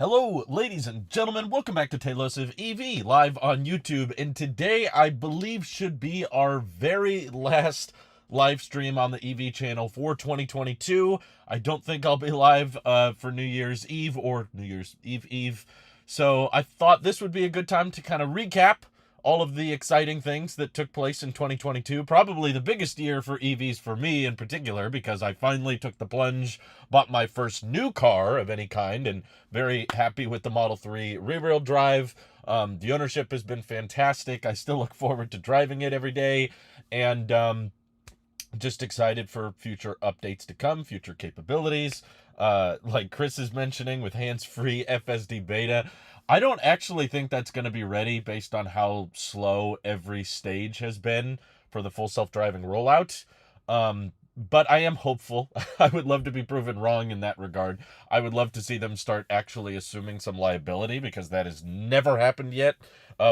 Hello, ladies and gentlemen. Welcome back to Tailosive EV, live on YouTube. And today, I believe, should be our very last live stream on the EV channel for 2022. I don't think I'll be live for New Year's Eve or New Year's Eve. So I thought this would be a good time to kind of recap all of the exciting things that took place in 2022. Probably the biggest year for EVs for me in particular, because I finally took the plunge, bought my first new car of any kind, and very happy with the Model 3 rear-wheel drive. The ownership has been fantastic. I still look forward to driving it every day, and just excited for future updates to come, future capabilities. Like Chris is mentioning with hands-free FSD beta, I don't actually think that's going to be ready based on how slow every stage has been for the full self-driving rollout. But I am hopeful. I would love to be proven wrong in that regard. I would love to see them start actually assuming some liability, because that has never happened yet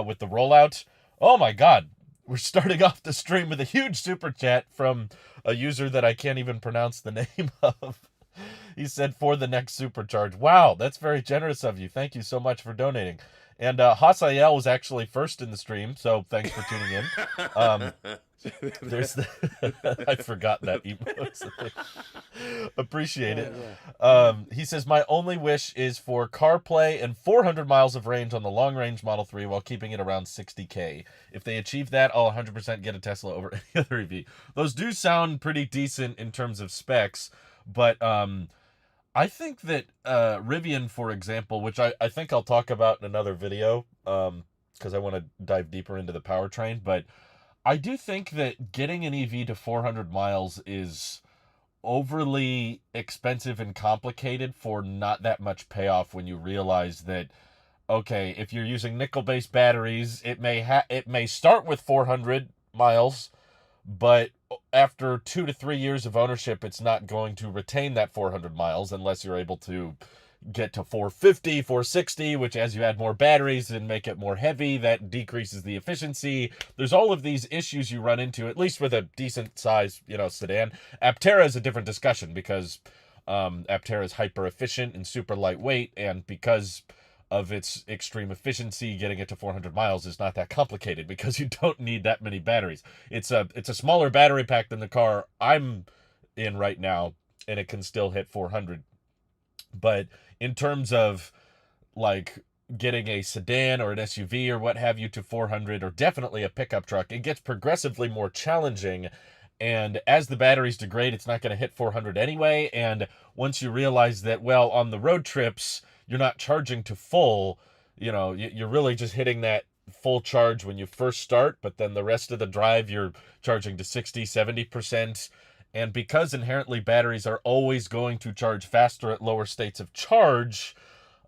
with the rollout. Oh my God. We're starting off the stream with a huge super chat from a user that I can't even pronounce the name of. He said, for the next supercharge. Wow, that's very generous of you. Thank you so much for donating. And Hasael was actually first in the stream, so thanks for tuning in. There's the I forgot that emote. Appreciate it. He says, my only wish is for CarPlay and 400 miles of range on the long-range Model 3 while keeping it around 60K. If they achieve that, I'll 100% get a Tesla over any other EV. Those do sound pretty decent in terms of specs, but I think that Rivian, for example, which I think I'll talk about in another video, because I want to dive deeper into the powertrain, but I do think that getting an EV to 400 miles is overly expensive and complicated for not that much payoff when you realize that, okay, if you're using nickel-based batteries, it may start with 400 miles, but after 2 to 3 years of ownership, it's not going to retain that 400 miles unless you're able to get to 450, 460, which as you add more batteries and make it more heavy, that decreases the efficiency. There's all of these issues you run into, at least with a decent size, sedan. Aptera is a different discussion because Aptera is hyper efficient and super lightweight, and because of its extreme efficiency, getting it to 400 miles is not that complicated because you don't need that many batteries. It's a smaller battery pack than the car I'm in right now, and it can still hit 400. But in terms of like getting a sedan or an SUV or what have you to 400, or definitely a pickup truck, it gets progressively more challenging. And as the batteries degrade, it's not going to hit 400 anyway. And once you realize that, well, on the road trips, you're not charging to full, you're really just hitting that full charge when you first start, but then the rest of the drive, you're charging to 60, 70%. And because inherently batteries are always going to charge faster at lower states of charge,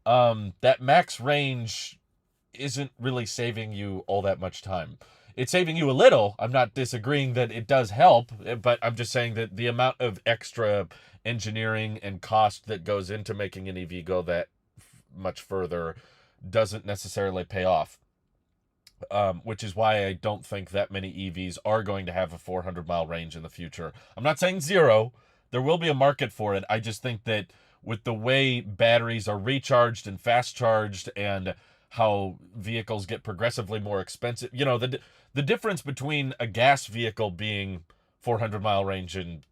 that max range isn't really saving you all that much time. It's saving you a little. I'm not disagreeing that it does help, but I'm just saying that the amount of extra engineering and cost that goes into making an EV go that much further doesn't necessarily pay off. Which is why I don't think that many EVs are going to have a 400-mile range in the future. I'm not saying zero. There will be a market for it. I just think that with the way batteries are recharged and fast charged and how vehicles get progressively more expensive, the difference between a gas vehicle being 400-mile range and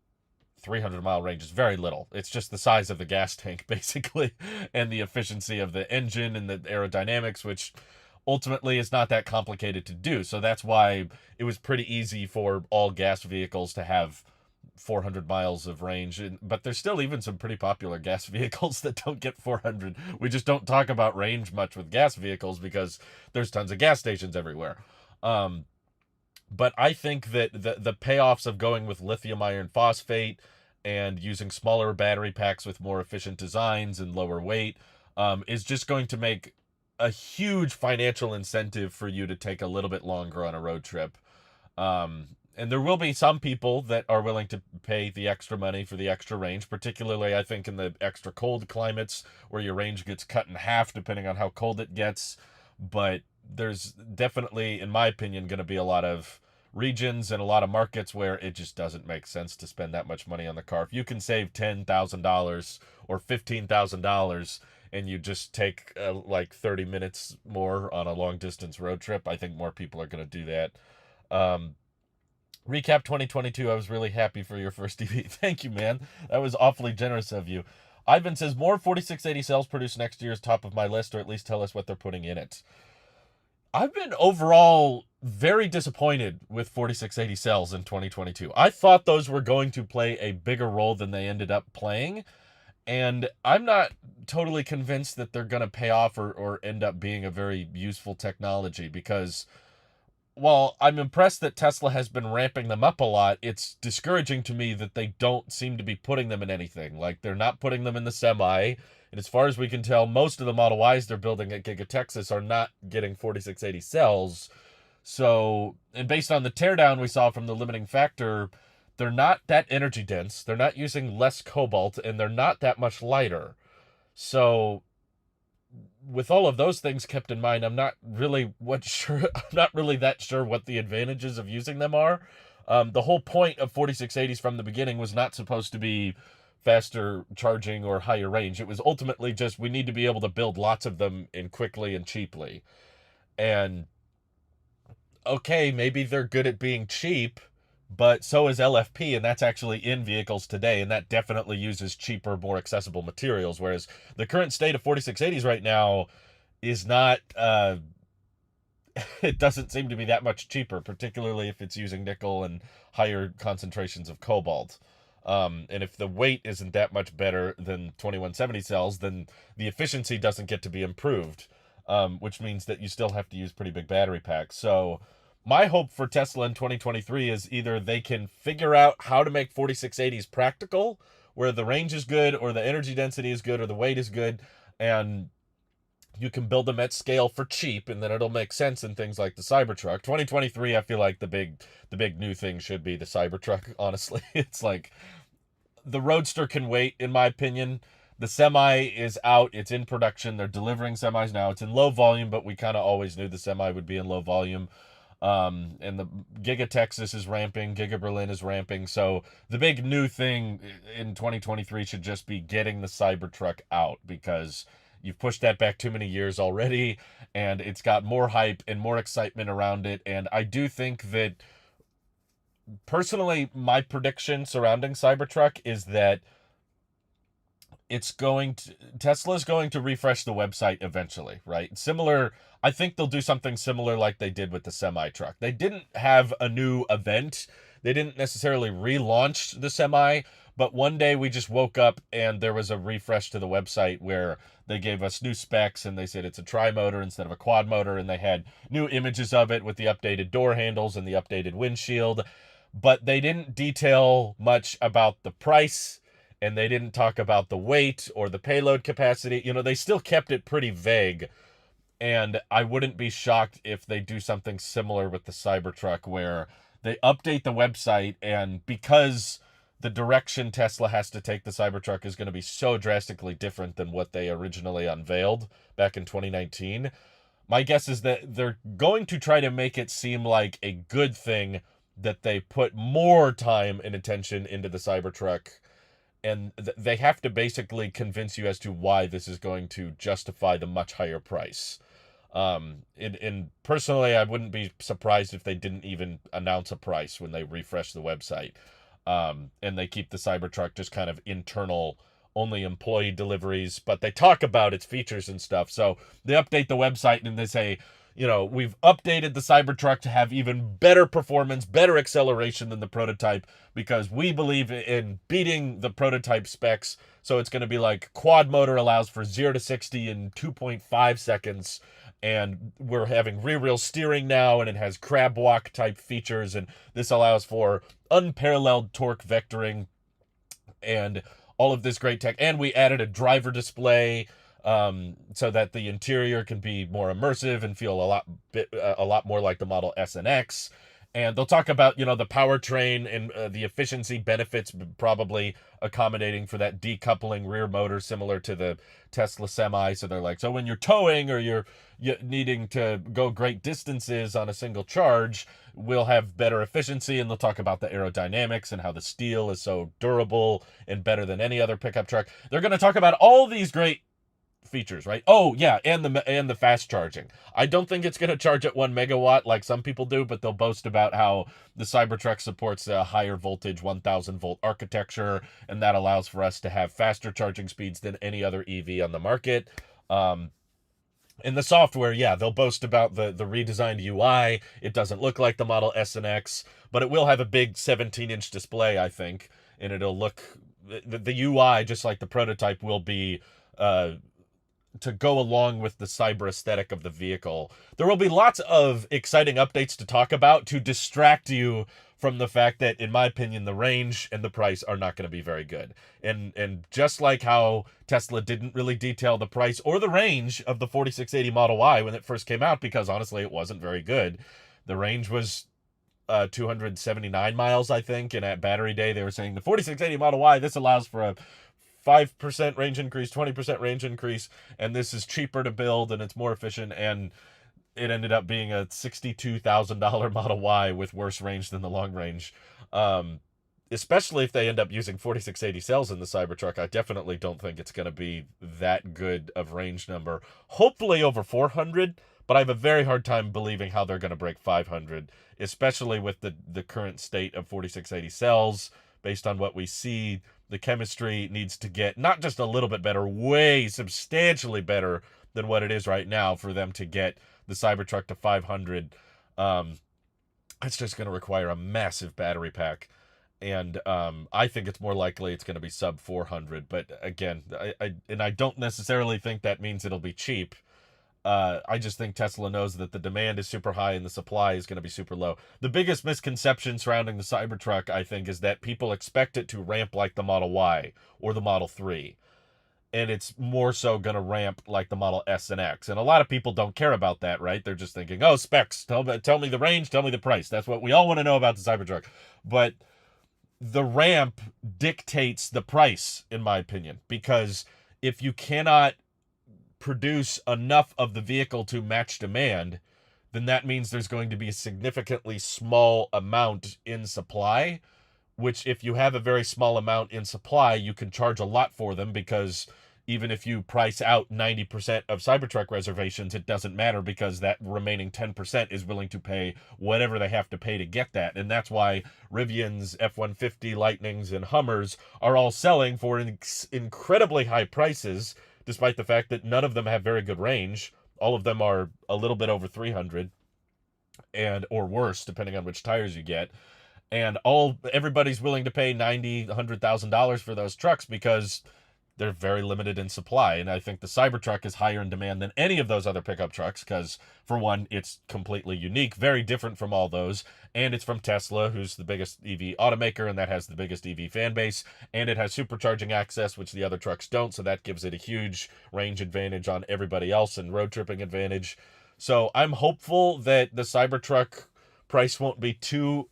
300-mile range is very little. It's just the size of the gas tank, basically, and the efficiency of the engine and the aerodynamics, which ultimately is not that complicated to do. So that's why it was pretty easy for all gas vehicles to have 400 miles of range. But there's still even some pretty popular gas vehicles that don't get 400. We just don't talk about range much with gas vehicles because there's tons of gas stations everywhere. But I think that the payoffs of going with lithium iron phosphate and using smaller battery packs with more efficient designs and lower weight is just going to make a huge financial incentive for you to take a little bit longer on a road trip. And there will be some people that are willing to pay the extra money for the extra range, particularly I think in the extra cold climates where your range gets cut in half depending on how cold it gets. But there's definitely, in my opinion, going to be a lot of regions and a lot of markets where it just doesn't make sense to spend that much money on the car. If you can save $10,000 or $15,000 and you just take like 30 minutes more on a long distance road trip, I think more people are going to do that. Um, Recap 2022. I was really happy for your first EV. Thank you, man. That was awfully generous of you. Ivan says more 4680 cells produced next year is top of my list, or at least tell us what they're putting in it. I've been overall very disappointed with 4680 cells in 2022. I thought those were going to play a bigger role than they ended up playing, and I'm not totally convinced that they're going to pay off or end up being a very useful technology, because while I'm impressed that Tesla has been ramping them up a lot, it's discouraging to me that they don't seem to be putting them in anything. Like, they're not putting them in the Semi, and as far as we can tell, most of the Model Ys they're building at Giga Texas are not getting 4680 cells. So, and based on the teardown we saw from the limiting factor, they're not that energy dense, they're not using less cobalt, and they're not that much lighter. So, with all of those things kept in mind, I'm not really that sure what the advantages of using them are. The whole point of 4680s from the beginning was not supposed to be faster charging or higher range. It was ultimately just, we need to be able to build lots of them in quickly and cheaply. And okay, maybe they're good at being cheap, but so is LFP, and that's actually in vehicles today, and that definitely uses cheaper, more accessible materials, whereas the current state of 4680s right now is not, it doesn't seem to be that much cheaper, particularly if it's using nickel and higher concentrations of cobalt. And if the weight isn't that much better than 2170 cells, then the efficiency doesn't get to be improved, which means that you still have to use pretty big battery packs. So my hope for Tesla in 2023 is either they can figure out how to make 4680s practical, where the range is good, or the energy density is good, or the weight is good, and you can build them at scale for cheap, and then it'll make sense in things like the Cybertruck. 2023, I feel like the big new thing should be the Cybertruck, honestly. It's like, the Roadster can wait, in my opinion. The Semi is out, it's in production, they're delivering semis now. It's in low volume, but we kind of always knew the Semi would be in low volume. And the Giga Texas is ramping, Giga Berlin is ramping. So the big new thing in 2023 should just be getting the Cybertruck out, because you've pushed that back too many years already, and it's got more hype and more excitement around it. And I do think that, personally, my prediction surrounding Cybertruck is that Tesla's going to refresh the website eventually, right? Similar, I think they'll do something similar like they did with the Semi truck. They didn't have a new event. They didn't necessarily relaunch the Semi, but one day we just woke up and there was a refresh to the website where they gave us new specs, and they said it's a tri-motor instead of a quad motor, and they had new images of it with the updated door handles and the updated windshield. But they didn't detail much about the price, and they didn't talk about the weight or the payload capacity. You know, they still kept it pretty vague. And I wouldn't be shocked if they do something similar with the Cybertruck, where they update the website, and because the direction Tesla has to take the Cybertruck is going to be so drastically different than what they originally unveiled back in 2019, my guess is that they're going to try to make it seem like a good thing that they put more time and attention into the Cybertruck, and they have to basically convince you as to why this is going to justify the much higher price. And personally, I wouldn't be surprised if they didn't even announce a price when they refresh the website. And they keep the Cybertruck just kind of internal, only employee deliveries, but they talk about its features and stuff. So they update the website and they say, you know, we've updated the Cybertruck to have even better performance, better acceleration than the prototype, because we believe in beating the prototype specs. So it's going to be like, quad motor allows for 0 to 60 in 2.5 seconds. And we're having rear wheel steering now, and it has crab walk type features. And this allows for unparalleled torque vectoring and all of this great tech. And we added a driver display, so that the interior can be more immersive and feel a lot more like the Model S and X. And they'll talk about, you know, the powertrain and the efficiency benefits, probably accommodating for that decoupling rear motor similar to the Tesla Semi. So they're like, so when you're towing or you're needing to go great distances on a single charge, we'll have better efficiency. And they'll talk about the aerodynamics and how the steel is so durable and better than any other pickup truck. They're going to talk about all these great features, right? Oh yeah, and the fast charging. I don't think it's going to charge at 1 megawatt like some people do, but they'll boast about how the Cybertruck supports a higher voltage 1000-volt architecture, and that allows for us to have faster charging speeds than any other EV on the market. In the software, yeah, they'll boast about the redesigned UI. It doesn't look like the Model S and X, but it will have a big 17-inch display, I think, and it'll look the UI, just like the prototype, will be to go along with the cyber aesthetic of the vehicle. There will be lots of exciting updates to talk about to distract you from the fact that, in my opinion, the range and the price are not going to be very good. And just like how Tesla didn't really detail the price or the range of the 4680 Model Y when it first came out, because honestly, it wasn't very good. The range was 279 miles, I think, and at battery day, they were saying the 4680 Model Y, this allows for a 5% range increase, 20% range increase, and this is cheaper to build and it's more efficient, and it ended up being a $62,000 Model Y with worse range than the long range. Especially if they end up using 4680 cells in the Cybertruck, I definitely don't think it's going to be that good of range number. Hopefully over 400, but I have a very hard time believing how they're going to break 500, especially with the current state of 4680 cells. Based on what we see, the chemistry needs to get not just a little bit better, way substantially better than what it is right now for them to get the Cybertruck to 500. It's just going to require a massive battery pack. And I think it's more likely it's going to be sub 400. But again, I don't necessarily think that means it'll be cheap. I just think Tesla knows that the demand is super high and the supply is going to be super low. The biggest misconception surrounding the Cybertruck, I think, is that people expect it to ramp like the Model Y or the Model 3. And it's more so going to ramp like the Model S and X. And a lot of people don't care about that, right? They're just thinking, oh, specs, tell me the range, tell me the price. That's what we all want to know about the Cybertruck. But the ramp dictates the price, in my opinion, because if you cannot produce enough of the vehicle to match demand, then that means there's going to be a significantly small amount in supply, which if you have a very small amount in supply, you can charge a lot for them, because even if you price out 90% of Cybertruck reservations, it doesn't matter, because that remaining 10% is willing to pay whatever they have to pay to get that. And that's why Rivians, F-150, Lightnings, and Hummers are all selling for incredibly high prices, despite the fact that none of them have very good range. All of them are a little bit over 300 and or worse, depending on which tires you get. And everybody's willing to pay $90,000, $100,000 for those trucks because they're very limited in supply. And I think the Cybertruck is higher in demand than any of those other pickup trucks because, for one, it's completely unique, very different from all those, and it's from Tesla, who's the biggest EV automaker, and that has the biggest EV fan base, and it has supercharging access, which the other trucks don't, so that gives it a huge range advantage on everybody else and road tripping advantage. So I'm hopeful that the Cybertruck price won't be too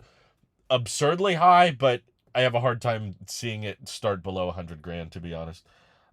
absurdly high, but I have a hard time seeing it start below 100 grand, to be honest.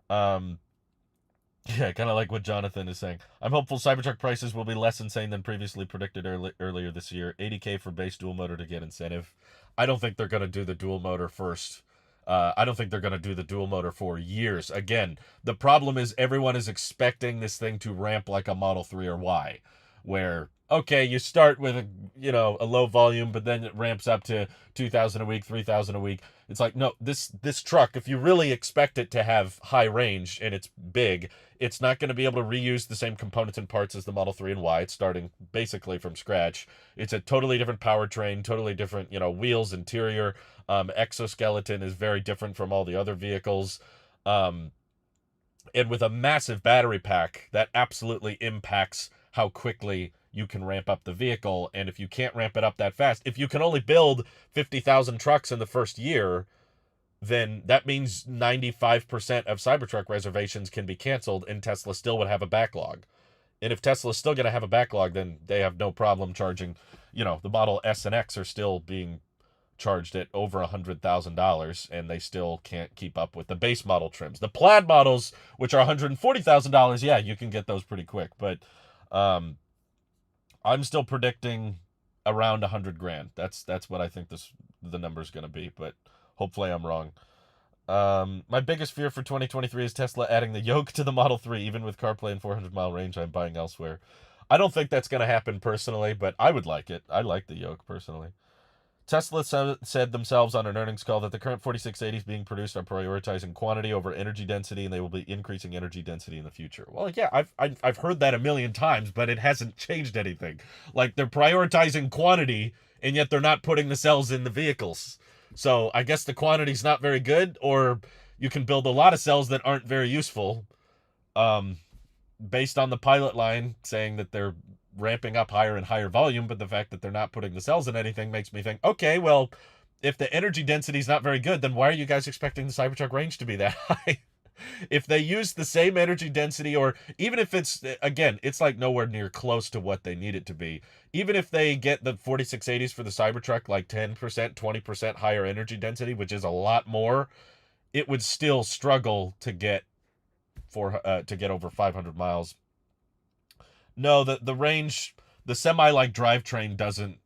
Yeah, kind of like what Jonathan is saying. I'm hopeful Cybertruck prices will be less insane than previously predicted earlier this year. 80K for base dual motor to get incentive. I don't think they're going to do the dual motor first. I don't think they're going to do the dual motor for years. Again, the problem is everyone is expecting this thing to ramp like a Model 3 or Y, where, okay, you start with a low volume, but then it ramps up to 2,000 a week, 3,000 a week. It's like, no, this truck, if you really expect it to have high range and it's big, it's not going to be able to reuse the same components and parts as the Model 3 and Y. It's starting basically from scratch. It's a totally different powertrain, totally different, wheels, interior. Exoskeleton is very different from all the other vehicles. And with a massive battery pack, that absolutely impacts how quickly you can ramp up the vehicle. And if you can't ramp it up that fast, if you can only build 50,000 trucks in the first year, then that means 95% of Cybertruck reservations can be canceled and Tesla still would have a backlog. And if Tesla's still going to have a backlog, then they have no problem charging, the Model S and X are still being charged at over $100,000, and they still can't keep up with the base model trims. The plaid models, which are $140,000, yeah, you can get those pretty quick, but I'm still predicting around 100 grand. That's what I think the number's going to be, but hopefully I'm wrong. My biggest fear for 2023 is Tesla adding the yoke to the Model 3, even with CarPlay and 400-mile range I'm buying elsewhere. I don't think that's going to happen personally, but I would like it. I like the yoke personally. Tesla said themselves on an earnings call that the current 4680s being produced are prioritizing quantity over energy density, and they will be increasing energy density in the future. Well, yeah, I've heard that a million times, but it hasn't changed anything. Like, they're prioritizing quantity, and yet they're not putting the cells in the vehicles. So I guess the quantity's not very good, or you can build a lot of cells that aren't very useful. Um, Based on the pilot line saying that they're ramping up higher and higher volume, but the fact that they're not putting the cells in anything makes me think, okay, well, if the energy density is not very good, then why are you guys expecting the Cybertruck range to be that high? If they use the same energy density, or even if it's, again, it's like nowhere near close to what they need it to be. Even if they get the 4680s for the Cybertruck, like 10%, 20% higher energy density, which is a lot more, it would still struggle to get over 500 miles. No, the range, the semi like drivetrain doesn't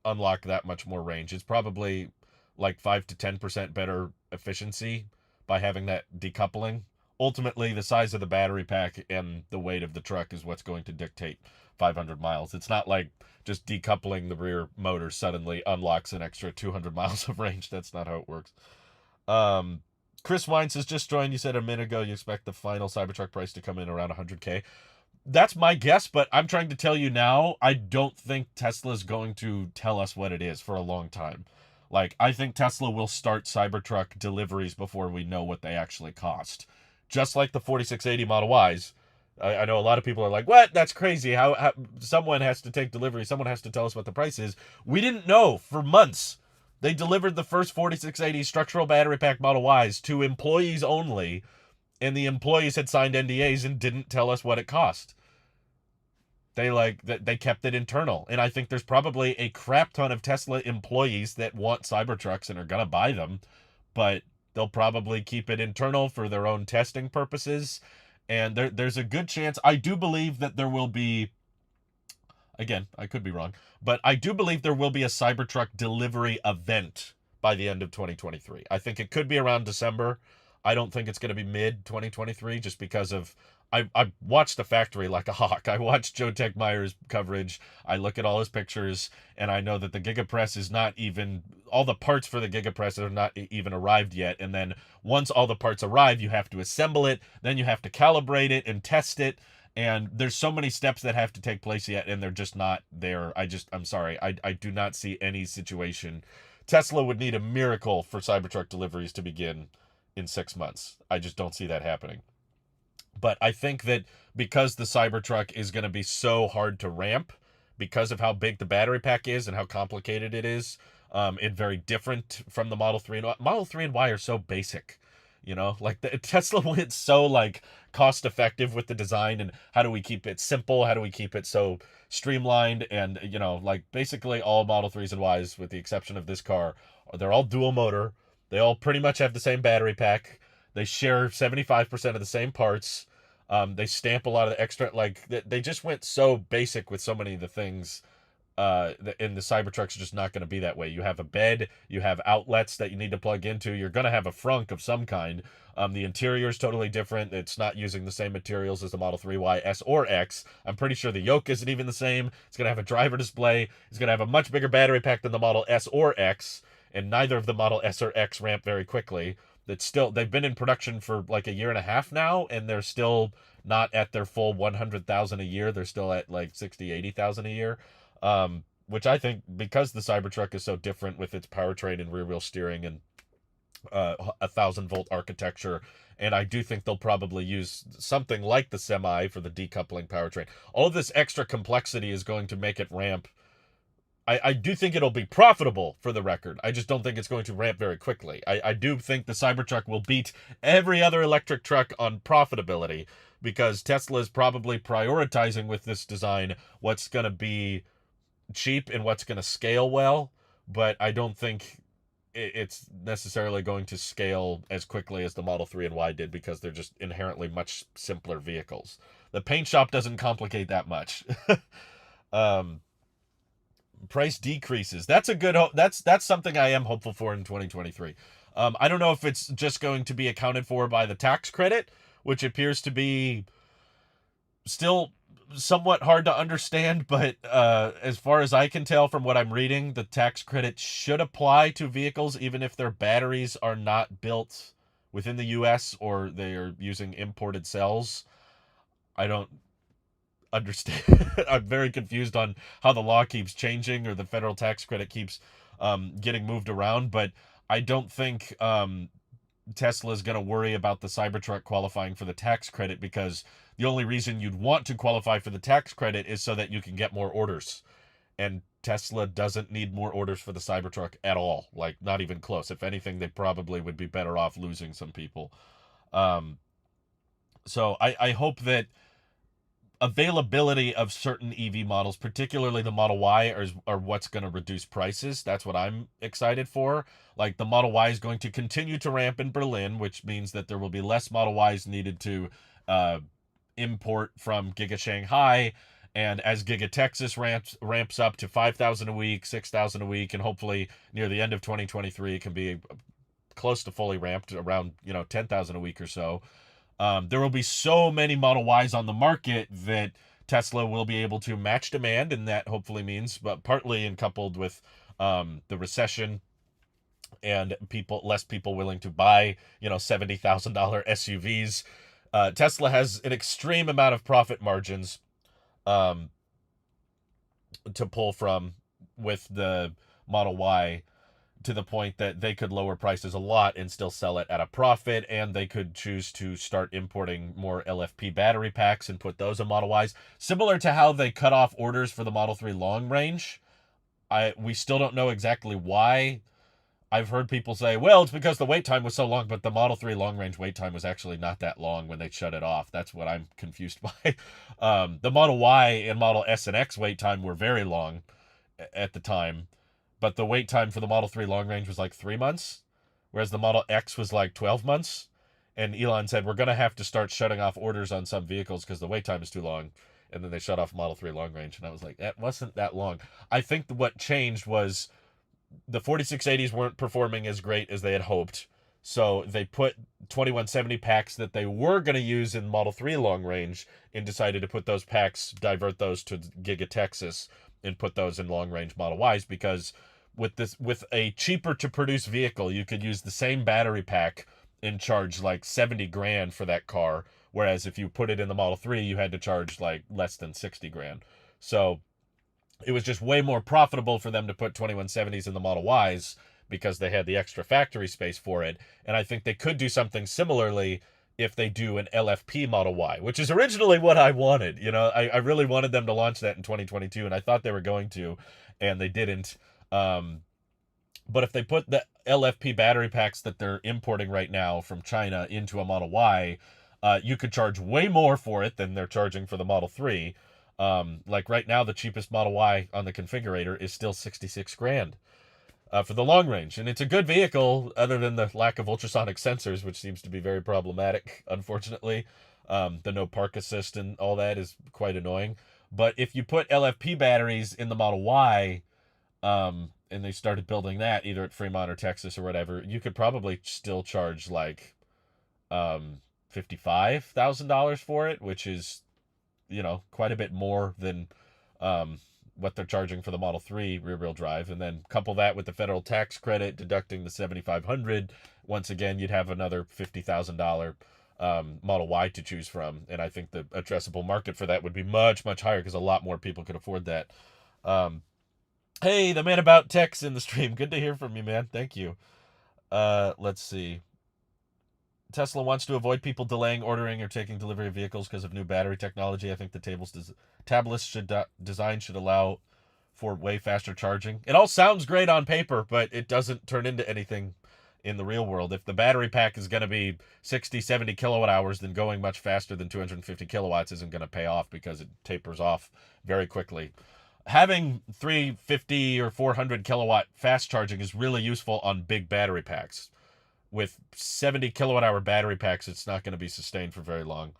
unlock that much more range. It's probably like 5 to 10% better efficiency by having that decoupling. Ultimately, the size of the battery pack and the weight of the truck is what's going to dictate 500 miles. It's not like just decoupling the rear motor suddenly unlocks an extra 200 miles of range. That's not how it works. Chris Wines has just joined. You said a minute ago you expect the final Cybertruck price to come in around 100K. That's my guess, but I'm trying to tell you now, I don't think Tesla's going to tell us what it is for a long time. Like, I think Tesla will start Cybertruck deliveries before we know what they actually cost. Just like the 4680 Model Ys. I know a lot of people are like, what? That's crazy. How someone has to take delivery. Someone has to tell us what the price is. We didn't know for months. They delivered the first 4680 structural battery pack Model Ys to employees only, and the employees had signed NDAs and didn't tell us what it cost. They kept it internal, and I think there's probably a crap ton of Tesla employees that want Cybertrucks and are gonna buy them, but they'll probably keep it internal for their own testing purposes. And there's a good chance, I do believe that there will be, again, I could be wrong, but I do believe there will be a Cybertruck delivery event by the end of 2023. I think it could be around December. I don't think it's going to be mid 2023 just because of I watched the factory like a hawk. I watched Joe Techmeyer's coverage. I look at all his pictures, and I know that the Gigapress is not even, all the parts for the Gigapress are not even arrived yet. And then once all the parts arrive, you have to assemble it, then you have to calibrate it and test it. And there's so many steps that have to take place yet, and they're just not there. I'm sorry. I do not see any situation. Tesla would need a miracle for Cybertruck deliveries to begin in 6 months. I just don't see that happening. But I think that because the Cybertruck is going to be so hard to ramp, because of how big the battery pack is and how complicated it is, it's very different from the Model 3. And Model 3 and Y are so basic. Like the Tesla went so like cost effective with the design, and how do we keep it simple? How do we keep it so streamlined? And like basically all Model 3s and Ys, with the exception of this car, they're all dual motor. They all pretty much have the same battery pack. They share 75% of the same parts. They stamp a lot of the extra, like they just went so basic with so many of the things. And the Cybertruck's just not going to be that way. You have a bed, you have outlets that you need to plug into. You're going to have a frunk of some kind. The interior is totally different. It's not using the same materials as the Model 3Y, S, or X. I'm pretty sure the yoke isn't even the same. It's going to have a driver display. It's going to have a much bigger battery pack than the Model S or X, and neither of the Model S or X ramp very quickly. They've been in production for like a year and a half now, and they're still not at their full 100,000 a year. They're still at like 60, 80,000 a year. Which I think, because the Cybertruck is so different with its powertrain and rear wheel steering and 1,000-volt architecture, and I do think they'll probably use something like the Semi for the decoupling powertrain. All of this extra complexity is going to make it ramp. I do think it'll be profitable, for the record. I just don't think it's going to ramp very quickly. I do think the Cybertruck will beat every other electric truck on profitability, because Tesla is probably prioritizing with this design what's going to be cheap and what's going to scale well, but I don't think it's necessarily going to scale as quickly as the Model 3 and Y did, because they're just inherently much simpler vehicles. The paint shop doesn't complicate that much. Price decreases. That's a good that's something I am hopeful for in 2023. I don't know if it's just going to be accounted for by the tax credit, which appears to be still somewhat hard to understand, but as far as I can tell from what I'm reading, the tax credit should apply to vehicles even if their batteries are not built within the US or they are using imported cells. I don't understand. I'm very confused on how the law keeps changing or the federal tax credit keeps getting moved around, but I don't think Tesla is going to worry about the Cybertruck qualifying for the tax credit, because the only reason you'd want to qualify for the tax credit is so that you can get more orders. And Tesla doesn't need more orders for the Cybertruck at all. Like, not even close. If anything, they probably would be better off losing some people. Um, so I hope that availability of certain EV models, particularly the Model Y, are what's going to reduce prices. That's what I'm excited for. Like, the Model Y is going to continue to ramp in Berlin, which means that there will be less Model Ys needed to import from Giga Shanghai. And as Giga Texas ramps up to 5,000 a week, 6,000 a week, and hopefully near the end of 2023 it can be close to fully ramped around 10,000 a week or so. There will be so many Model Ys on the market that Tesla will be able to match demand, and that hopefully means, but partly and coupled with the recession and less people willing to buy $70,000 SUVs. Tesla has an extreme amount of profit margins um, to pull from with the Model Y, to the point that they could lower prices a lot and still sell it at a profit, and they could choose to start importing more LFP battery packs and put those in Model Ys, similar to how they cut off orders for the Model 3 long range. We still don't know exactly why. I've heard people say, well, it's because the wait time was so long, but the Model 3 long range wait time was actually not that long when they shut it off. That's what I'm confused by. The Model Y and Model S and X wait time were very long at the time, but the wait time for the Model 3 long range was like 3 months, whereas the Model X was like 12 months. And Elon said, we're going to have to start shutting off orders on some vehicles because the wait time is too long. And then they shut off Model 3 long range. And I was like, that wasn't that long. I think what changed was the 4680s weren't performing as great as they had hoped. So they put 2170 packs that they were going to use in Model 3 long range and decided to put those packs, divert those to Giga Texas and put those in long range Model Ys, because with a cheaper to produce vehicle, you could use the same battery pack and charge like 70 grand for that car, whereas if you put it in the Model 3, you had to charge like less than 60 grand. So it was just way more profitable for them to put 2170s in the Model Ys because they had the extra factory space for it. And I think they could do something similarly if they do an LFP Model Y, which is originally what I wanted. I really wanted them to launch that in 2022, and I thought they were going to, and they didn't. But if they put the LFP battery packs that they're importing right now from China into a Model Y, you could charge way more for it than they're charging for the Model 3. Like right now, the cheapest Model Y on the configurator is still 66 grand for the long range. And it's a good vehicle, other than the lack of ultrasonic sensors, which seems to be very problematic, unfortunately. The no park assist and all that is quite annoying. But if you put LFP batteries in the Model Y, and they started building that either at Fremont or Texas or whatever, you could probably still charge like $55,000 for it, which is quite a bit more than what they're charging for the Model 3 rear-wheel drive. And then couple that with the federal tax credit deducting the $7,500, once again you'd have another $50,000 Model Y to choose from. And I think the addressable market for that would be much, much higher, because a lot more people could afford that. Hey, the man about tech's in the stream. Good to hear from you, man. Thank you. Let's see. Tesla wants to avoid people delaying ordering or taking delivery of vehicles because of new battery technology. I think the tablets design should allow for way faster charging. It all sounds great on paper, but it doesn't turn into anything in the real world. If the battery pack is going to be 60, 70 kilowatt hours, then going much faster than 250 kilowatts isn't going to pay off, because it tapers off very quickly. Having 350 or 400 kilowatt fast charging is really useful on big battery packs. With 70 kilowatt hour battery packs, it's not going to be sustained for very long.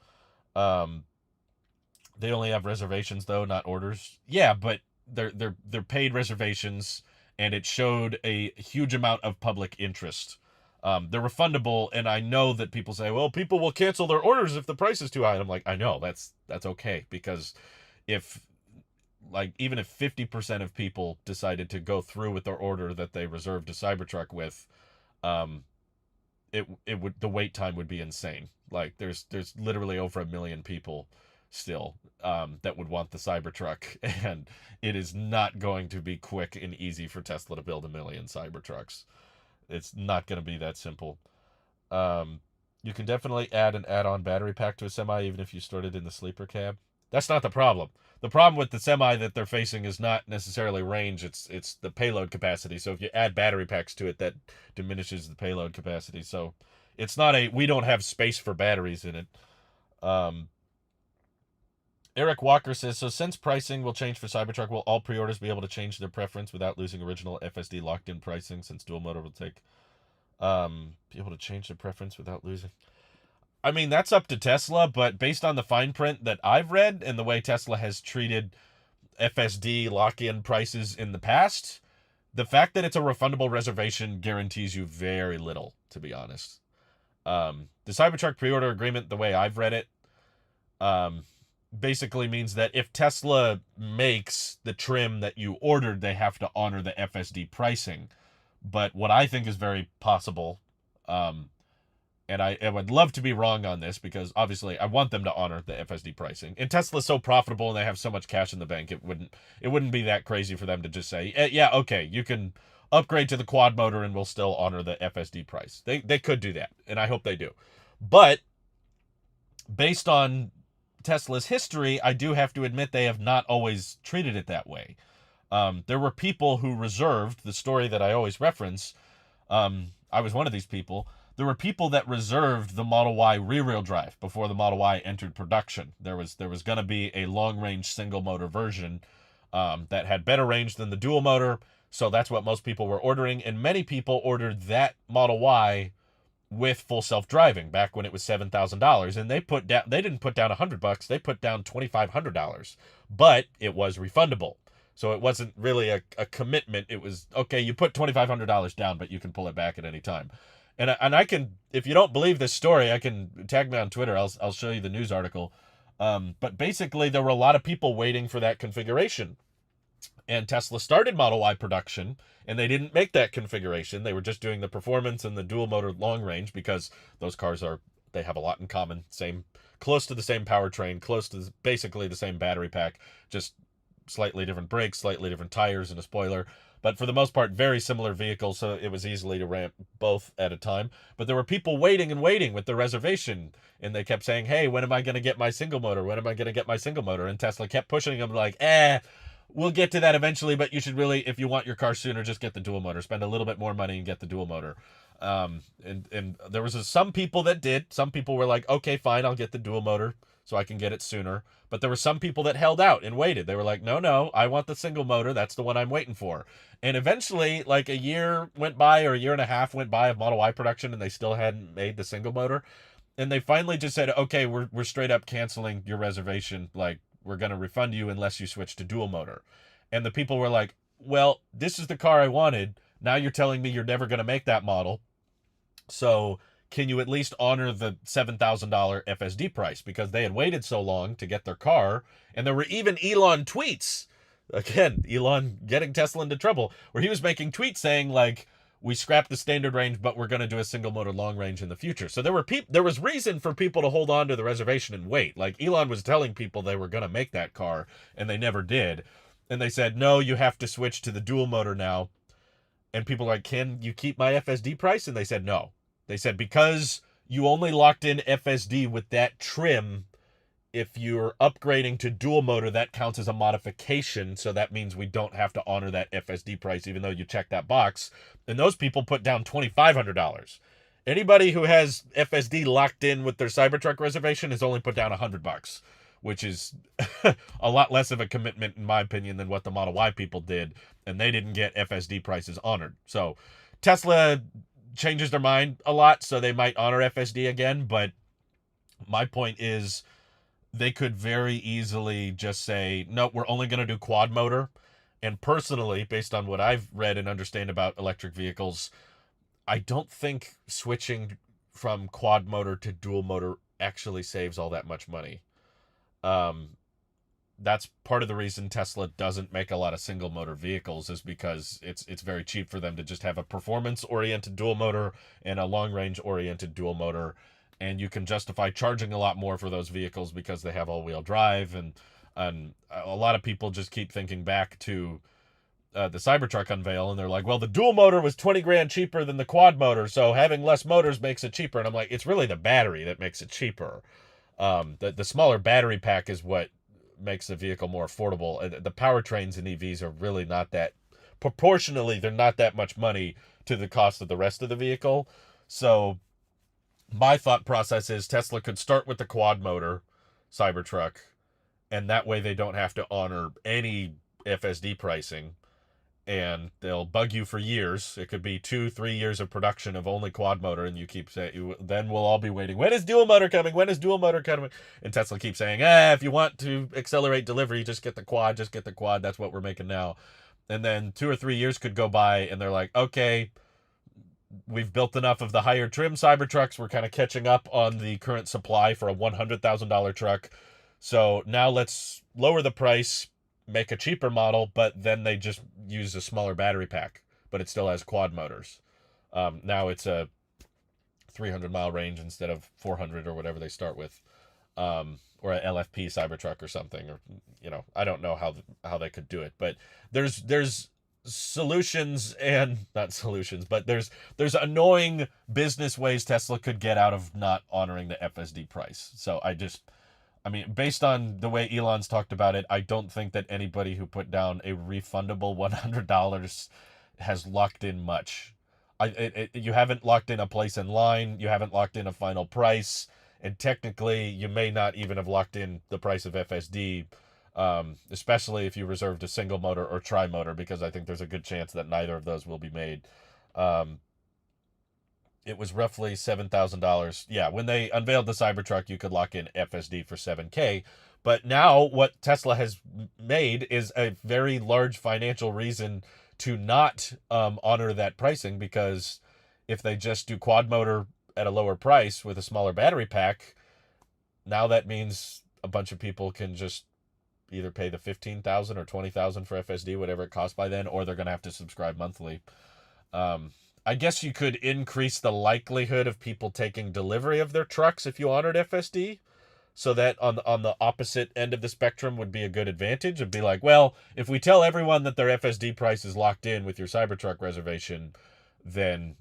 They only have reservations though, not orders. Yeah, but they're paid reservations, and it showed a huge amount of public interest. They're refundable, and I know that people say, well, people will cancel their orders if the price is too high. And I'm like, I know, that's okay, because if, like, even if 50% of people decided to go through with their order that they reserved a Cybertruck with, it would, the wait time would be insane. Like, there's literally over 1 million people still that would want the Cybertruck, and it is not going to be quick and easy for Tesla to build 1 million Cybertrucks. It's not going to be that simple. You can definitely add an add-on battery pack to a Semi even if you stored it in the sleeper cab. That's not the problem. The problem with the Semi that they're facing is not necessarily range, it's the payload capacity. So if you add battery packs to it, that diminishes the payload capacity. So it's not we don't have space for batteries in it. Eric Walker says, so since pricing will change for Cybertruck, will all pre-orders be able to change their preference without losing original FSD locked-in pricing, since dual motor will take be able to change their preference without losing? I mean, that's up to Tesla, but based on the fine print that I've read and the way Tesla has treated FSD lock-in prices in the past, the fact that it's a refundable reservation guarantees you very little, to be honest. The Cybertruck pre-order agreement, the way I've read it, basically means that if Tesla makes the trim that you ordered, they have to honor the FSD pricing. But what I think is very possible, and I would love to be wrong on this, because obviously I want them to honor the FSD pricing. And Tesla's so profitable and they have so much cash in the bank, it wouldn't be that crazy for them to just say, yeah, okay, you can upgrade to the quad motor and we'll still honor the FSD price. They could do that, and I hope they do. But based on Tesla's history, I do have to admit they have not always treated it that way. There were people who reserved, the story that I always reference, I was one of these people. There were people that reserved the Model Y rear-wheel drive before the Model Y entered production. There was going to be a long-range single-motor version that had better range than the dual motor, so that's what most people were ordering, and many people ordered that Model Y with full self-driving back when it was $7,000, and they didn't put down $100, they put down $2,500, but it was refundable. So it wasn't really a commitment. It was, okay, you put $2,500 down, but you can pull it back at any time. And I can, if you don't believe this story, I can tag me on Twitter. I'll show you the news article. But basically, there were a lot of people waiting for that configuration. And Tesla started Model Y production, and they didn't make that configuration. They were just doing the performance and the dual motor long range, because those cars they have a lot in common. Close to the same powertrain, close to basically the same battery pack, just slightly different brakes, slightly different tires, and a spoiler. But for the most part, very similar vehicles, so it was easily to ramp both at a time. But there were people waiting and waiting with the reservation, and they kept saying, hey, when am I going to get my single motor? When am I going to get my single motor? And Tesla kept pushing them like, we'll get to that eventually, but you should really, if you want your car sooner, just get the dual motor. Spend a little bit more money and get the dual motor. And there was some people that did. Some people were like, okay, fine, I'll get the dual motor so I can get it sooner. But there were some people that held out and waited. They were like, no, I want the single motor. That's the one I'm waiting for. And eventually, like a year went by, or a year and a half went by of Model Y production, and they still hadn't made the single motor. And they finally just said, okay, we're straight up canceling your reservation. Like, we're going to refund you unless you switch to dual motor. And the people were like, well, this is the car I wanted. Now you're telling me you're never going to make that model. So can you at least honor the $7,000 FSD price? Because they had waited so long to get their car. And there were even Elon tweets. Again, Elon getting Tesla into trouble, where he was making tweets saying, like, we scrapped the standard range, but we're going to do a single motor long range in the future. So there was reason for people to hold on to the reservation and wait. Like, Elon was telling people they were going to make that car, and they never did. And they said, no, you have to switch to the dual motor now. And people are like, can you keep my FSD price? And they said, no. They said, because you only locked in FSD with that trim, if you're upgrading to dual motor, that counts as a modification. So that means we don't have to honor that FSD price, even though you check that box. And those people put down $2,500. Anybody who has FSD locked in with their Cybertruck reservation has only put down $100, which is a lot less of a commitment, in my opinion, than what the Model Y people did. And they didn't get FSD prices honored. So Tesla changes their mind a lot, so they might honor FSD again. But my point is, they could very easily just say, no, we're only going to do quad motor. And personally, based on what I've read and understand about electric vehicles, I don't think switching from quad motor to dual motor actually saves all that much money. That's part of the reason Tesla doesn't make a lot of single motor vehicles, is because it's very cheap for them to just have a performance oriented dual motor and a long range oriented dual motor, and you can justify charging a lot more for those vehicles because they have all wheel drive. And a lot of people just keep thinking back to the Cybertruck unveil, and they're like, well, the dual motor was 20 grand cheaper than the quad motor, so having less motors makes it cheaper. And I'm like, it's really the battery that makes it cheaper. The smaller battery pack is what makes the vehicle more affordable. The powertrains in EVs are really not that, proportionally, they're not that much money to the cost of the rest of the vehicle. So my thought process is Tesla could start with the quad motor Cybertruck, and that way they don't have to honor any FSD pricing, and they'll bug you for years. It could be 2-3 years of production of only quad motor, and you keep saying, then we'll all be waiting, when is dual motor coming, when is dual motor coming? And Tesla keeps saying, if you want to accelerate delivery, just get the quad, that's what we're making now. And then 2 or 3 years could go by, and they're like, okay, we've built enough of the higher trim Cybertrucks, we're kind of catching up on the current supply for a $100,000 truck, so now let's lower the price, make a cheaper model, but then they just use a smaller battery pack, but it still has quad motors. Now it's a 300-mile range instead of 400 or whatever they start with, or a LFP Cybertruck or something, or I don't know how they could do it, but there's solutions, and not solutions, but there's annoying business ways Tesla could get out of not honoring the FSD price. So I mean, based on the way Elon's talked about it, I don't think that anybody who put down a refundable $100 has locked in much. You haven't locked in a place in line, you haven't locked in a final price, and technically you may not even have locked in the price of FSD, especially if you reserved a single motor or tri-motor, because I think there's a good chance that neither of those will be made. It was roughly $7,000. Yeah, when they unveiled the Cybertruck, you could lock in FSD for $7,000. But now what Tesla has made is a very large financial reason to not honor that pricing, because if they just do quad motor at a lower price with a smaller battery pack, now that means a bunch of people can just either pay the $15,000 or $20,000 for FSD, whatever it costs by then, or they're going to have to subscribe monthly. I guess you could increase the likelihood of people taking delivery of their trucks if you honored FSD, so that on the opposite end of the spectrum would be a good advantage. It'd be like, well, if we tell everyone that their FSD price is locked in with your Cybertruck reservation, then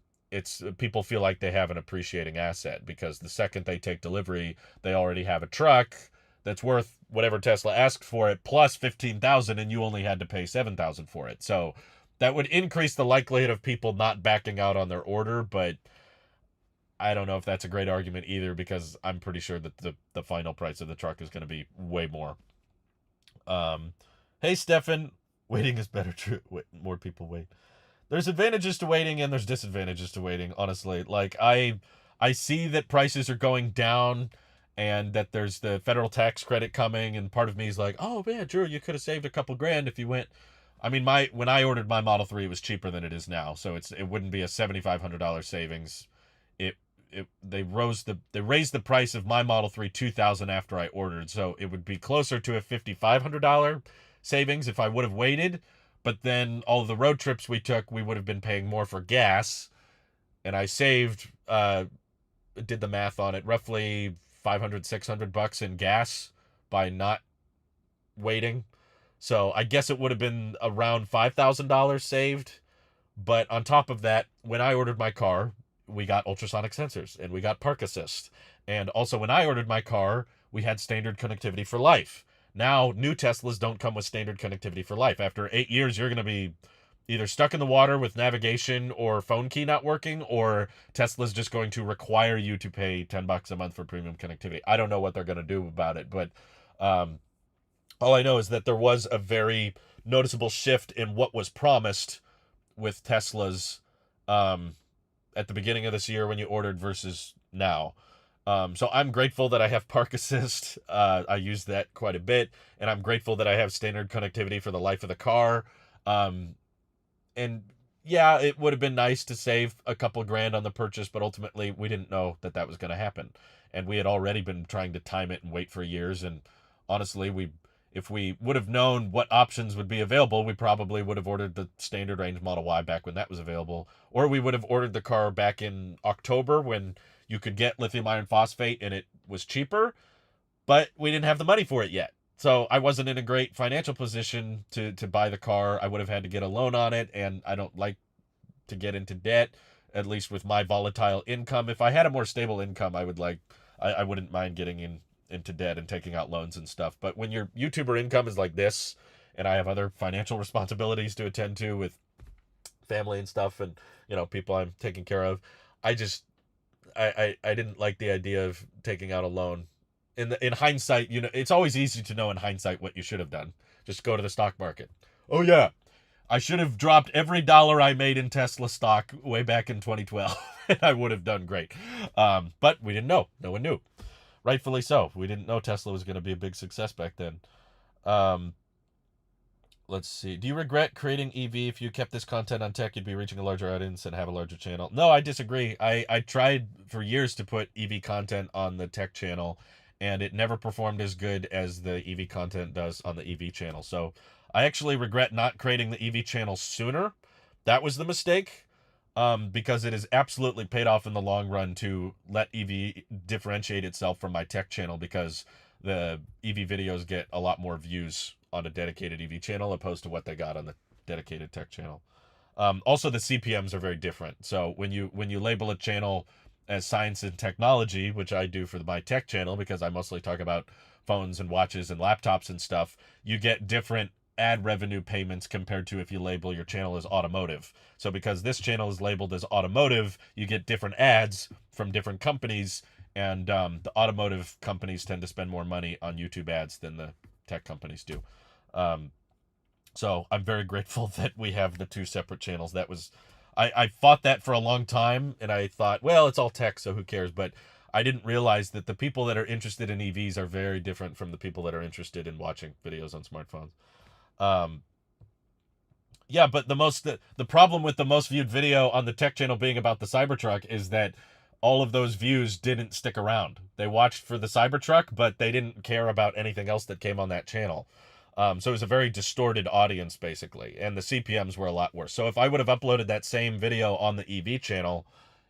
people feel like they have an appreciating asset, because the second they take delivery, they already have a truck that's worth whatever Tesla asked for it plus $15,000, and you only had to pay $7,000 for it. So that would increase the likelihood of people not backing out on their order, but I don't know if that's a great argument either, because I'm pretty sure that the final price of the truck is going to be way more. Hey, Stefan, waiting is better. True, more people wait. There's advantages to waiting and there's disadvantages to waiting, honestly. Like, I see that prices are going down and that there's the federal tax credit coming, and part of me is like, oh man, Drew, you could have saved a couple grand if you went. I mean, when I ordered my Model 3, it was cheaper than it is now, so it wouldn't be a $7,500 savings. They raised the price of my Model 3 $2,000 after I ordered, so it would be closer to a $5,500 savings if I would have waited. But then all of the road trips we took, we would have been paying more for gas, and I saved, did the math on it, roughly $500-$600 in gas by not waiting. So I guess it would have been around $5,000 saved. But on top of that, when I ordered my car, we got ultrasonic sensors and we got park assist. And also when I ordered my car, we had standard connectivity for life. Now, new Teslas don't come with standard connectivity for life. After 8 years, you're going to be either stuck in the water with navigation or phone key not working, or Tesla's just going to require you to pay $10 a month for premium connectivity. I don't know what they're going to do about it, but all I know is that there was a very noticeable shift in what was promised with Teslas at the beginning of this year when you ordered versus now. So I'm grateful that I have park assist. I use that quite a bit, and I'm grateful that I have standard connectivity for the life of the car. And yeah, it would have been nice to save a couple grand on the purchase, but ultimately we didn't know that that was going to happen. And we had already been trying to time it and wait for years. And honestly, if we would have known what options would be available, we probably would have ordered the standard range Model Y back when that was available. Or we would have ordered the car back in October when you could get lithium iron phosphate and it was cheaper, but we didn't have the money for it yet. So I wasn't in a great financial position to buy the car. I would have had to get a loan on it, and I don't like to get into debt, at least with my volatile income. If I had a more stable income, I wouldn't mind getting into debt and taking out loans and stuff. But when your YouTuber income is like this, and I have other financial responsibilities to attend to with family and stuff, and people I'm taking care of, I just I didn't like the idea of taking out a loan. In hindsight, it's always easy to know in hindsight what you should have done. Just go to the stock market. Oh yeah, I should have dropped every dollar I made in Tesla stock way back in 2012, and I would have done great. But we didn't know. No one knew. Rightfully so. We didn't know Tesla was going to be a big success back then. Let's see. Do you regret creating EV? If you kept this content on tech, you'd be reaching a larger audience and have a larger channel. No, I disagree. I tried for years to put EV content on the tech channel, and it never performed as good as the EV content does on the EV channel. So I actually regret not creating the EV channel sooner. That was the mistake, because it has absolutely paid off in the long run to let EV differentiate itself from my tech channel, because the EV videos get a lot more views on a dedicated EV channel opposed to what they got on the dedicated tech channel. Also, the CPMs are very different. So when you label a channel as science and technology, which I do for my tech channel because I mostly talk about phones and watches and laptops and stuff, you get different ad revenue payments compared to if you label your channel as automotive. So because this channel is labeled as automotive, you get different ads from different companies, and the automotive companies tend to spend more money on YouTube ads than the tech companies do. So I'm very grateful that we have the two separate channels. I fought that for a long time, and I thought, well, it's all tech, so who cares? But I didn't realize that the people that are interested in EVs are very different from the people that are interested in watching videos on smartphones. Yeah, but the problem with the most viewed video on the tech channel being about the Cybertruck is that all of those views didn't stick around. They watched for the Cybertruck, but they didn't care about anything else that came on that channel. So it was a very distorted audience, basically, and the CPMs were a lot worse. So if I would have uploaded that same video on the EV channel,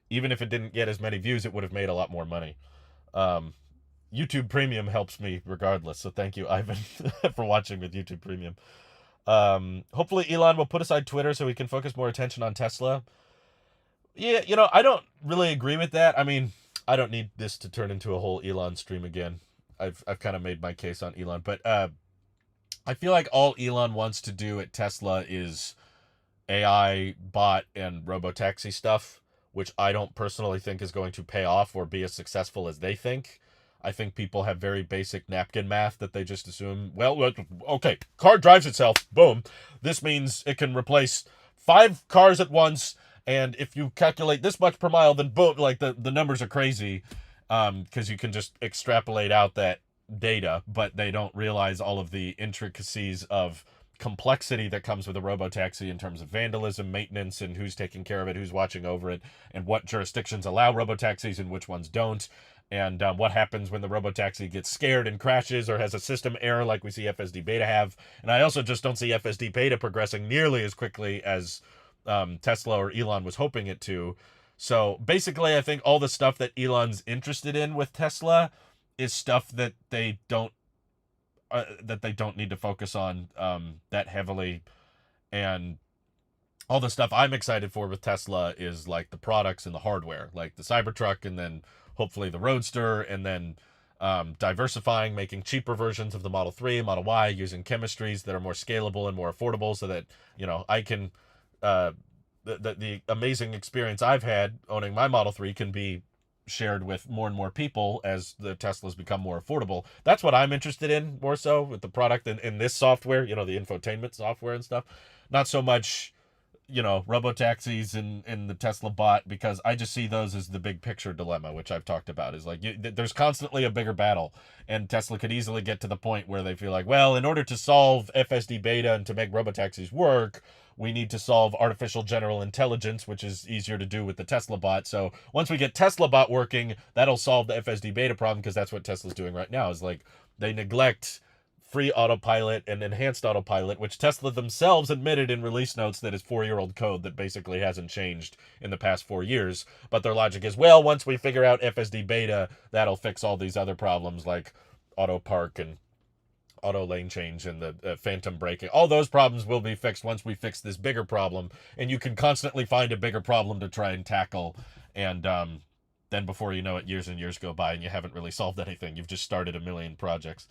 even if it didn't get as many views, it would have made a lot more money. YouTube Premium helps me regardless, so thank you, Ivan, for watching with YouTube Premium. Hopefully Elon will put aside Twitter so he can focus more attention on Tesla. Yeah, I don't really agree with that. I mean, I don't need this to turn into a whole Elon stream again. I've kind of made my case on Elon, but I feel like all Elon wants to do at Tesla is AI, bot, and robotaxi stuff, which I don't personally think is going to pay off or be as successful as they think. I think people have very basic napkin math that they just assume, well, okay, car drives itself, boom. This means it can replace 5 cars at once, and if you calculate this much per mile, then boom, like the numbers are crazy, because you can just extrapolate out that data, but they don't realize all of the intricacies of complexity that comes with a robotaxi in terms of vandalism, maintenance, and who's taking care of it, who's watching over it, and what jurisdictions allow robotaxis and which ones don't, and what happens when the robotaxi gets scared and crashes or has a system error like we see FSD Beta have. And I also just don't see FSD Beta progressing nearly as quickly as Tesla or Elon was hoping it to. So basically, I think all the stuff that Elon's interested in with Tesla is stuff that they don't need to focus on that heavily. And all the stuff I'm excited for with Tesla is like the products and the hardware, like the Cybertruck, and then hopefully the Roadster, and then diversifying, making cheaper versions of the Model 3, Model Y, using chemistries that are more scalable and more affordable, so that I can the amazing experience I've had owning my Model 3 can be shared with more and more people as the Teslas become more affordable. That's what I'm interested in more so with the product and in this software, the infotainment software and stuff. Not so much, robotaxis and the Tesla bot, because I just see those as the big picture dilemma, which I've talked about, is like there's constantly a bigger battle, and Tesla could easily get to the point where they feel like, well, in order to solve FSD Beta and to make robotaxis work, we need to solve artificial general intelligence, which is easier to do with the Tesla bot. So once we get Tesla bot working, that'll solve the FSD beta problem, because that's what Tesla's doing right now, is like they neglect free autopilot and enhanced autopilot, which Tesla themselves admitted in release notes that is 4-year-old code that basically hasn't changed in the past 4 years. But their logic is, well, once we figure out FSD beta, that'll fix all these other problems like auto park and auto lane change and the phantom braking. All those problems will be fixed once we fix this bigger problem. And you can constantly find a bigger problem to try and tackle. And then before you know it, years and years go by and you haven't really solved anything. You've just started a million projects.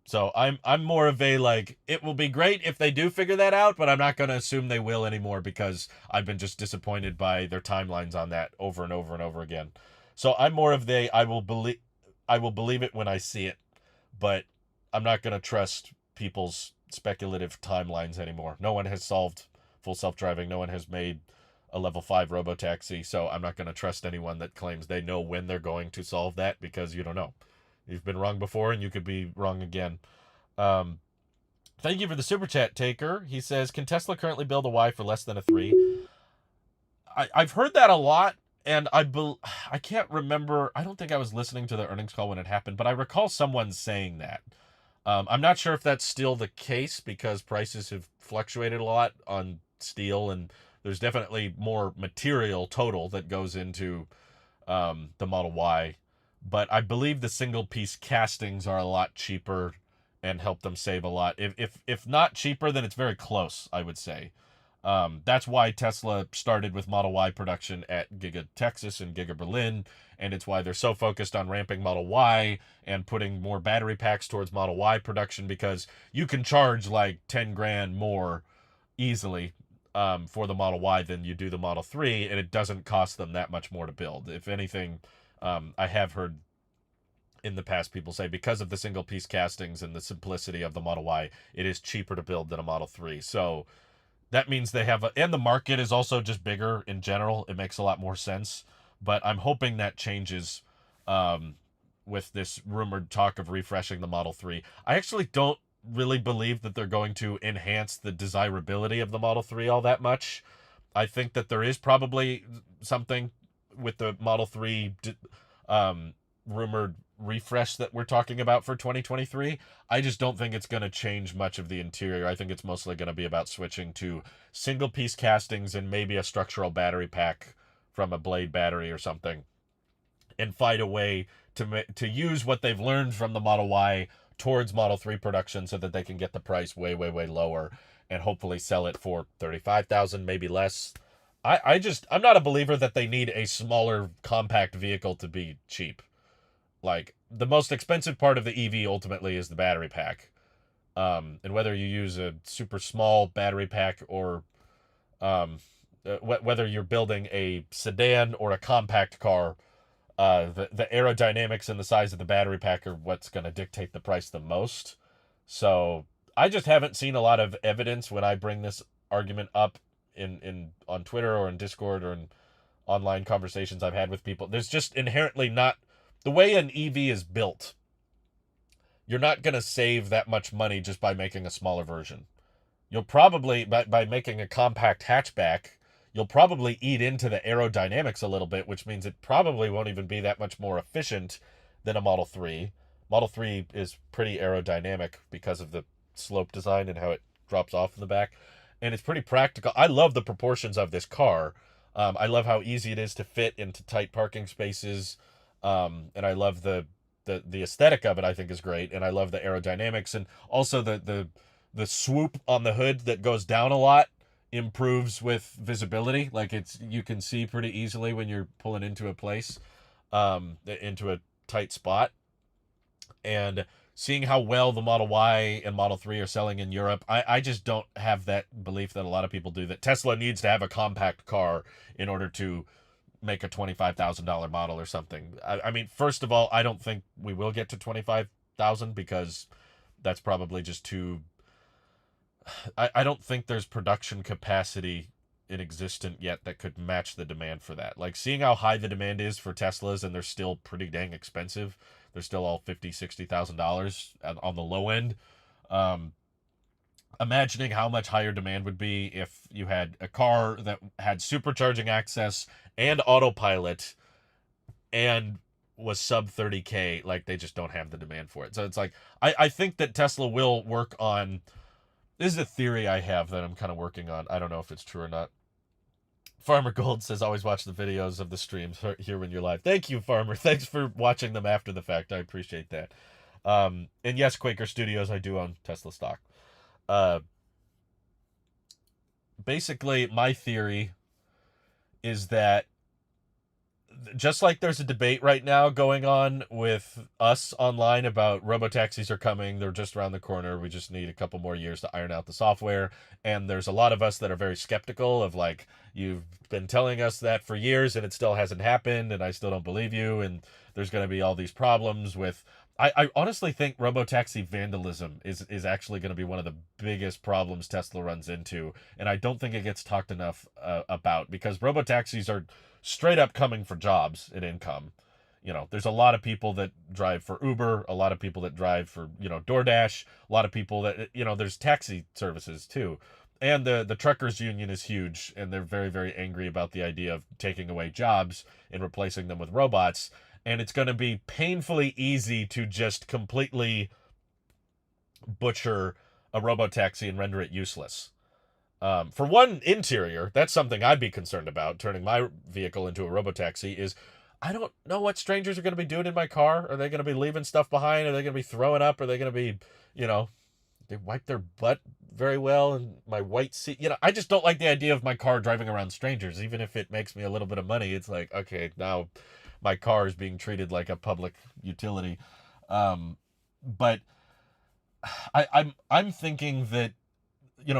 So I'm more of a, like, it will be great if they do figure that out, but I'm not going to assume they will anymore, because I've been just disappointed by their timelines on that over and over and over again. So I'm more of the I will believe it when I see it, but I'm not going to trust people's speculative timelines anymore. No one has solved full self-driving. No one has made a level 5 robotaxi, so I'm not going to trust anyone that claims they know when they're going to solve that, because you don't know. You've been wrong before, and you could be wrong again. Thank you for the super chat, Taker. He says, can Tesla currently build a Y for less than a 3? I've heard that a lot, and I can't remember. I don't think I was listening to the earnings call when it happened, but I recall someone saying that. I'm not sure if that's still the case, because prices have fluctuated a lot on steel, and there's definitely more material total that goes into the Model Y. But I believe the single-piece castings are a lot cheaper and help them save a lot. If not cheaper, then it's very close, I would say. That's why Tesla started with Model Y production at Giga Texas and Giga Berlin, and it's why they're so focused on ramping Model Y and putting more battery packs towards Model Y production, because you can charge like 10 grand more easily for the Model Y than you do the Model 3, and it doesn't cost them that much more to build. If anything, I have heard in the past people say, because of the single piece castings and the simplicity of the Model Y, it is cheaper to build than a Model 3. So that means they have and the market is also just bigger in general. It makes a lot more sense. But I'm hoping that changes with this rumored talk of refreshing the Model 3. I actually don't really believe that they're going to enhance the desirability of the Model 3 all that much. I think that there is probably something with the Model 3 rumored refresh that we're talking about for 2023. I just don't think it's going to change much of the interior. I think it's mostly going to be about switching to single piece castings and maybe a structural battery pack from a Blade battery or something, and find a way to use what they've learned from the Model Y towards Model 3 production, so that they can get the price way, way, way lower and hopefully sell it for $35,000, maybe less. I'm not a believer that they need a smaller compact vehicle to be cheap. Like, the most expensive part of the EV ultimately is the battery pack. And whether you use a super small battery pack or whether you're building a sedan or a compact car, the aerodynamics and the size of the battery pack are what's going to dictate the price the most. So I just haven't seen a lot of evidence when I bring this argument up on Twitter or in Discord or in online conversations I've had with people. There's just inherently not the way an EV is built. You're not going to save that much money just by making a smaller version. You'll probably, by making a compact hatchback, you'll probably eat into the aerodynamics a little bit, which means it probably won't even be that much more efficient than a Model 3. Model 3 is pretty aerodynamic because of the slope design and how it drops off in the back. And it's pretty practical. I love the proportions of this car. I love how easy it is to fit into tight parking spaces. And I love the aesthetic of it, I think, is great. And I love the aerodynamics, and also the swoop on the hood that goes down a lot improves with visibility. Like, you can see pretty easily when you're pulling into a place, into a tight spot. And seeing how well the Model Y and Model 3 are selling in Europe, I just don't have that belief that a lot of people do, that Tesla needs to have a compact car in order to make a $25,000 model or something. I mean, first of all, I don't think we will get to 25,000, because that's probably just too... I don't think there's production capacity in existent yet that could match the demand for that. Like, seeing how high the demand is for Teslas, and they're still pretty dang expensive. They're still all $50,000, $60,000 on the low end. imagining how much higher demand would be if you had a car that had supercharging access and autopilot and was sub 30K. Like, they just don't have the demand for it. So it's like, I think that Tesla will work on, this is a theory I have that I'm kind of working on. I don't know if it's true or not. Farmer Gold says, always watch the videos of the streams here when you're live. Thank you, Farmer. Thanks for watching them after the fact. I appreciate that. And yes, Quaker Studios, I do own Tesla stock. Basically, my theory is that just like there's a debate right now going on with us online about robotaxis are coming, they're just around the corner, we just need a couple more years to iron out the software, and there's a lot of us that are very skeptical of, like, you've been telling us that for years and it still hasn't happened and I still don't believe you, and there's going to be all these problems with, I honestly think robotaxi vandalism is actually going to be one of the biggest problems Tesla runs into, and I don't think it gets talked enough about, because robotaxis are straight up coming for jobs and income. You know, there's a lot of people that drive for Uber, a lot of people that drive for, DoorDash, a lot of people that, there's taxi services too. And the truckers union is huge, and they're very, very angry about the idea of taking away jobs and replacing them with robots. And it's going to be painfully easy to just completely butcher a robotaxi and render it useless. For one, interior, that's something I'd be concerned about, turning my vehicle into a robotaxi, is I don't know what strangers are going to be doing in my car. Are they going to be leaving stuff behind? Are they going to be throwing up? Are they going to be, they wipe their butt very well in my white seat? I just don't like the idea of my car driving around strangers, even if it makes me a little bit of money. It's like, okay, now my car is being treated like a public utility. But I'm thinking that,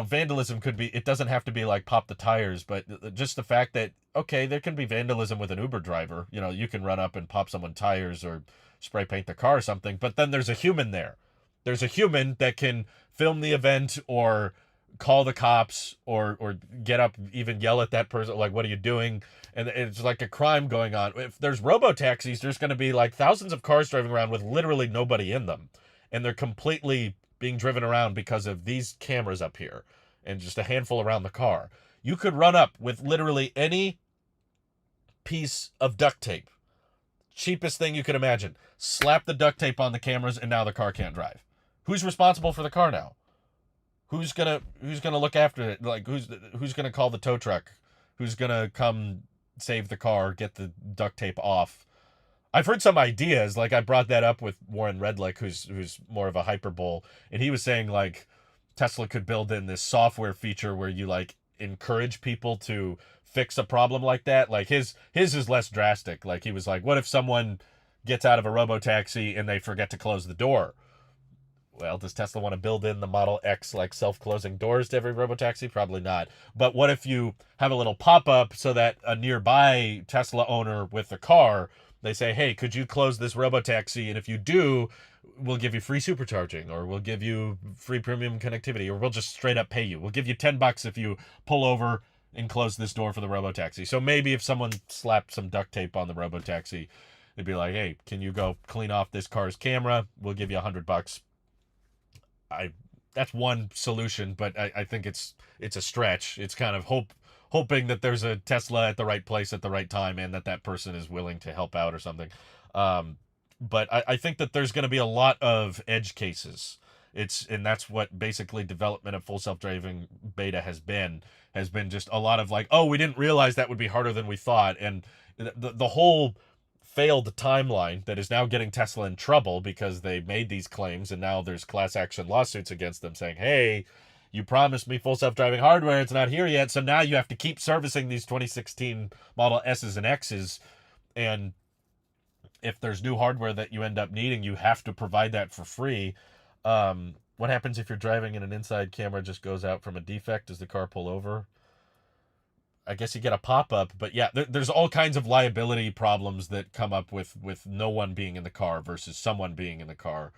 vandalism could be, it doesn't have to be like pop the tires, but just the fact that, okay, there can be vandalism with an Uber driver. You can run up and pop someone's tires or spray paint the car or something, but then there's a human there. There's a human that can film the event or call the cops or get up, even yell at that person, like, what are you doing? And it's like a crime going on. If there's robo-taxis, there's going to be like thousands of cars driving around with literally nobody in them. And they're completely being driven around because of these cameras up here and just a handful around the car. You could run up with literally any piece of duct tape, cheapest thing you could imagine, slap the duct tape on the cameras, and now the car can't drive. Who's responsible for the car now? Who's gonna look after it? Like, who's gonna call the tow truck? Who's gonna come save the car, get the duct tape off? I've heard some ideas, like I brought that up with Warren Redlick, who's more of a hyperbole, and he was saying, like, Tesla could build in this software feature where you, like, encourage people to fix a problem like that. Like, his is less drastic. Like, he was like, what if someone gets out of a robotaxi and they forget to close the door? Well, does Tesla want to build in the Model X, like, self-closing doors to every robotaxi? Probably not. But what if you have a little pop-up so that a nearby Tesla owner with a car, they say, hey, could you close this robotaxi? And if you do, we'll give you free supercharging, or we'll give you free premium connectivity, or we'll just straight up pay you. We'll give you $10 if you pull over and close this door for the robotaxi. So maybe if someone slapped some duct tape on the robotaxi, they'd be like, hey, can you go clean off this car's camera? We'll give you $100. That's one solution, but I think it's a stretch. It's kind of hoping that there's a Tesla at the right place at the right time, and that person is willing to help out or something. But I think that there's going to be a lot of edge cases. And that's what basically development of full self-driving beta has been just a lot of, like, oh, we didn't realize that would be harder than we thought. And the whole failed timeline that is now getting Tesla in trouble because they made these claims, and now there's class action lawsuits against them saying, hey, you promised me full self-driving hardware, it's not here yet, so now you have to keep servicing these 2016 Model S's and X's, and if there's new hardware that you end up needing, you have to provide that for free. What happens if you're driving and an inside camera just goes out from a defect? Does the car pull over? I guess you get a pop-up, but yeah, there's all kinds of liability problems that come up with no one being in the car versus someone being in the car.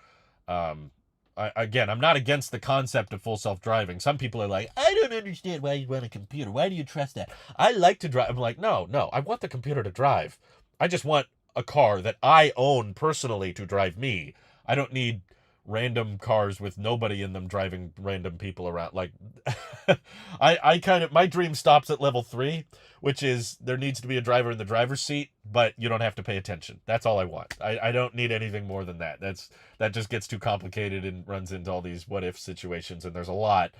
Again, I'm not against the concept of full self-driving. Some people are like, I don't understand why you want a computer. Why do you trust that? I like to drive. I'm like, no, I want the computer to drive. I just want a car that I own personally to drive me. I don't need random cars with nobody in them driving random people around. Like, I kind of, my dream stops at level 3, which is there needs to be a driver in the driver's seat, but you don't have to pay attention. That's all I want. I don't need anything more than that. That just gets too complicated and runs into all these what if situations, and there's a lot.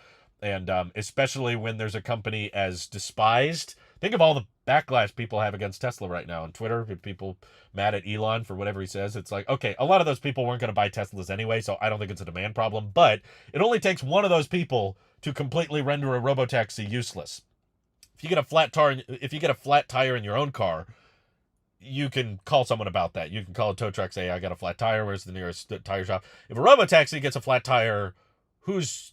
And especially when there's a company as despised. Think of all the backlash people have against Tesla right now on Twitter. People mad at Elon for whatever he says. It's like, okay, a lot of those people weren't going to buy Teslas anyway, so I don't think it's a demand problem. But it only takes one of those people to completely render a robotaxi useless. If you get a flat tire in your own car, you can call someone about that. You can call a tow truck, say, I got a flat tire. Where's the nearest tire shop? If a robotaxi gets a flat tire, who's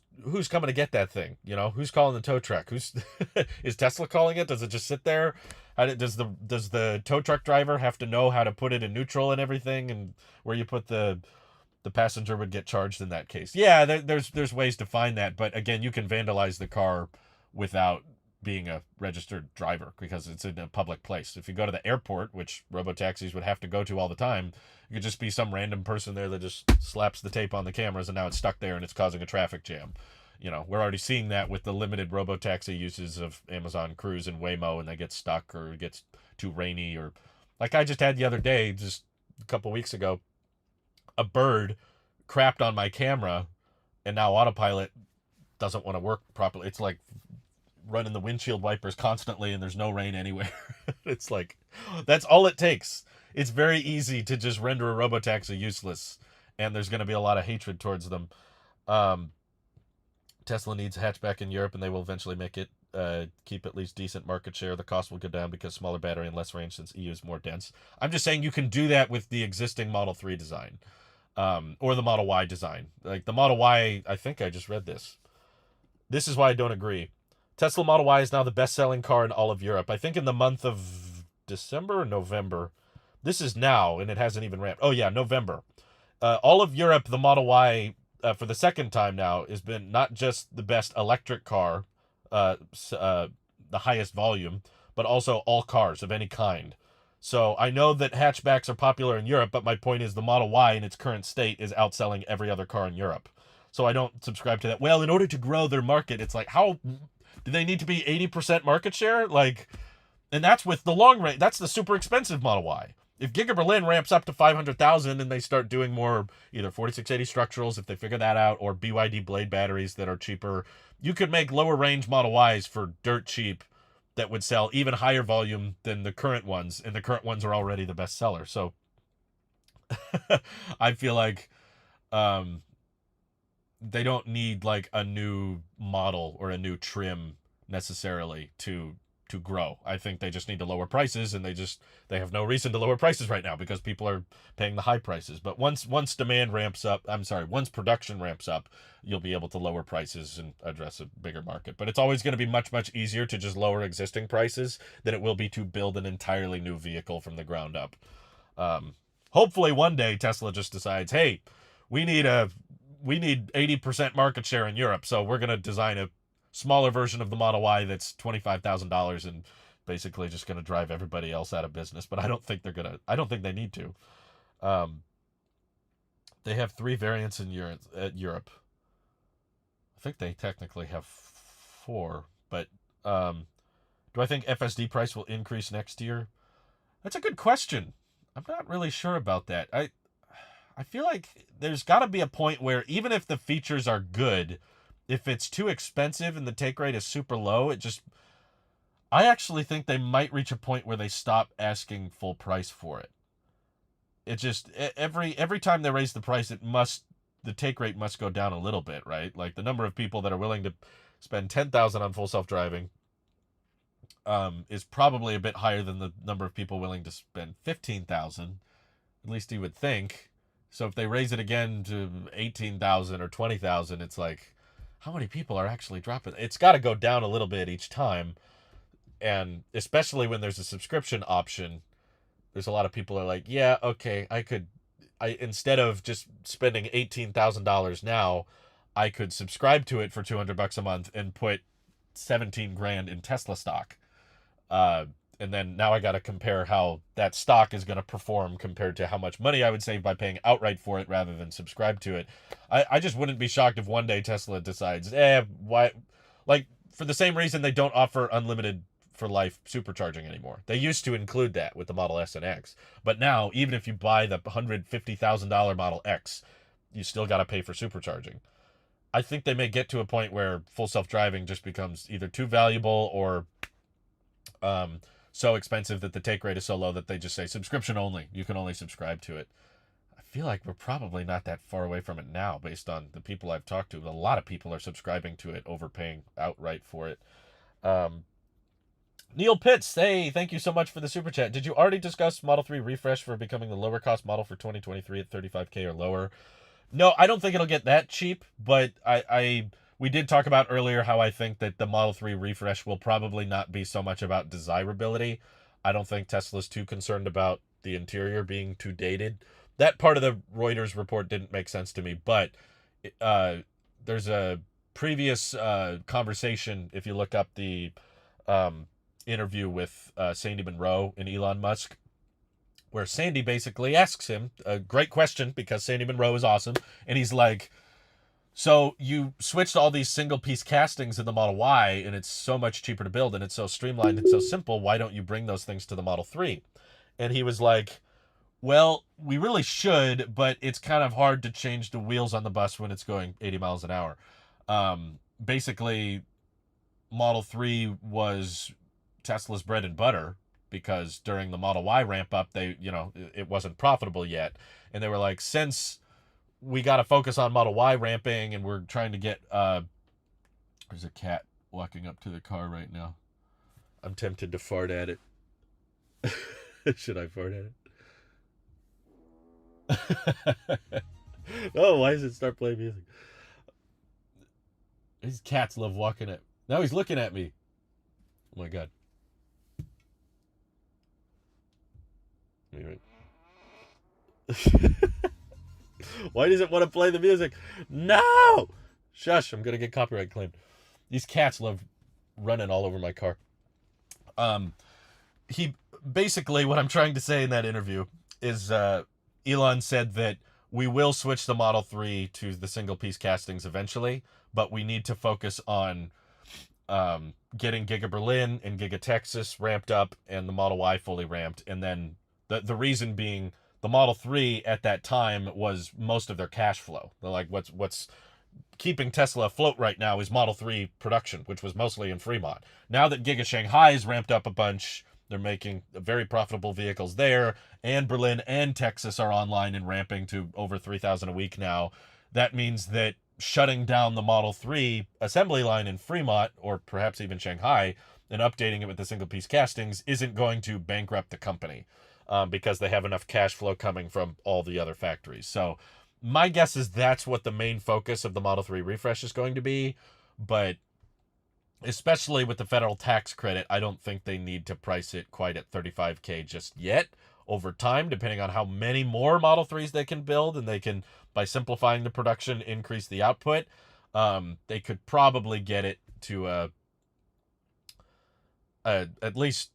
coming to get that thing? You know, who's calling the tow truck? Is Tesla calling it? Does it just sit there? Does the tow truck driver have to know how to put it in neutral and everything, and where you put the passenger would get charged in that case? Yeah, there's ways to find that, but again, you can vandalize the car without being a registered driver because it's in a public place. If you go to the airport, which robotaxis would have to go to all the time, you could just be some random person there that just slaps the tape on the cameras and now it's stuck there and it's causing a traffic jam. You know, we're already seeing that with the limited robotaxi uses of Amazon Cruise and Waymo, and they get stuck or it gets too rainy, or like I just had the other day, just a couple weeks ago, a bird crapped on my camera and now autopilot doesn't want to work properly. It's like running the windshield wipers constantly and there's no rain anywhere. It's like, that's all it takes. It's very easy to just render a robotaxi useless, and there's going to be a lot of hatred towards them. Tesla needs a hatchback in Europe, and they will eventually make it keep at least decent market share. The cost will go down because smaller battery and less range since EU is more dense. I'm just saying you can do that with the existing Model 3 design, or the Model Y design. Like the Model Y, I think I just read this. This is why I don't agree. Tesla Model Y is now the best-selling car in all of Europe. I think in the month of December or November. This is now, and it hasn't even ramped. Oh, yeah, November. All of Europe, the Model Y, for the second time now, has been not just the best electric car, the highest volume, but also all cars of any kind. So I know that hatchbacks are popular in Europe, but my point is the Model Y in its current state is outselling every other car in Europe. So I don't subscribe to that. Well, in order to grow their market, it's like, how do they need to be 80% market share? Like, and that's with the long range. That's the super expensive Model Y. If Giga Berlin ramps up to 500,000 and they start doing more either 4680 structurals, if they figure that out, or BYD Blade batteries that are cheaper, you could make lower range Model Ys for dirt cheap that would sell even higher volume than the current ones, and the current ones are already the best seller. So I feel like they don't need like a new model or a new trim necessarily to grow. I think they just need to lower prices, and they have no reason to lower prices right now because people are paying the high prices. But once demand ramps up, once production ramps up, you'll be able to lower prices and address a bigger market. But it's always going to be much, much easier to just lower existing prices than it will be to build an entirely new vehicle from the ground up. Hopefully one day Tesla just decides, hey, we need 80% market share in Europe, so we're going to design a smaller version of the Model Y that's $25,000 and basically just going to drive everybody else out of business. But I don't think they need to. They have 3 variants in Europe. I think they technically have 4, but do I think FSD price will increase next year? That's a good question. I'm not really sure about that. I feel like there's got to be a point where even if the features are good, if it's too expensive and the take rate is super low, I actually think they might reach a point where they stop asking full price for it. It just, every time they raise the price, the take rate must go down a little bit, right? Like the number of people that are willing to spend $10,000 on full self-driving is probably a bit higher than the number of people willing to spend $15,000. At least you would think. So if they raise it again to $18,000 or $20,000, it's like, how many people are actually dropping? It's got to go down a little bit each time. And especially when there's a subscription option, there's a lot of people are like, yeah, okay, instead of just spending $18,000 now, I could subscribe to it for $200 a month and put 17 grand in Tesla stock. and then now I got to compare how that stock is going to perform compared to how much money I would save by paying outright for it rather than subscribe to it. I just wouldn't be shocked if one day Tesla decides, why, like, for the same reason they don't offer unlimited for life supercharging anymore. They used to include that with the Model S and X, but now even if you buy the $150,000 Model X, you still got to pay for supercharging. I think they may get to a point where full self-driving just becomes either too valuable or so expensive that the take rate is so low that they just say subscription only. You can only subscribe to it. I feel like we're probably not that far away from it now based on the people I've talked to. A lot of people are subscribing to it, overpaying outright for it. Neil Pitts, hey, thank you so much for the super chat. Did you already discuss Model 3 refresh for becoming the lower cost model for 2023 at $35K or lower? No, I don't think it'll get that cheap, but we did talk about earlier how I think that the Model 3 refresh will probably not be so much about desirability. I don't think Tesla's too concerned about the interior being too dated. That part of the Reuters report didn't make sense to me, but there's a previous conversation, if you look up the interview with Sandy Munro and Elon Musk, where Sandy basically asks him a great question because Sandy Munro is awesome. And he's like, so you switched all these single piece castings in the Model Y and it's so much cheaper to build and it's so streamlined and so simple. Why don't you bring those things to the Model 3? And he was like, well, we really should, but it's kind of hard to change the wheels on the bus when it's going 80 miles an hour. Basically, Model 3 was Tesla's bread and butter, because during the Model Y ramp up, it wasn't profitable yet. And they were like, since we got to focus on Model Y ramping and we're trying to get, there's a cat walking up to the car right now. I'm tempted to fart at it. Should I fart at it? Oh, why does it start playing music? These cats love walking at. Now he's looking at me. Oh my God. Why does it want to play the music? No! Shush, I'm going to get copyright claimed. These cats love running all over my car. He basically, what I'm trying to say in that interview is Elon said that we will switch the Model 3 to the single piece castings eventually, but we need to focus on getting Giga Berlin and Giga Texas ramped up and the Model Y fully ramped. And then the reason being the Model 3 at that time was most of their cash flow. They're like, what's keeping Tesla afloat right now is Model 3 production, which was mostly in Fremont. Now that Giga Shanghai is ramped up a bunch, they're making very profitable vehicles there, and Berlin and Texas are online and ramping to over 3,000 a week now. That means that shutting down the Model 3 assembly line in Fremont, or perhaps even Shanghai, and updating it with the single-piece castings isn't going to bankrupt the company, because they have enough cash flow coming from all the other factories. So my guess is that's what the main focus of the Model 3 refresh is going to be, but especially with the federal tax credit, I don't think they need to price it quite at $35K just yet. Over time, depending on how many more Model 3s they can build, and they can, by simplifying the production, increase the output, they could probably get it to at least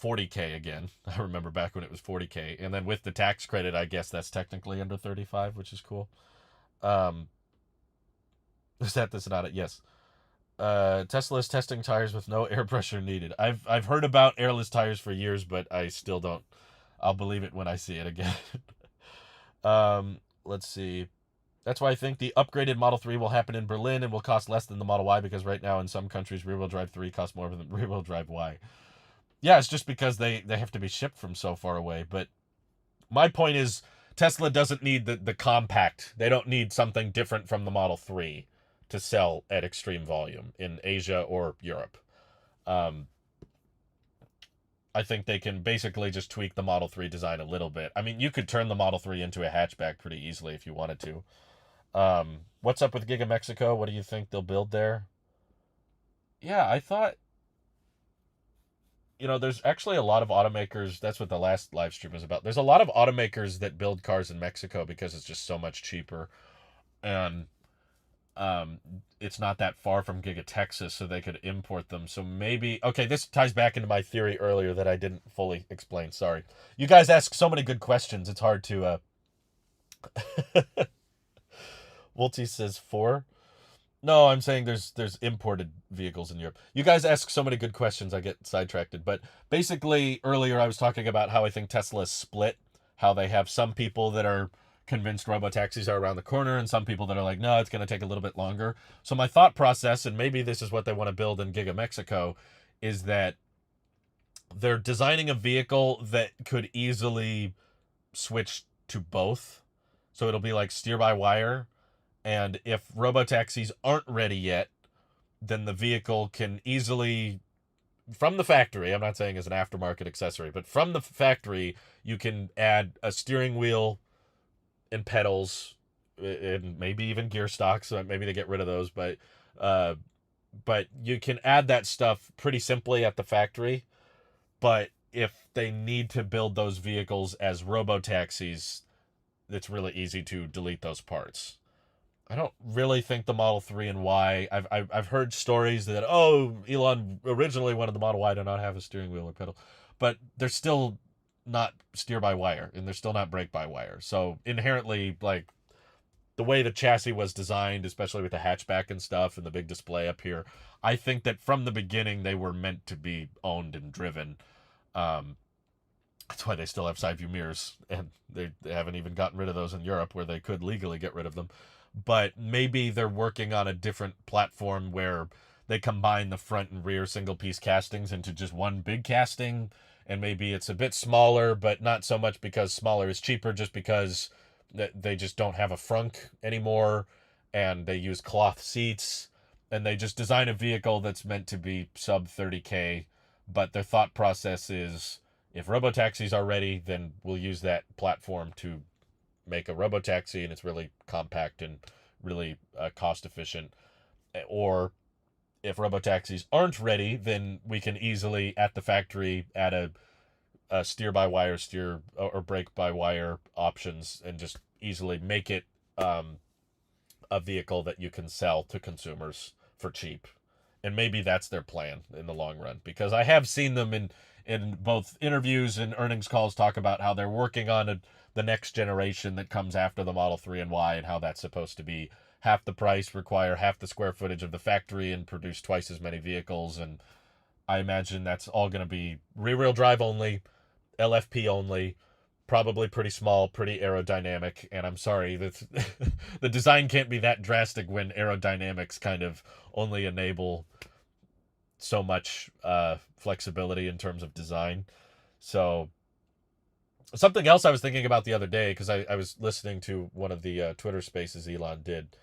40K again. I remember back when it was 40K. And then with the tax credit, I guess that's technically under 35, which is cool. Is that this not it? Yes. Tesla is testing tires with no air pressure needed. I've heard about airless tires for years, but I still don't. I'll believe it when I see it again. Let's see. That's why I think the upgraded Model 3 will happen in Berlin and will cost less than the Model Y, because right now in some countries rear-wheel drive 3 costs more than rear-wheel drive Y. Yeah, it's just because they have to be shipped from so far away. But my point is, Tesla doesn't need the compact. They don't need something different from the Model 3 to sell at extreme volume in Asia or Europe. I think they can basically just tweak the Model 3 design a little bit. I mean, you could turn the Model 3 into a hatchback pretty easily if you wanted to. What's up with Giga Mexico? What do you think they'll build there? Yeah, I thought, there's actually a lot of automakers. That's what the last live stream was about. There's a lot of automakers that build cars in Mexico because it's just so much cheaper. And um, it's not that far from Giga Texas, so they could import them. So maybe, okay, this ties back into my theory earlier that I didn't fully explain. Sorry. You guys ask so many good questions. It's hard to. Wolty says 4. No, I'm saying there's imported vehicles in Europe. You guys ask so many good questions, I get sidetracked. But basically, earlier I was talking about how I think Tesla is split. How they have some people that are convinced robotaxis are around the corner, and some people that are like, no, it's going to take a little bit longer. So my thought process, and maybe this is what they want to build in Giga Mexico, is that they're designing a vehicle that could easily switch to both. So it'll be like steer by wire. And if robotaxis aren't ready yet, then the vehicle can easily, from the factory, I'm not saying as an aftermarket accessory, but from the factory, you can add a steering wheel and pedals and maybe even gear stocks. So maybe they get rid of those, but you can add that stuff pretty simply at the factory. But if they need to build those vehicles as robotaxis, it's really easy to delete those parts. I don't really think the Model 3 and Y. I've heard stories that Elon originally wanted the Model Y to not have a steering wheel or pedal, but they're still not steer by wire and they're still not brake by wire. So inherently, like the way the chassis was designed, especially with the hatchback and stuff and the big display up here, I think that from the beginning they were meant to be owned and driven. That's why they still have side view mirrors, and they haven't even gotten rid of those in Europe where they could legally get rid of them. But maybe they're working on a different platform where they combine the front and rear single piece castings into just one big casting, and maybe it's a bit smaller, but not so much because smaller is cheaper, just because they just don't have a frunk anymore, and they use cloth seats, and they just design a vehicle that's meant to be sub 30K, but their thought process is, if robotaxis are ready, then we'll use that platform to make a robotaxi, and it's really compact and really cost efficient. Or if robotaxis aren't ready, then we can easily at the factory add a steer by wire, steer or brake by wire options, and just easily make it a vehicle that you can sell to consumers for cheap. And maybe that's their plan in the long run, because I have seen them in both interviews and earnings calls talk about how they're working on the next generation that comes after the Model 3 and Y, and how that's supposed to be half the price, require half the square footage of the factory, and produce twice as many vehicles. And I imagine that's all going to be rear-wheel drive only, LFP only, probably pretty small, pretty aerodynamic. And I'm sorry, the design can't be that drastic when aerodynamics kind of only enable so much flexibility in terms of design. So something else I was thinking about the other day, because I was listening to one of the Twitter spaces Elon did.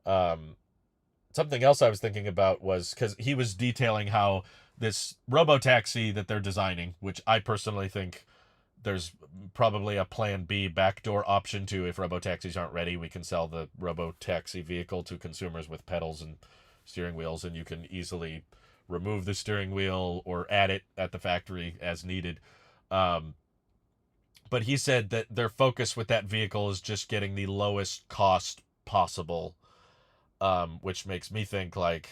Something else I was thinking about was, because he was detailing how this robotaxi that they're designing, which I personally think there's probably a plan B backdoor option to, if robotaxis aren't ready, we can sell the robotaxi vehicle to consumers with pedals and steering wheels, and you can easily remove the steering wheel or add it at the factory as needed. But he said that their focus with that vehicle is just getting the lowest cost possible, which makes me think, like,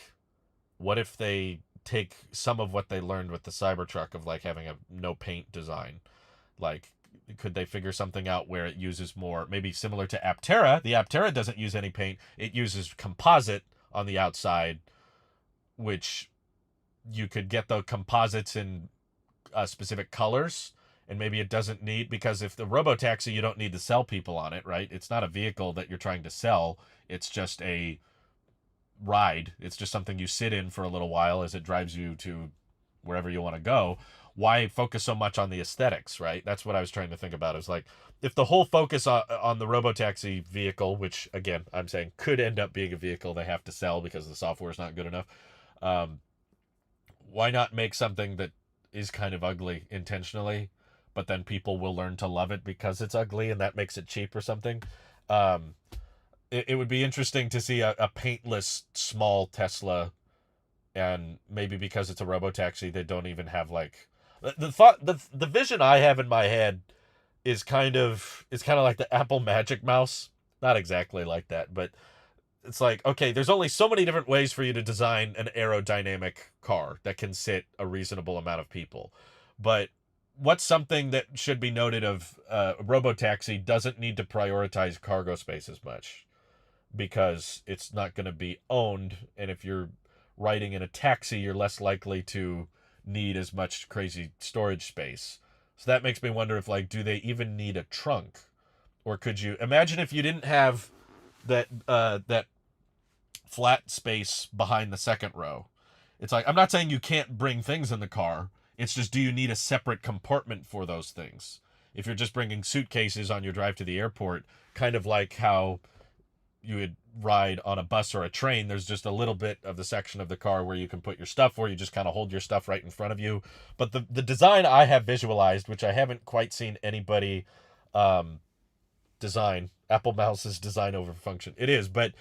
what if they take some of what they learned with the Cybertruck of like having a no paint design? Like, could they figure something out where it uses more, maybe similar to Aptera? The Aptera doesn't use any paint. It uses composite on the outside, which you could get the composites in specific colors, and maybe it doesn't need, because if the robotaxi, you don't need to sell people on it, right? It's not a vehicle that you're trying to sell. It's just a ride. It's just something you sit in for a little while as it drives you to wherever you want to go. Why focus so much on the aesthetics, right? That's what I was trying to think about. Is like, if the whole focus on the robotaxi vehicle, which again I'm saying could end up being a vehicle they have to sell because the software is not good enough, why not make something that is kind of ugly intentionally, but then people will learn to love it because it's ugly, and that makes it cheap or something? It would be interesting to see a paintless small Tesla, and maybe because it's a robotaxi, they don't even have like the vision I have in my head is kind of like the Apple Magic Mouse. Not exactly like that, but it's like, okay, there's only so many different ways for you to design an aerodynamic car that can sit a reasonable amount of people. But what's something that should be noted of Robotaxi doesn't need to prioritize cargo space as much because it's not going to be owned. And if you're riding in a taxi, you're less likely to need as much crazy storage space. So that makes me wonder if, like, do they even need a trunk? Or could you imagine if you didn't have that flat space behind the second row? It's like, I'm not saying you can't bring things in the car. It's just, do you need a separate compartment for those things? If you're just bringing suitcases on your drive to the airport, kind of like how you would ride on a bus or a train, there's just a little bit of the section of the car where you can put your stuff, where you just kind of hold your stuff right in front of you. But the design I have visualized, which I haven't quite seen anybody design, Apple Mouse's design over function. It is, but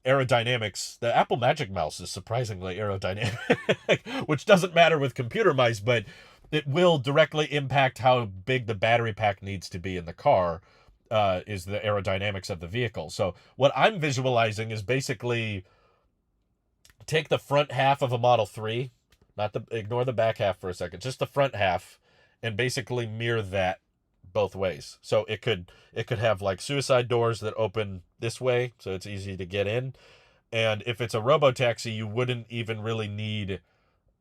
aerodynamics, the Apple Magic Mouse is surprisingly aerodynamic, which doesn't matter with computer mice, but it will directly impact how big the battery pack needs to be in the car, is the aerodynamics of the vehicle. So what I'm visualizing is basically take the front half of a Model 3, ignore the back half for a second, just the front half, and basically mirror that both ways. So it could have like suicide doors that open this way, so it's easy to get in. And if it's a Robotaxi, you wouldn't even really need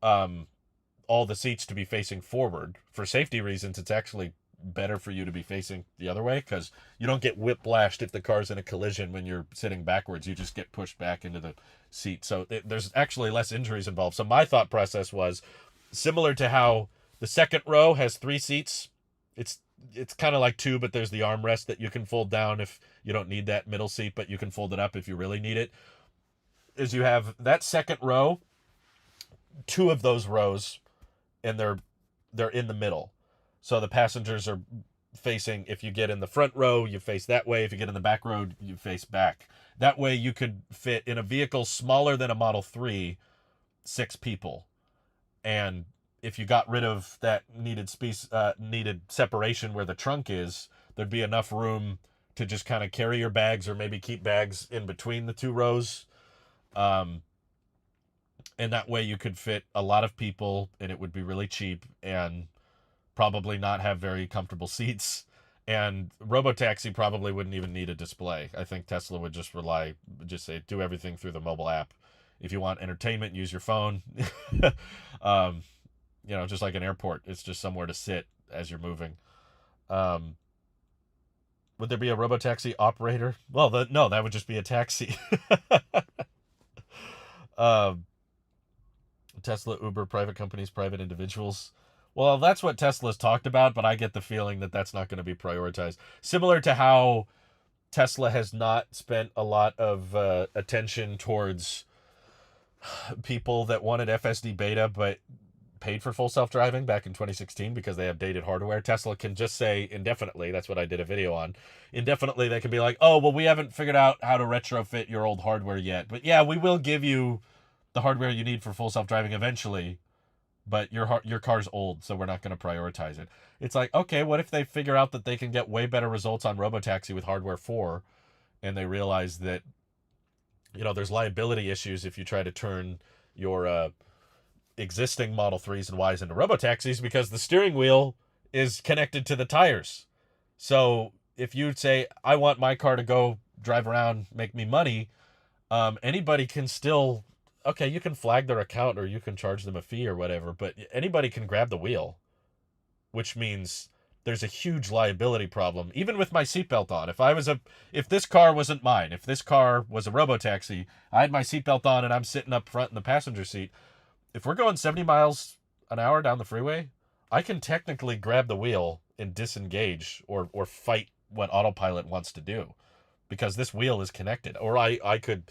all the seats to be facing forward. For safety reasons, it's actually better for you to be facing the other way, because you don't get whiplashed if the car's in a collision when you're sitting backwards. You just get pushed back into the seat. So there's actually less injuries involved. So my thought process was similar to how the second row has 3 seats. It's kind of like 2, but there's the armrest that you can fold down if you don't need that middle seat, but you can fold it up if you really need it. Is you have that second row, 2 of those rows, and they're in the middle. So the passengers are facing, if you get in the front row, you face that way. If you get in the back row, you face back. That way you could fit in a vehicle smaller than a Model 3, 6 people. And if you got rid of that needed separation where the trunk is, there'd be enough room to just kind of carry your bags, or maybe keep bags in between the 2 rows. And that way you could fit a lot of people, and it would be really cheap and probably not have very comfortable seats. And Robotaxi probably wouldn't even need a display. I think Tesla would just say, do everything through the mobile app. If you want entertainment, use your phone. Just like an airport, it's just somewhere to sit as you're moving. Would there be a Robotaxi operator? Well, no, that would just be a taxi. Tesla, Uber, private companies, private individuals. Well, that's what Tesla's talked about, but I get the feeling that that's not going to be prioritized. Similar to how Tesla has not spent a lot of attention towards people that wanted FSD beta but paid for full self-driving back in 2016 because they have dated hardware. Tesla can just say indefinitely, that's what I did a video on, indefinitely they can be like, oh, well, we haven't figured out how to retrofit your old hardware yet, but yeah, we will give you the hardware you need for full self-driving eventually, but your car's old, so we're not going to prioritize it. It's like, okay, what if they figure out that they can get way better results on Robotaxi with hardware 4, and they realize that, there's liability issues if you try to turn your existing Model 3s and Ys into Robotaxis, because the steering wheel is connected to the tires. So if you say, I want my car to go drive around, make me money, anybody can still, okay, you can flag their account or you can charge them a fee or whatever, but anybody can grab the wheel, which means there's a huge liability problem. Even with my seatbelt on, if this car wasn't mine, if this car was a Robotaxi, I had my seatbelt on and I'm sitting up front in the passenger seat, if we're going 70 miles an hour down the freeway, I can technically grab the wheel and disengage or fight what autopilot wants to do, because this wheel is connected. Or I could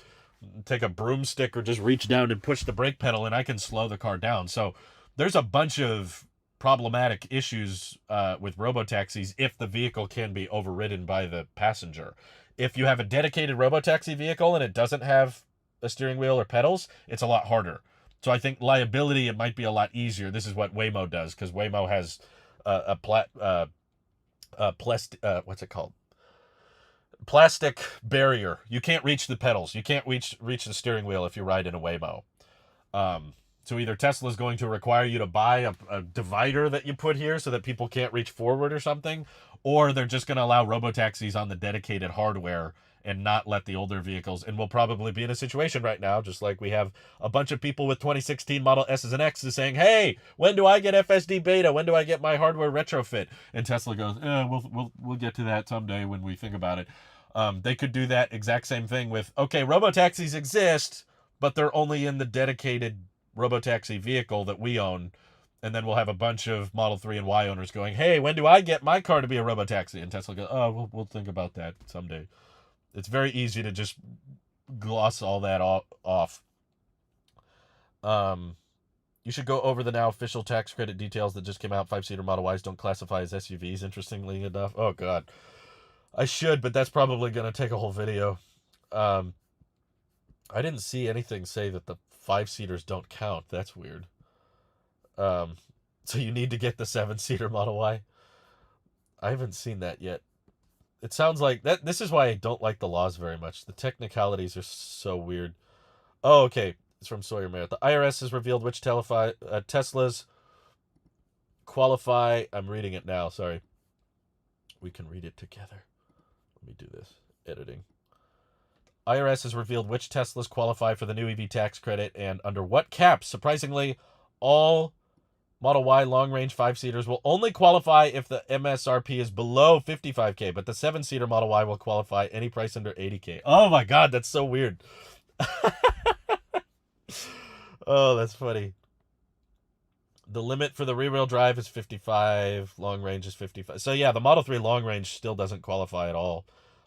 take a broomstick or just reach down and push the brake pedal and I can slow the car down. So there's a bunch of problematic issues with Robotaxis if the vehicle can be overridden by the passenger. If you have a dedicated Robotaxi vehicle and it doesn't have a steering wheel or pedals, it's a lot harder. So I think liability, it might be a lot easier. This is what Waymo does, because Waymo has what's it called? plastic barrier. You can't reach the pedals. You can't reach the steering wheel if you ride in a Waymo. So either Tesla's going to require you to buy a divider that you put here so that people can't reach forward or something, or they're just going to allow robotaxis on the dedicated hardware and not let the older vehicles. And we'll probably be in a situation right now, just like we have a bunch of people with 2016 Model S's and X's saying, hey, when do I get FSD beta? When do I get my hardware retrofit? And Tesla goes, we'll get to that someday when we think about it. They could do that exact same thing with, okay, robotaxis exist, but they're only in the dedicated robotaxi vehicle that we own. And then we'll have a bunch of Model 3 and Y owners going, hey, when do I get my car to be a robotaxi? And Tesla goes, oh, we'll think about that someday. It's very easy to just gloss all that off. You should go over the now official tax credit details that just came out. 5-seater Model Ys don't classify as SUVs, interestingly enough. Oh, God. I should, but that's probably going to take a whole video. I didn't see anything say that the 5-seaters don't count. That's weird. So you need to get the 7-seater Model Y. I haven't seen that yet. It sounds like that. This is why I don't like the laws very much. The technicalities are so weird. Oh, okay. It's from Sawyer Merritt. The IRS has revealed which Teslas qualify. I'm reading it now. Sorry. We can read it together. Let me do this. Editing. IRS has revealed which Teslas qualify for the new EV tax credit and under what caps. Surprisingly, all Model Y long-range 5-seaters will only qualify if the MSRP is below $55K, but the 7-seater Model Y will qualify any price under $80K. Oh my God, that's so weird. Oh, that's funny. The limit for the rear-wheel drive is 55, long-range is 55. So yeah, the Model 3 long-range still doesn't qualify at all.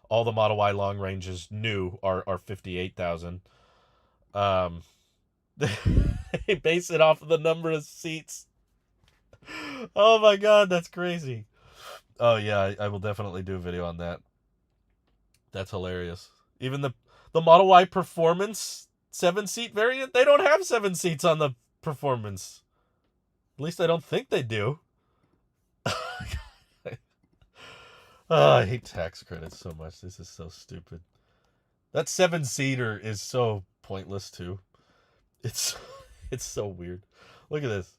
All the Model Y long-ranges new are 58,000. They base it off of the number of seats. Oh my God, that's crazy. Oh yeah, I will definitely do a video on that. That's hilarious. Even the Model Y Performance 7-seat variant, they don't have 7 seats on the Performance. At least I don't think they do. Oh, I hate tax credits so much. This is so stupid. That 7-seater is so pointless too. It's so weird. Look at this.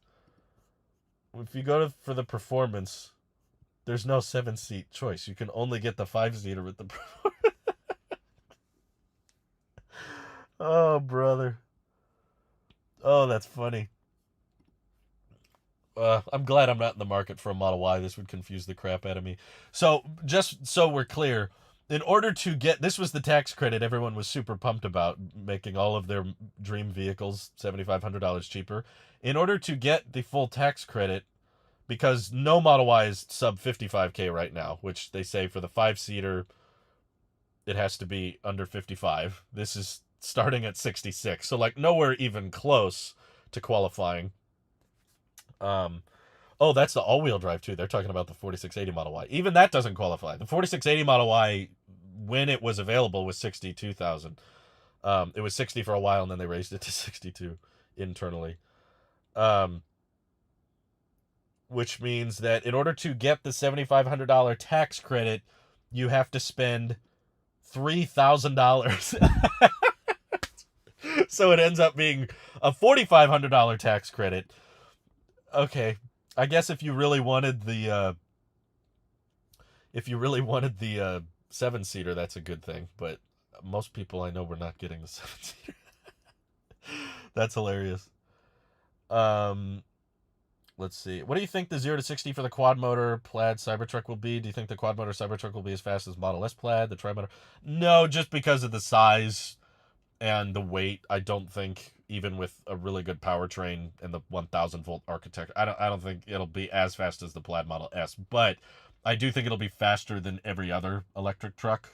If you go for the Performance, there's no 7-seat choice. You can only get the 5-seater with the Performance. Oh, brother. Oh, that's funny. I'm glad I'm not in the market for a Model Y. This would confuse the crap out of me. So, just so we're clear, in order to get... This was the tax credit everyone was super pumped about, making all of their dream vehicles $7,500 cheaper. In order to get the full tax credit, because no Model Y is sub 55K right now, which they say for the 5-seater, it has to be under 55. This is starting at 66. So, like, nowhere even close to qualifying. Oh, that's the all-wheel drive, too. They're talking about the 4680 Model Y. Even that doesn't qualify. The 4680 Model Y, when it was available, was 62,000. It was 60 for a while, and then they raised it to 62 internally. Which means that in order to get the $7,500 tax credit, you have to spend $3,000. So it ends up being a $4,500 tax credit. Okay, I guess if you really wanted the 7-seater, that's a good thing. But most people I know were not getting the 7-seater. That's hilarious. Let's see. What do you think the 0 to 60 for the quad motor Plaid Cybertruck will be? Do you think the quad motor Cybertruck will be as fast as Model S Plaid, the tri-motor? No, just because of the size and the weight. I don't think, even with a really good powertrain and the 1,000-volt architecture, I don't think it'll be as fast as the Plaid Model S. But I do think it'll be faster than every other electric truck.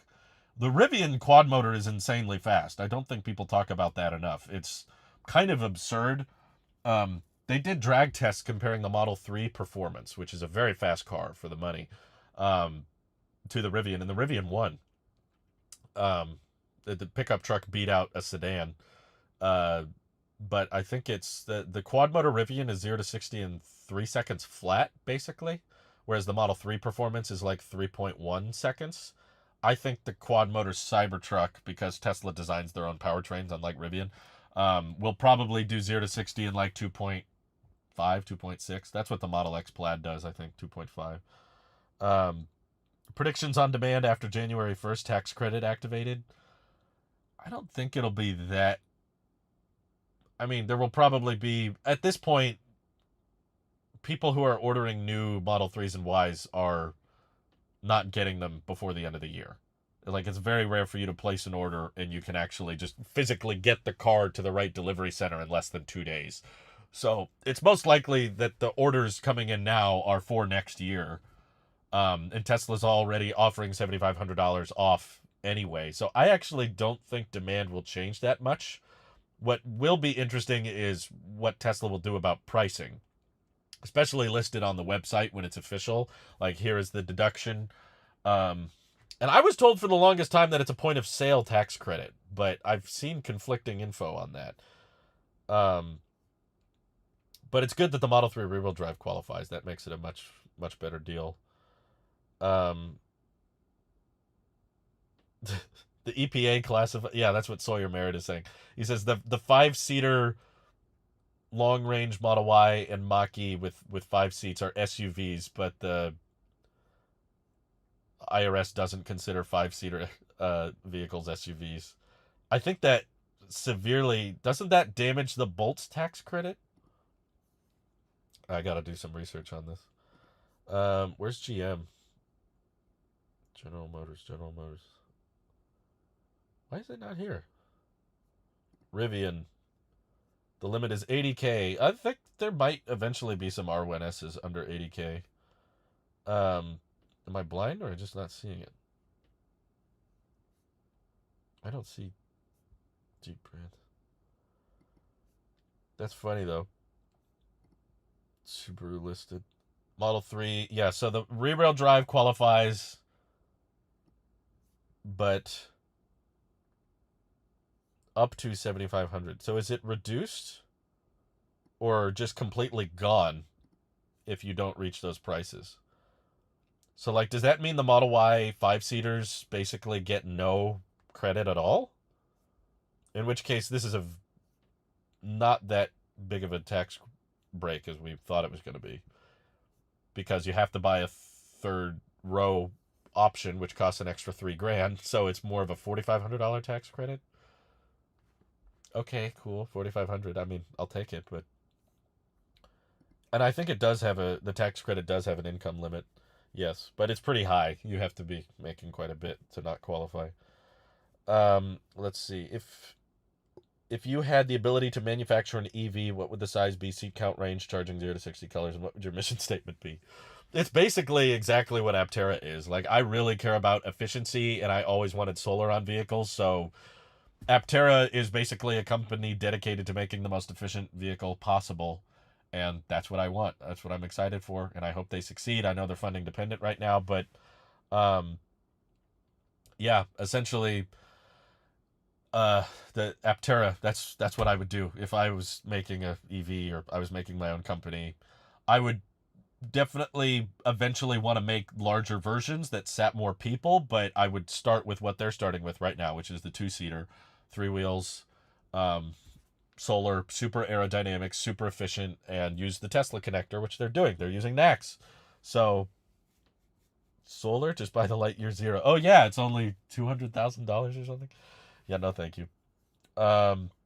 The Rivian quad motor is insanely fast. I don't think people talk about that enough. It's kind of absurd. They did drag tests comparing the Model 3 Performance, which is a very fast car for the money, to the Rivian, and the Rivian won. The pickup truck beat out a sedan. But I think it's the quad motor Rivian is 0 to 60 in 3 seconds flat, basically, whereas the Model 3 Performance is like 3.1 seconds. I think the quad motor Cybertruck, because Tesla designs their own powertrains, unlike Rivian, will probably do 0 to 60 in like 2.5, 2.6. That's what the Model X Plaid does, I think, 2.5. Predictions on demand after January 1st, tax credit activated. I don't think it'll be that. I mean, there will probably be, at this point, people who are ordering new Model 3s and Ys are not getting them before the end of the year. Like, it's very rare for you to place an order and you can actually just physically get the car to the right delivery center in less than 2 days. So it's most likely that the orders coming in now are for next year. And Tesla's already offering $7,500 off anyway. So I actually don't think demand will change that much. What will be interesting is what Tesla will do about pricing, especially listed on the website when it's official. Like, here is the deduction. And I was told for the longest time that it's a point of sale tax credit, but I've seen conflicting info on that. But it's good that the Model 3 rear-wheel drive qualifies. That makes it a much, much better deal. The EPA classified... Yeah, that's what Sawyer Merritt is saying. He says the 5-seater long-range Model Y and Mach-E with 5 seats are SUVs, but the IRS doesn't consider 5-seater vehicles SUVs. I think that severely... Doesn't that damage the Bolt's tax credit? I gotta do some research on this. Where's GM? General Motors. Why is it not here? Rivian. The limit is 80K. I think there might eventually be some R1Ss under 80K. Am I blind or am I just not seeing it? I don't see Jeep brand. That's funny though. Subaru listed. Model 3. Yeah, so the rear-wheel drive qualifies, but up to 7,500. So is it reduced or just completely gone if you don't reach those prices? So, like, does that mean the Model Y 5-seaters basically get no credit at all? In which case, this is not that big of a tax break as we thought it was going to be. Because you have to buy a third row option, which costs an extra $3,000. So it's more of a $4,500 tax credit. Okay, cool. $4,500. I mean, I'll take it, but... And I think it does have the tax credit does have an income limit. Yes, but it's pretty high. You have to be making quite a bit to not qualify. Let's see. If you had the ability to manufacture an EV, what would the size be, seat count, range, charging 0 to 60 colors, and what would your mission statement be? It's basically exactly what Aptera is. Like, I really care about efficiency, and I always wanted solar on vehicles, so Aptera is basically a company dedicated to making the most efficient vehicle possible, and that's what I want. That's what I'm excited for, and I hope they succeed. I know they're funding dependent right now, but yeah, essentially the Aptera, that's what I would do if I was making a EV or I was making my own company. I would definitely eventually want to make larger versions that sat more people, but I would start with what they're starting with right now, which is the 2-seater, 3 wheels, solar, super aerodynamic, super efficient, and use the Tesla connector, which they're doing. They're using NACS. So, solar, just buy the Lightyear Zero. Oh yeah, it's only $200,000 or something. Yeah, no thank you.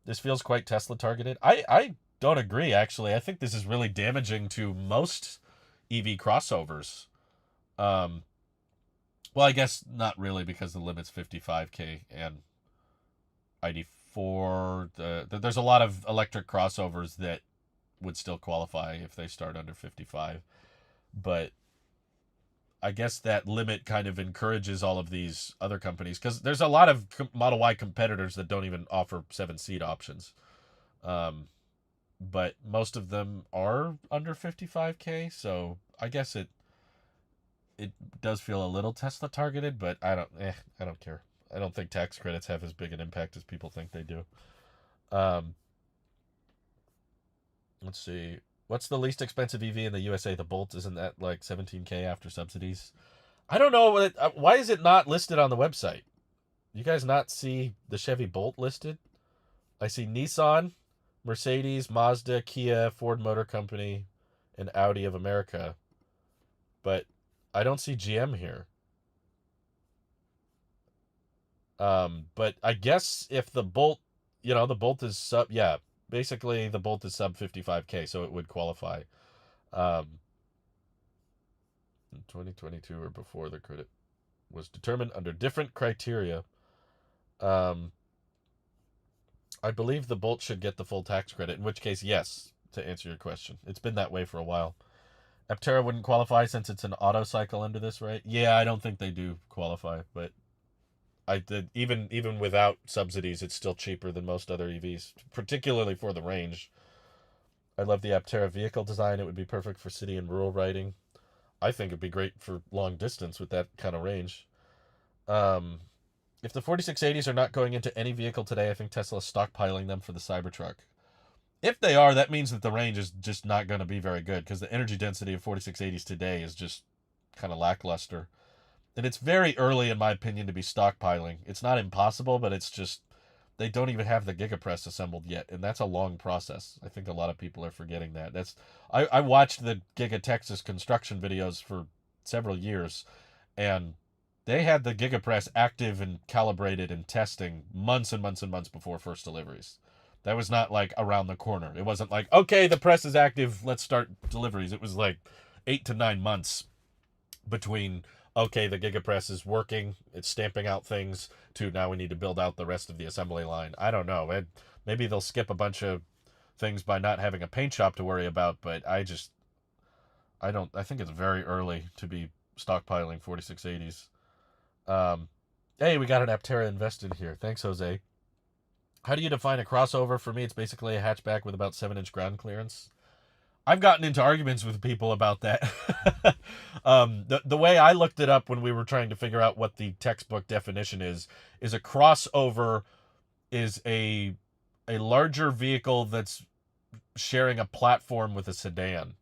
This feels quite Tesla targeted. I don't agree, actually. I think this is really damaging to most EV crossovers. Well, I guess not really, because the limit's 55K and ID4. There's a lot of electric crossovers that would still qualify if they start under 55. But I guess that limit kind of encourages all of these other companies, because there's a lot of Model Y competitors that don't even offer 7-seat options. But most of them are under 55K, so I guess it does feel a little Tesla targeted, but I don't care. I don't think tax credits have as big an impact as people think they do. Let's see. What's the least expensive EV in the USA? The Bolt, isn't that like 17K after subsidies? I don't know why is it not listed on the website. You guys not see the Chevy Bolt listed? I see Nissan, Mercedes, Mazda, Kia, Ford Motor Company, and Audi of America, but I don't see GM here. But I guess if the Bolt, the Bolt is sub, yeah, basically the Bolt is sub 55K, so it would qualify. Um, in 2022 or before, the credit was determined under different criteria. Um, I believe the Bolt should get the full tax credit, in which case, yes, to answer your question. It's been that way for a while. Aptera wouldn't qualify since it's an auto cycle under this, right? Yeah, I don't think they do qualify, but I did even without subsidies, it's still cheaper than most other EVs, particularly for the range. I love the Aptera vehicle design. It would be perfect for city and rural riding. I think it'd be great for long distance with that kind of range. Um, if the 4680s are not going into any vehicle today, I think Tesla's stockpiling them for the Cybertruck. If they are, that means that the range is just not going to be very good because the energy density of 4680s today is just kind of lackluster. And it's very early, in my opinion, to be stockpiling. It's not impossible, but it's just they don't even have the Gigapress assembled yet, and that's a long process. I think a lot of people are forgetting that. I watched the Giga Texas construction videos for several years, and they had the Gigapress active and calibrated and testing months and months and months before first deliveries. That was not like around the corner. It wasn't like, okay, the press is active, let's start deliveries. It was like 8 to 9 months between, okay, the Gigapress is working, it's stamping out things, to now we need to build out the rest of the assembly line. I don't know. Maybe they'll skip a bunch of things by not having a paint shop to worry about, but I think it's very early to be stockpiling 4680s. Hey, we got an Aptera invested here. Thanks, Jose. How do you define a crossover? For me, it's basically a hatchback with about 7-inch ground clearance. I've gotten into arguments with people about that. The way I looked it up when we were trying to figure out what the textbook definition is a crossover is a larger vehicle that's sharing a platform with a sedan,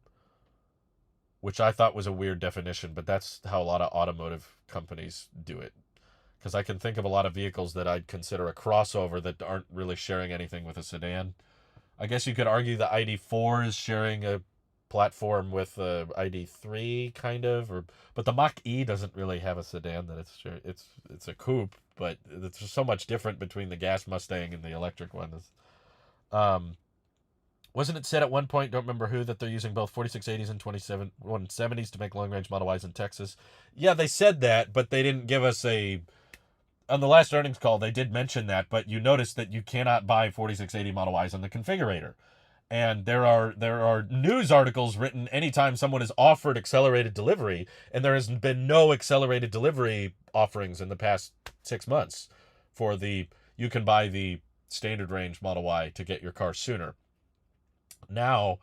which I thought was a weird definition, but that's how a lot of automotive companies do it. Because I can think of a lot of vehicles that I'd consider a crossover that aren't really sharing anything with a sedan. I guess you could argue the ID4 is sharing a platform with the ID3 kind of, but the Mach-E doesn't really have a sedan that it's a coupe, but it's just so much different between the gas Mustang and the electric one. Um, wasn't it said at one point, don't remember who, that they're using both 4680s and 2170s to make long-range Model Ys in Texas? Yeah, they said that, but they didn't give us on the last earnings call, they did mention that, but you notice that you cannot buy 4680 Model Ys on the configurator. And there are news articles written anytime someone is offered accelerated delivery, and there has been no accelerated delivery offerings in the past 6 months for you can buy the standard range Model Y to get your car sooner. Now,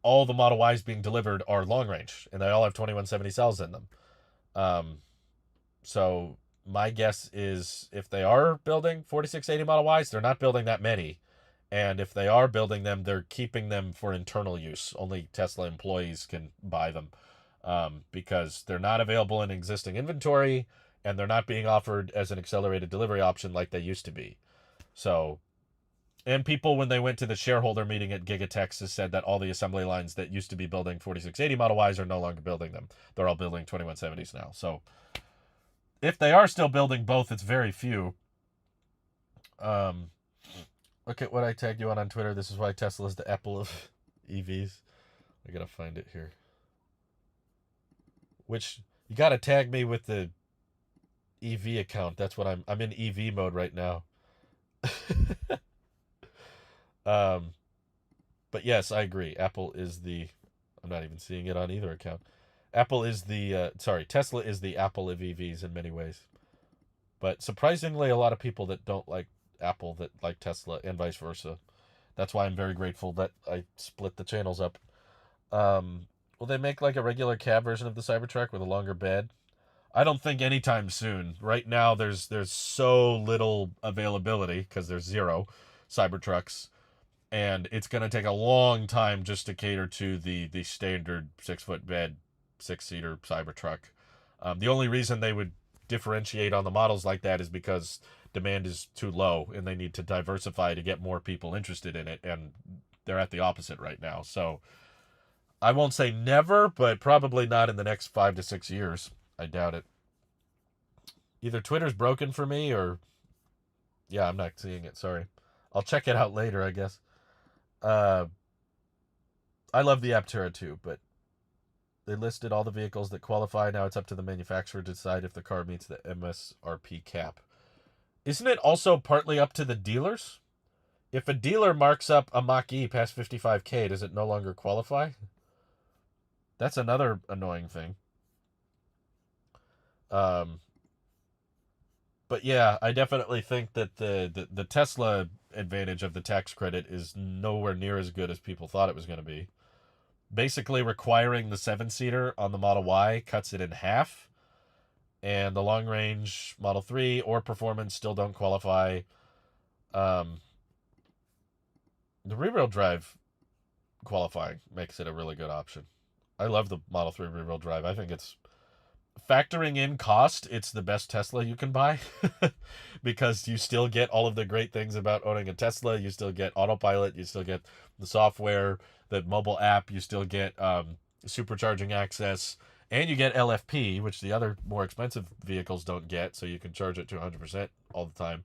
all the Model Ys being delivered are long range, and they all have 2170 cells in them. So my guess is if they are building 4680 Model Ys, they're not building that many. And if they are building them, they're keeping them for internal use. Only Tesla employees can buy them because they're not available in existing inventory, and they're not being offered as an accelerated delivery option like they used to be. So, and people, when they went to the shareholder meeting at Giga Texas, said that all the assembly lines that used to be building 4680 Model Ys are no longer building them. They're all building 2170s now. So, if they are still building both, it's very few. Look at what I tagged you on Twitter. This is why Tesla is the Apple of EVs. I gotta find it here. Which, you gotta tag me with the EV account. That's what I'm in EV mode right now. But yes, I agree. Apple is I'm not even seeing it on either account. Tesla is the Apple of EVs in many ways. But surprisingly, a lot of people that don't like Apple that like Tesla, and vice versa. That's why I'm very grateful that I split the channels up. Will they make like a regular cab version of the Cybertruck with a longer bed? I don't think anytime soon. Right now, there's so little availability because there's zero Cybertrucks, and it's going to take a long time just to cater to the standard 6-foot bed, 6-seater Cybertruck. The only reason they would differentiate on the models like that is because demand is too low and they need to diversify to get more people interested in it, and they're at the opposite right now. So I won't say never, but probably not in the next 5 to 6 years. I doubt it. Either Twitter's broken for me or yeah, I'm not seeing it. Sorry. I'll check it out later, I guess. Uh, I love the Aptera too, but they listed all the vehicles that qualify. Now it's up to the manufacturer to decide if the car meets the MSRP cap. Isn't it also partly up to the dealers? If a dealer marks up a Mach-E past 55K, does it no longer qualify? That's another annoying thing. But yeah, I definitely think that the Tesla advantage of the tax credit is nowhere near as good as people thought it was going to be. Basically, requiring the 7-seater on the Model Y cuts it in half, and the long-range Model 3 or Performance still don't qualify. The rear-wheel drive qualifying makes it a really good option. I love the Model 3 rear-wheel drive. I think it's, factoring in cost, it's the best Tesla you can buy because you still get all of the great things about owning a Tesla. You still get autopilot, you still get the software, the mobile app, you still get supercharging access, and you get LFP, which the other more expensive vehicles don't get, so you can charge it to 100% all the time.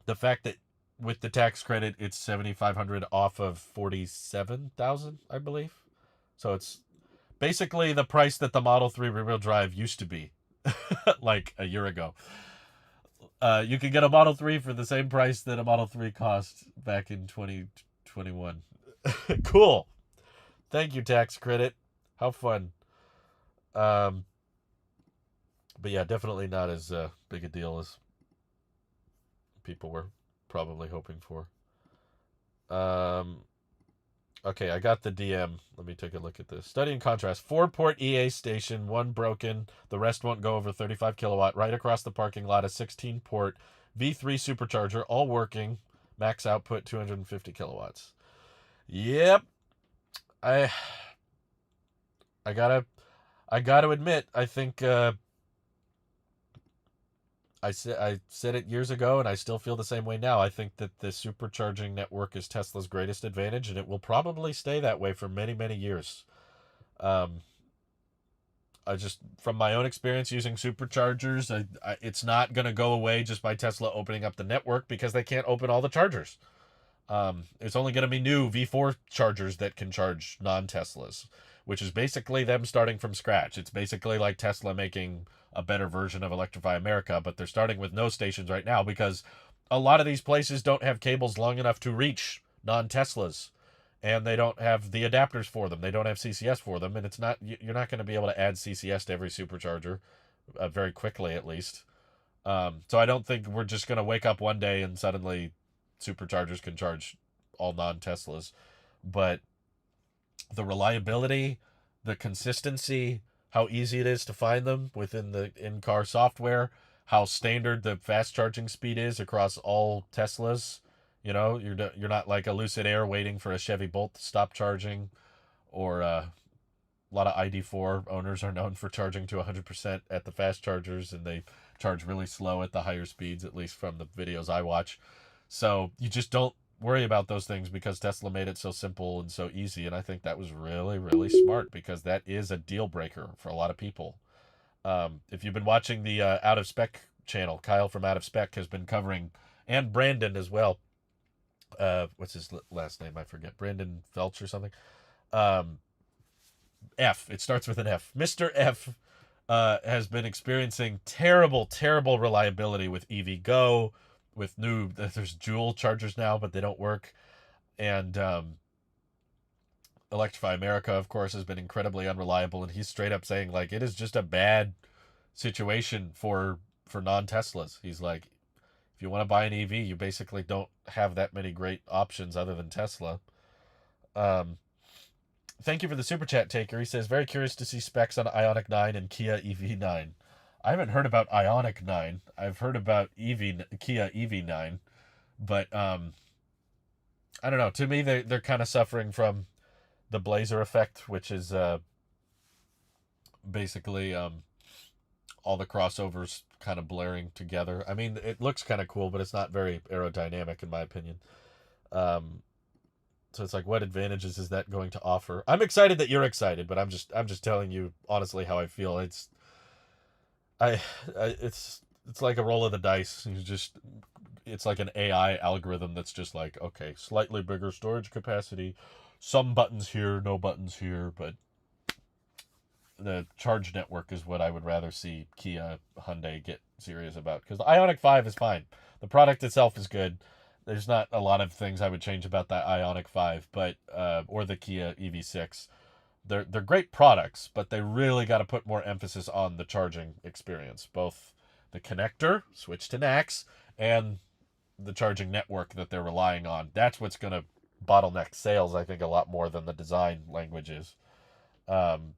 The fact that with the tax credit, it's $7,500 off of $47,000, I believe. So it's basically the price that the Model 3 rear-wheel drive used to be like a year ago. You can get a Model 3 for the same price that a Model 3 cost back in 2021. Cool. Thank you, tax credit. How fun. But yeah, definitely not as big a deal as people were probably hoping for. Okay, I got the DM. Let me take a look at this. Study in contrast. 4-port EA station, 1 broken. The rest won't go over 35 kilowatt. Right across the parking lot, a 16-port V3 supercharger, all working. Max output 250 kilowatts. Yep. I gotta admit, I think I said it years ago, and I still feel the same way now. I think that the supercharging network is Tesla's greatest advantage, and it will probably stay that way for many, many years. I just, from my own experience using superchargers, it's not going to go away just by Tesla opening up the network because they can't open all the chargers. It's only going to be new V4 chargers that can charge non-Teslas, which is basically them starting from scratch. It's basically like Tesla making a better version of Electrify America, but they're starting with no stations right now because a lot of these places don't have cables long enough to reach non-Teslas, and they don't have the adapters for them. They don't have CCS for them, and you're not going to be able to add CCS to every supercharger very quickly, at least. So I don't think we're just going to wake up one day and suddenly superchargers can charge all non-Teslas, but the reliability, the consistency, how easy it is to find them within the in-car software, how standard the fast charging speed is across all Teslas. You know, you're not like a Lucid Air waiting for a Chevy Bolt to stop charging, or a lot of ID4 owners are known for charging to 100% at the fast chargers, and they charge really slow at the higher speeds, at least from the videos I watch. So you just don't worry about those things because Tesla made it so simple and so easy, and I think that was really, really smart because that is a deal breaker for a lot of people. If you've been watching the Out of Spec channel, Kyle from Out of Spec has been covering, and Brandon as well. What's his last name? I forget. Brandon Felch or something. F. It starts with an F. Mr. F has been experiencing terrible, terrible reliability with EVgo, with there's Joule chargers now, but they don't work. And Electrify America, of course, has been incredibly unreliable, and he's straight up saying, like, it is just a bad situation for non-Teslas. He's like, if you want to buy an EV, you basically don't have that many great options other than Tesla. Thank you for the super chat, Taker. He says, very curious to see specs on Ioniq 9 and Kia EV9. I haven't heard about Ioniq 9. I've heard about Kia EV9, but I don't know. To me, they're kind of suffering from the Blazer effect, which is basically all the crossovers kind of blaring together. I mean, it looks kind of cool, but it's not very aerodynamic in my opinion. Um, so it's like, what advantages is that going to offer? I'm excited that you're excited, but I'm just telling you honestly how I feel. I, it's like a roll of the dice. It's like an AI algorithm that's just like, okay, slightly bigger storage capacity, some buttons here, no buttons here, but the charge network is what I would rather see Kia, Hyundai get serious about, because the Ioniq 5 is fine. The product itself is good. There's not a lot of things I would change about that Ioniq 5, but or the Kia EV6. They're great products, but they really got to put more emphasis on the charging experience, both the connector, switch to NACS, and the charging network that they're relying on. That's what's going to bottleneck sales, I think, a lot more than the design languages. Um,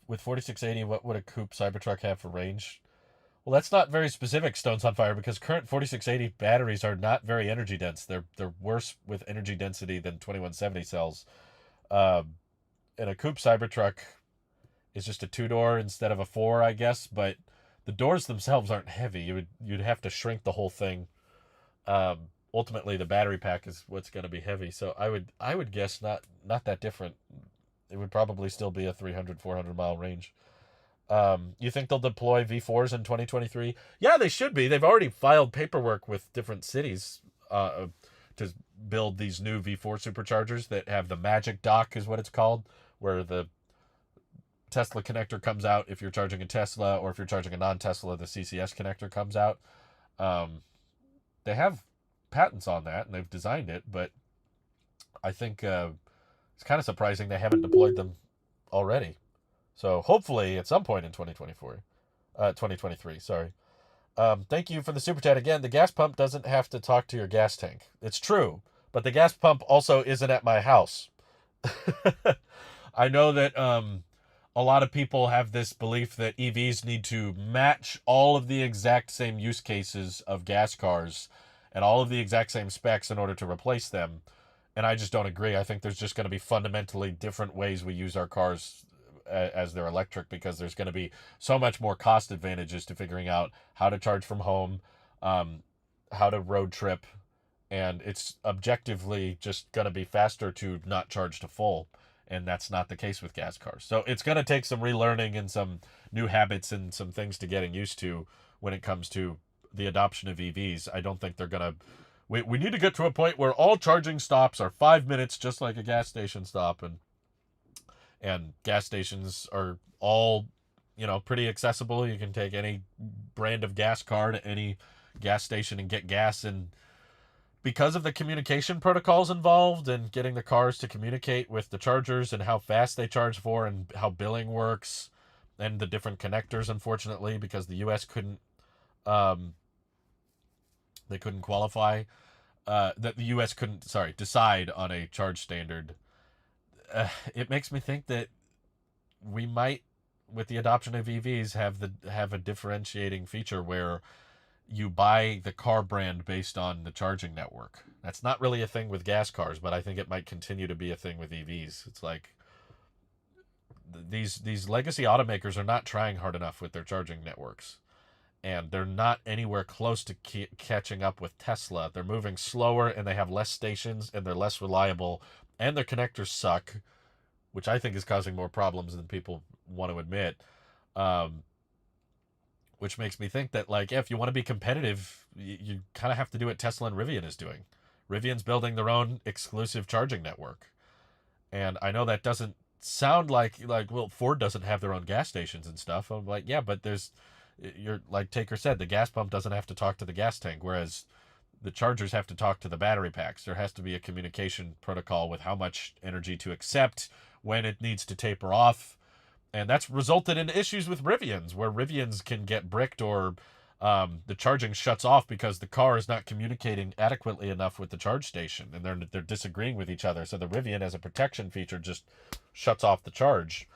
with 4680, what would a coupe Cybertruck have for range? Well, that's not very specific, Stones on Fire, because current 4680 batteries are not very energy dense. They're worse with energy density than 2170 cells. Um, and a coupe Cybertruck is just a two-door instead of a four, I guess, but the doors themselves aren't heavy. You'd have to shrink the whole thing. Ultimately, the battery pack is what's going to be heavy. So I would guess not that different. It would probably still be a 300, 400 mile range. You think they'll deploy V4s in 2023? Yeah, they should be. They've already filed paperwork with different cities to build these new V4 superchargers that have the Magic Dock, is what it's called, where the Tesla connector comes out if you're charging a Tesla, or if you're charging a non-Tesla, the CCS connector comes out. They have patents on that, and they've designed it, but I think it's kind of surprising they haven't deployed them already. So hopefully at some point in 2023, sorry. Thank you for the super chat again. The gas pump doesn't have to talk to your gas tank. It's true, but the gas pump also isn't at my house. I know that a lot of people have this belief that EVs need to match all of the exact same use cases of gas cars and all of the exact same specs in order to replace them. And I just don't agree. I think there's just going to be fundamentally different ways we use our cars as they're electric, because there's going to be so much more cost advantages to figuring out how to charge from home, how to road trip, and it's objectively just going to be faster to not charge to full, and that's not the case with gas cars. So it's going to take some relearning and some new habits and some things to getting used to when it comes to the adoption of EVs. I don't think they're going to... We need to get to a point where all charging stops are 5 minutes, just like a gas station stop, and gas stations are all, pretty accessible. You can take any brand of gas car to any gas station and get gas. And because of the communication protocols involved and getting the cars to communicate with the chargers and how fast they charge for and how billing works and the different connectors, unfortunately, because the US couldn't, they couldn't qualify, that the US couldn't, decide on a charge standard. It makes me think that we might, with the adoption of EVs, have a differentiating feature where you buy the car brand based on the charging network. That's not really a thing with gas cars, but I think it might continue to be a thing with EVs. It's like these legacy automakers are not trying hard enough with their charging networks, and they're not anywhere close to catching up with Tesla. They're moving slower, and they have less stations, and they're less reliable, and their connectors suck, which I think is causing more problems than people want to admit. Which makes me think that, if you want to be competitive, you kind of have to do what Tesla and Rivian is doing. Rivian's building their own exclusive charging network. And I know that doesn't sound like Ford doesn't have their own gas stations and stuff. I'm like, yeah, but like Taker said, the gas pump doesn't have to talk to the gas tank, whereas the chargers have to talk to the battery packs. There has to be a communication protocol with how much energy to accept, when it needs to taper off. And that's resulted in issues with Rivians, where Rivians can get bricked, or the charging shuts off because the car is not communicating adequately enough with the charge station, and they're disagreeing with each other. So the Rivian, as a protection feature, just shuts off the charge.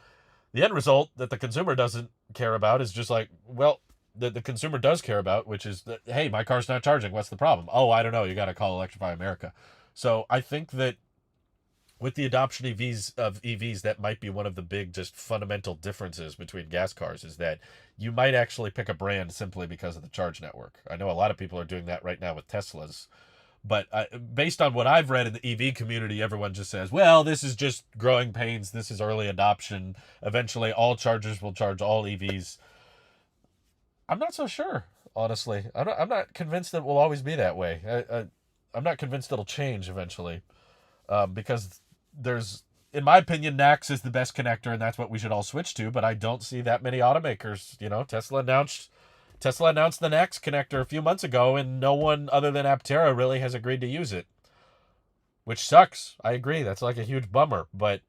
The end result that the consumer doesn't care about is just the consumer does care about, which is that, hey, my car's not charging. What's the problem? Oh, I don't know. You got to call Electrify America. So I think that with the adoption of EVs, that might be one of the big, just fundamental differences between gas cars, is that you might actually pick a brand simply because of the charge network. I know a lot of people are doing that right now with Teslas, but based on what I've read in the EV community, everyone just says, well, this is just growing pains. This is early adoption. Eventually, all chargers will charge all EVs. I'm not so sure, honestly. I'm not convinced that it will always be that way. I'm not convinced it'll change eventually, because there's, in my opinion, NACS is the best connector, and that's what we should all switch to. But I don't see that many automakers. You know, Tesla announced the NACS connector a few months ago, and no one other than Aptera really has agreed to use it, which sucks. I agree. That's like a huge bummer. But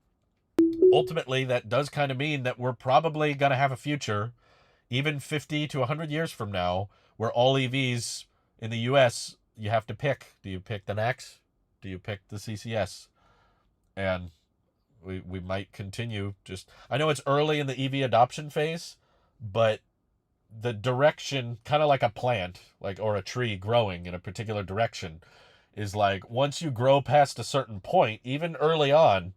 ultimately, that does kind of mean that we're probably going to have a future, even 50 to 100 years from now, where all EVs in the US, you have to pick. Do you pick the NACS? Do you pick the CCS? And we might continue just... I know it's early in the EV adoption phase, but the direction, kind of like a plant, like, or a tree growing in a particular direction, is like, once you grow past a certain point, even early on,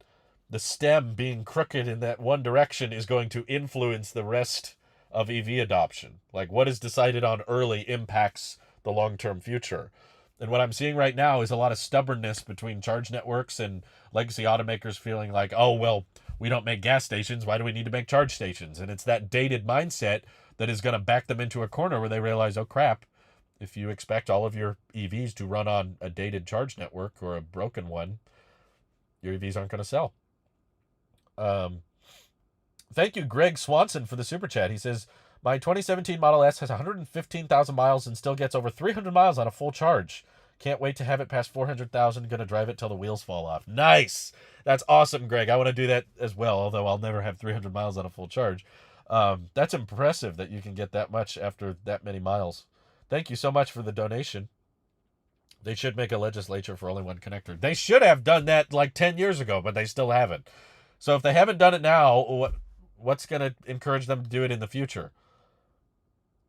the stem being crooked in that one direction is going to influence the rest of EV adoption. Like, what is decided on early impacts the long-term future. And what I'm seeing right now is a lot of stubbornness between charge networks and legacy automakers feeling like, oh, well, we don't make gas stations. Why do we need to make charge stations? And it's that dated mindset that is going to back them into a corner where they realize, oh, crap, if you expect all of your EVs to run on a dated charge network or a broken one, your EVs aren't going to sell. Thank you, Greg Swanson, for the super chat. He says, my 2017 Model S has 115,000 miles and still gets over 300 miles on a full charge. Can't wait to have it past 400,000. Gonna drive it till the wheels fall off. Nice! That's awesome, Greg. I want to do that as well, although I'll never have 300 miles on a full charge. That's impressive that you can get that much after that many miles. Thank you so much for the donation. They should make a legislature for only one connector. They should have done that like 10 years ago, but they still haven't. So if they haven't done it now, what's going to encourage them to do it in the future?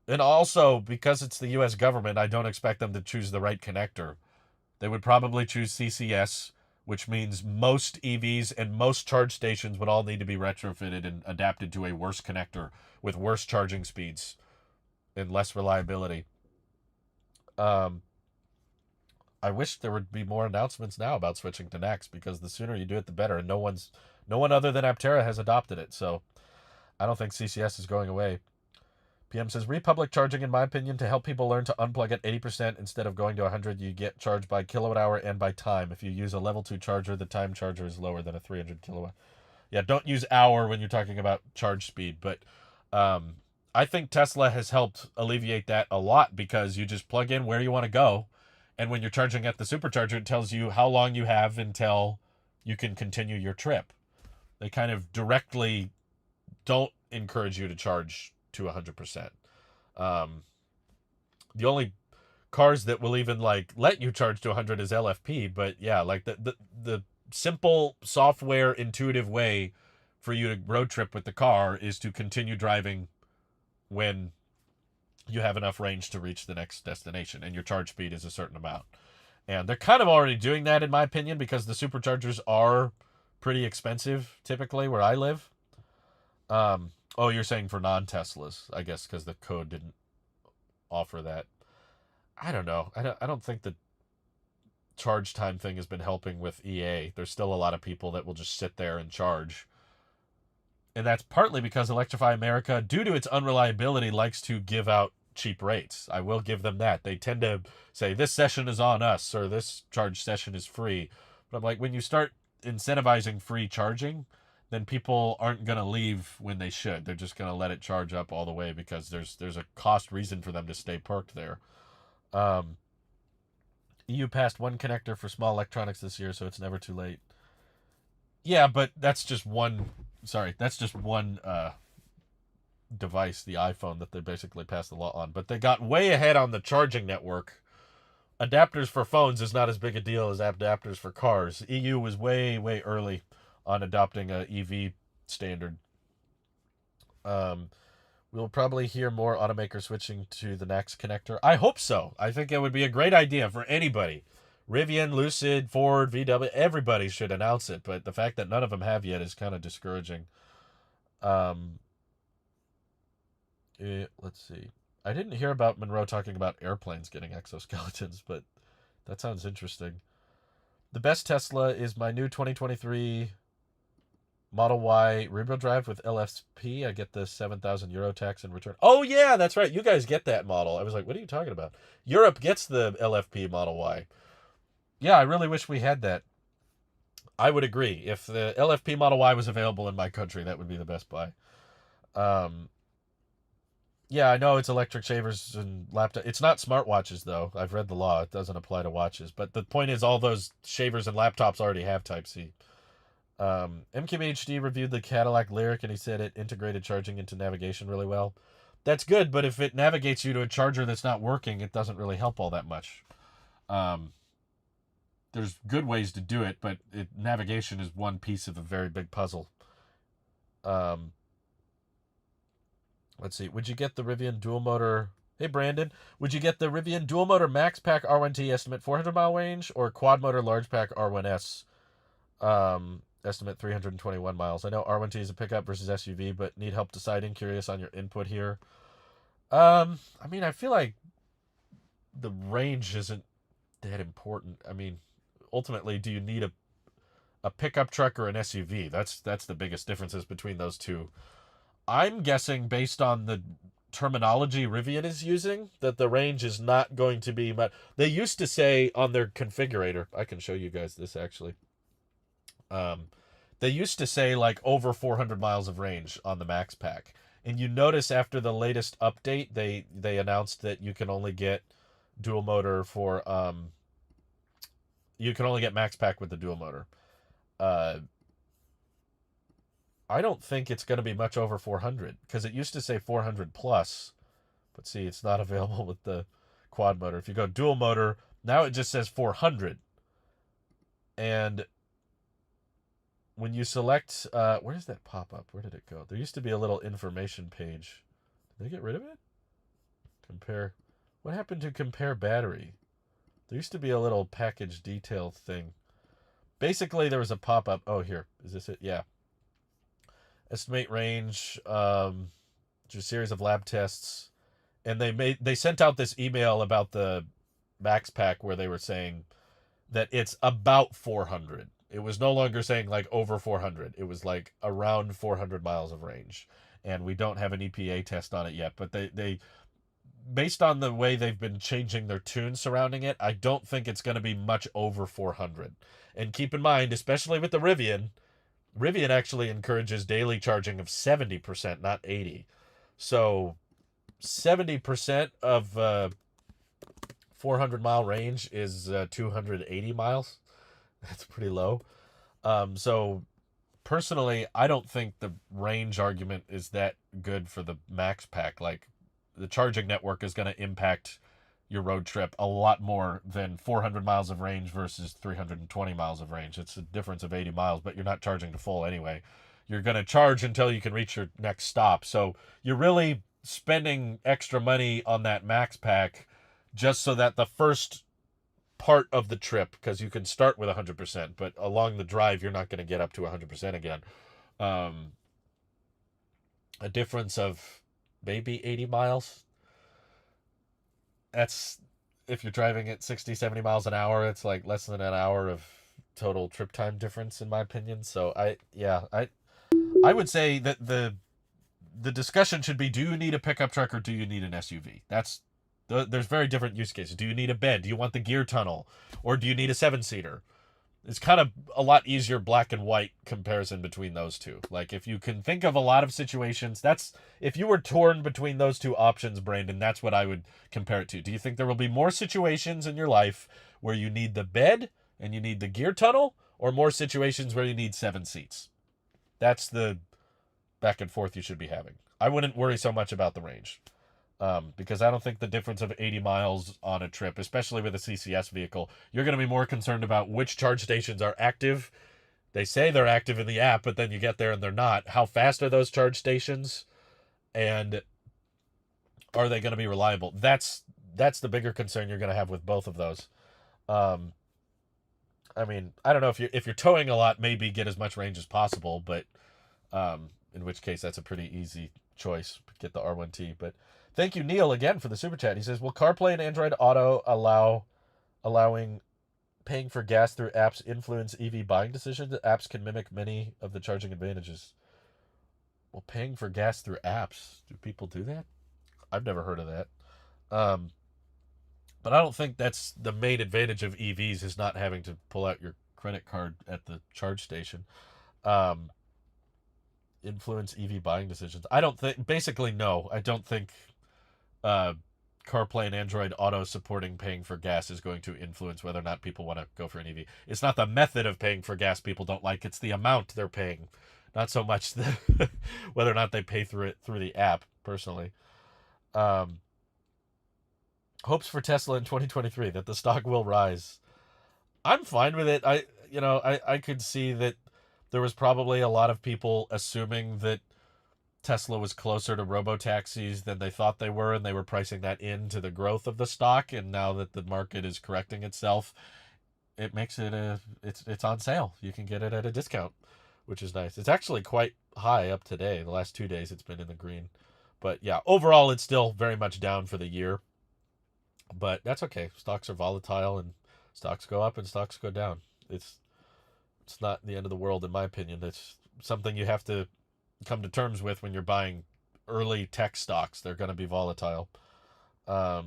And also, because it's the U.S. government, I don't expect them to choose the right connector. They would probably choose CCS, which means most EVs and most charge stations would all need to be retrofitted and adapted to a worse connector with worse charging speeds and less reliability. I wish there would be more announcements now about switching to NACS, because the sooner you do it, the better. And no one other than Aptera has adopted it, so I don't think CCS is going away. PM says, Republic charging, in my opinion, to help people learn to unplug at 80% instead of going to 100. You get charged by kilowatt hour and by time. If you use a level 2 charger, the time charger is lower than a 300 kilowatt. Yeah, don't use hour when you're talking about charge speed. But I think Tesla has helped alleviate that a lot, because you just plug in where you want to go. And when you're charging at the supercharger, it tells you how long you have until you can continue your trip. They kind of directly don't encourage you to charge to 100%. The only cars that will even like let you charge to 100 is LFP, but yeah, like the simple software intuitive way for you to road trip with the car is to continue driving when you have enough range to reach the next destination, and your charge speed is a certain amount. And they're kind of already doing that, in my opinion, because the superchargers are pretty expensive typically where I live. Oh, you're saying for non-Teslas, I guess, because the code didn't offer that. I don't know. I don't think the charge time thing has been helping with EA. There's still a lot of people that will just sit there and charge. And that's partly because Electrify America, due to its unreliability, likes to give out cheap rates. I will give them that. They tend to say, this session is on us, or this charge session is free. But I'm like, when you start incentivizing free charging, then people aren't going to leave when they should. They're just going to let it charge up all the way, because there's a cost reason for them to stay parked there. EU passed one connector for small electronics this year, so it's never too late. Yeah, but that's just one... Sorry, that's just one device, the iPhone, that they basically passed the law on. But they got way ahead on the charging network. Adapters for phones is not as big a deal as adapters for cars. EU was way, way early on adopting a EV standard. We'll probably hear more automakers switching to the NACS connector. I hope so. I think it would be a great idea for anybody, Rivian, Lucid, Ford, VW, everybody should announce it, but the fact that none of them have yet is kind of discouraging. Um, let's see. I didn't hear about Monroe talking about airplanes getting exoskeletons, but that sounds interesting. The best Tesla is my new 2023 Model Y rear-wheel drive with LFP. I get the 7,000 euro tax in return. Oh, yeah, that's right. You guys get that model. I was like, what are you talking about? Europe gets the LFP Model Y. Yeah, I really wish we had that. I would agree. If the LFP Model Y was available in my country, that would be the best buy. Yeah, I know it's electric shavers and laptop. It's not smartwatches, though. I've read the law. It doesn't apply to watches. But the point is, all those shavers and laptops already have Type-C. MKBHD reviewed the Cadillac Lyric, and he said it integrated charging into navigation really well. That's good, but if it navigates you to a charger that's not working, it doesn't really help all that much. There's good ways to do it, but navigation is one piece of a very big puzzle. Let's see. Would you get the Rivian dual motor? Hey, Brandon. Would you get the Rivian dual motor max pack R1T estimate 400 mile range or quad motor large pack R1S estimate 321 miles? I know R1T is a pickup versus SUV, but need help deciding. Curious on your input here. I mean, I feel like the range isn't that important. I mean, ultimately, do you need a pickup truck or an SUV? That's the biggest differences between those two. I'm guessing based on the terminology Rivian is using that the range is not going to be much. They used to say on their configurator, I can show you guys this actually. They used to say like over 400 miles of range on the Max Pack. And you notice after the latest update, they announced that you can only get dual motor for you can only get Max Pack with the dual motor. I don't think it's going to be much over 400 because it used to say 400 plus, but see, it's not available with the quad motor. If you go dual motor, now it just says 400. And when you select, where does that pop up? Where did it go? There used to be a little information page. Did they get rid of it? Compare. What happened to compare battery? There used to be a little package detail thing. Basically, there was a pop-up. Oh, here. Is this it? Yeah. Estimate range, just a series of lab tests, and they sent out this email about the Max Pack where they were saying that it's about 400. It was no longer saying like over 400. It was like around 400 miles of range, and we don't have an EPA test on it yet. But they based on the way they've been changing their tune surrounding it, I don't think it's going to be much over 400. And keep in mind, especially with the Rivian actually encourages daily charging of 70%, not 80%. So 70% of 400 mile range is 280 miles. That's pretty low. So personally, I don't think the range argument is that good for the Max Pack. Like the charging network is going to impact your road trip a lot more than 400 miles of range versus 320 miles of range. It's a difference of 80 miles, but you're not charging to full anyway. You're going to charge until you can reach your next stop. So you're really spending extra money on that Max Pack just so that the first part of the trip, because you can start with 100%, but along the drive, you're not going to get up to 100% again. A difference of maybe 80 miles. That's if you're driving at 60, 70 miles an hour, it's like less than an hour of total trip time difference in my opinion. So I would say that the discussion should be, do you need a pickup truck or do you need an SUV? There's very different use cases. Do you need a bed? Do you want the gear tunnel? Or do you need a 7-seater? It's kind of a lot easier black and white comparison between those two. Like if you can think of a lot of situations, if you were torn between those two options, Brandon, that's what I would compare it to. Do you think there will be more situations in your life where you need the bed and you need the gear tunnel, or more situations where you need 7 seats? That's the back and forth you should be having. I wouldn't worry so much about the range. Because I don't think the difference of 80 miles on a trip, especially with a CCS vehicle, you're going to be more concerned about which charge stations are active. They say they're active in the app, but then you get there and they're not. How fast are those charge stations? And are they going to be reliable? That's the bigger concern you're going to have with both of those. I mean, I don't know if you're towing a lot, maybe get as much range as possible, but in which case that's a pretty easy choice. Get the R1T. But thank you, Neil, again for the super chat. He says, "Will CarPlay and Android Auto allowing paying for gas through apps influence EV buying decisions? The apps can mimic many of the charging advantages." Well, paying for gas through apps, do people do that? I've never heard of that. Um, but I don't think that's the main advantage of EVs is not having to pull out your credit card at the charge station. Um, influence EV buying decisions. I don't think, basically, no. I don't think uh, CarPlay and Android Auto supporting paying for gas is going to influence whether or not people want to go for an EV. It's not the method of paying for gas people don't like, it's the amount they're paying. Not so much the whether or not they pay through it through the app, personally. Um, hopes for Tesla in 2023 that the stock will rise. I'm fine with it. I could see that there was probably a lot of people assuming that Tesla was closer to robotaxis than they thought they were, and they were pricing that into the growth of the stock. And now that the market is correcting itself, it makes it it's on sale. You can get it at a discount, which is nice. It's actually quite high up today. The last 2 days it's been in the green. But yeah, overall it's still very much down for the year. But that's okay. Stocks are volatile, and stocks go up and stocks go down. It's not the end of the world in my opinion. It's something you have to come to terms with when you're buying early tech stocks. They're going to be volatile. I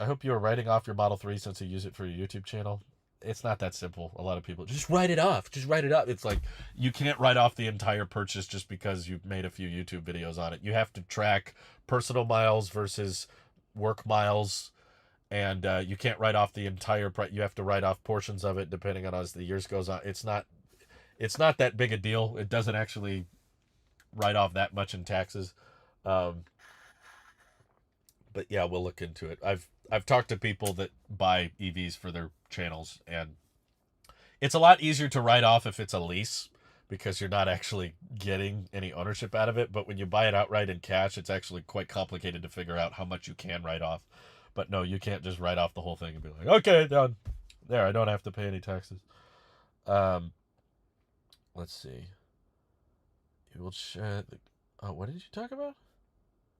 hope you are writing off your Model 3 since you use it for your YouTube channel. It's not that simple. A lot of people just write it off. Just write it off. It's like you can't write off the entire purchase just because you've made a few YouTube videos on it. You have to track personal miles versus work miles, and you can't write off the entire price. You have to write off portions of it depending on as the years goes on. It's not that big a deal. It doesn't actually write off that much in taxes. Um, but yeah, we'll look into it. I've talked to people that buy EVs for their channels, and it's a lot easier to write off if it's a lease because you're not actually getting any ownership out of it. But when you buy it outright in cash, it's actually quite complicated to figure out how much you can write off. But no, you can't just write off the whole thing and be like, okay, done. There, I don't have to pay any taxes. Let's see. You will share. What did you talk about?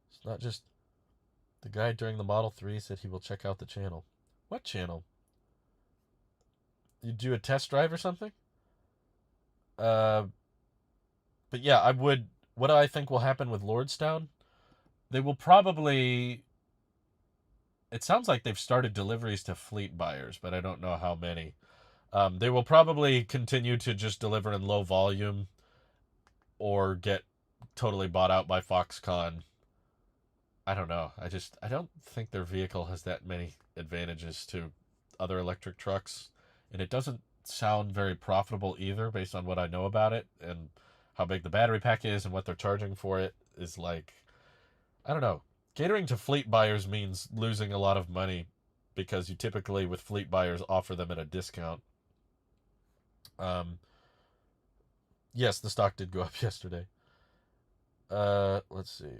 It's not just the guy during the Model 3 said he will check out the channel. What channel? You do a test drive or something? But yeah, I would. What do I think will happen with Lordstown? They will probably. It sounds like they've started deliveries to fleet buyers, but I don't know how many. They will probably continue to just deliver in low volume or get totally bought out by Foxconn. I don't know. I don't think their vehicle has that many advantages to other electric trucks, and it doesn't sound very profitable either based on what I know about it and how big the battery pack is and what they're charging for it is like, I don't know. Catering to fleet buyers means losing a lot of money because you typically with fleet buyers offer them at a discount. Yes, the stock did go up yesterday. Let's see.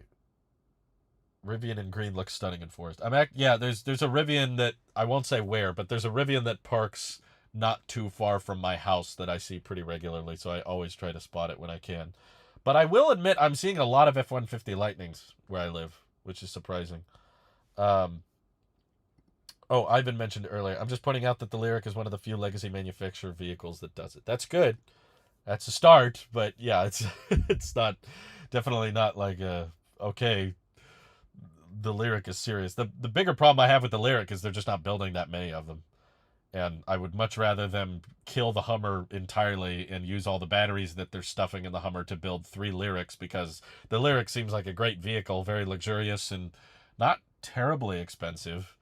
Rivian in green looks stunning in forest. There's a Rivian that I won't say where, but there's a Rivian that parks not too far from my house that I see pretty regularly, so I always try to spot it when I can. But I will admit I'm seeing a lot of F-150 Lightnings where I live, which is surprising. Ivan mentioned earlier. I'm just pointing out that the Lyriq is one of the few legacy manufacturer vehicles that does it. That's good. That's a start, but yeah, it's it's not definitely not like okay. The Lyriq is serious. The bigger problem I have with the Lyriq is they're just not building that many of them. And I would much rather them kill the Hummer entirely and use all the batteries that they're stuffing in the Hummer to build 3 Lyriqs, because the Lyriq seems like a great vehicle, very luxurious and not terribly expensive.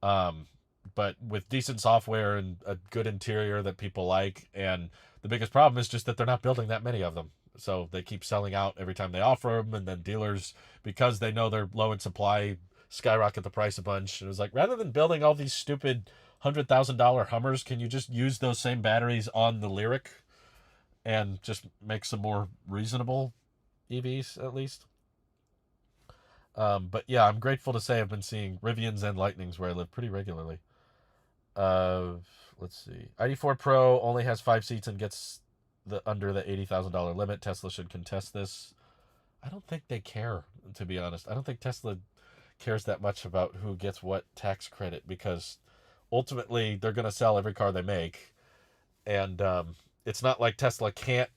But with decent software and a good interior that people like. And the biggest problem is just that they're not building that many of them. So they keep selling out every time they offer them, and then dealers, because they know they're low in supply, skyrocket the price a bunch. And it was like, rather than building all these stupid $100,000 Hummers, can you just use those same batteries on the Lyriq and just make some more reasonable EVs at least? But yeah, I'm grateful to say I've been seeing Rivians and Lightnings where I live pretty regularly. Uh, let's see. ID4 Pro only has 5 seats and gets the under the $80,000 limit. Tesla should contest this. I don't think they care, to be honest. I don't think Tesla cares that much about who gets what tax credit because ultimately they're going to sell every car they make. And it's not like Tesla can't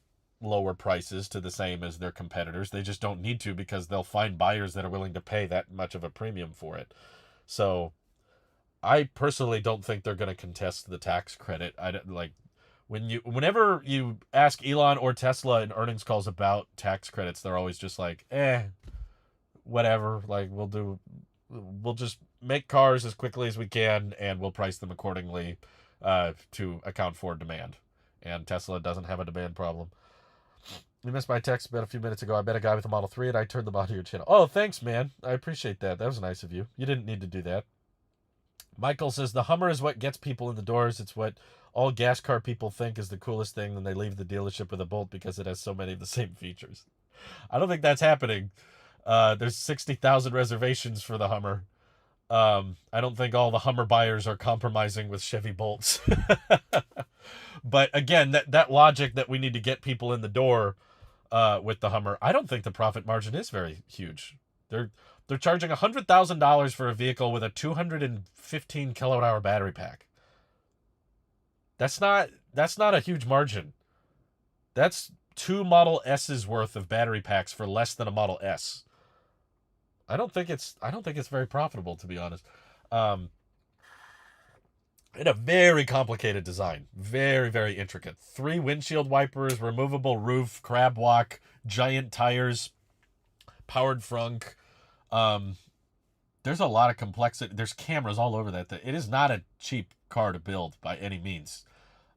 lower prices to the same as their competitors. They just don't need to because they'll find buyers that are willing to pay that much of a premium for it. So I personally don't think they're going to contest the tax credit. I don't like whenever you ask Elon or Tesla in earnings calls about tax credits, they're always just like, whatever. Like we'll just make cars as quickly as we can and we'll price them accordingly to account for demand. And Tesla doesn't have a demand problem. You missed my text about a few minutes ago. I met a guy with a Model 3 and I turned them on to your channel. Oh, thanks, man. I appreciate that. That was nice of you. You didn't need to do that. Michael says the Hummer is what gets people in the doors. It's what all gas car people think is the coolest thing when they leave the dealership with a Bolt because it has so many of the same features. I don't think that's happening. There's 60,000 reservations for the Hummer. I don't think all the Hummer buyers are compromising with Chevy Bolts. But again, that logic that we need to get people in the door with the Hummer, I don't think the profit margin is very huge. They're charging $100,000 for a vehicle with a 215 kilowatt hour battery pack. That's not a huge margin. That's 2 Model S's worth of battery packs for less than a Model S. I don't think it's very profitable, to be honest. And a very complicated design. Very, very intricate. 3 windshield wipers, removable roof, crab walk, giant tires, powered frunk. There's a lot of complexity. There's cameras all over that. It is not a cheap car to build by any means.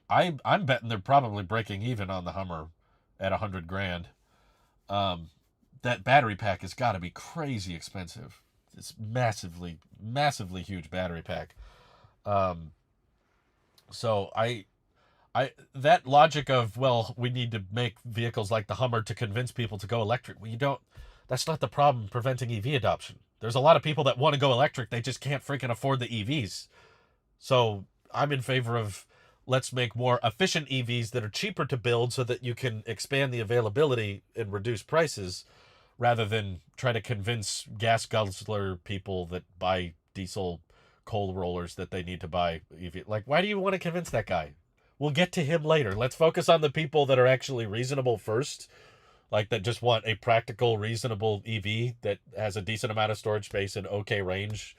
I'm betting they're probably breaking even on the Hummer at $100,000. That battery pack has got to be crazy expensive. It's massively, massively huge battery pack. So that logic of, well, we need to make vehicles like the Hummer to convince people to go electric. Well, you don't. That's not the problem preventing EV adoption. There's a lot of people that want to go electric. They just can't freaking afford the EVs. So I'm in favor of let's make more efficient EVs that are cheaper to build so that you can expand the availability and reduce prices rather than try to convince gas guzzler people that buy diesel coal rollers that they need to buy EV. Like, why do you want to convince that guy? We'll get to him later. Let's focus on the people that are actually reasonable first, like that just want a practical, reasonable EV that has a decent amount of storage space and okay range.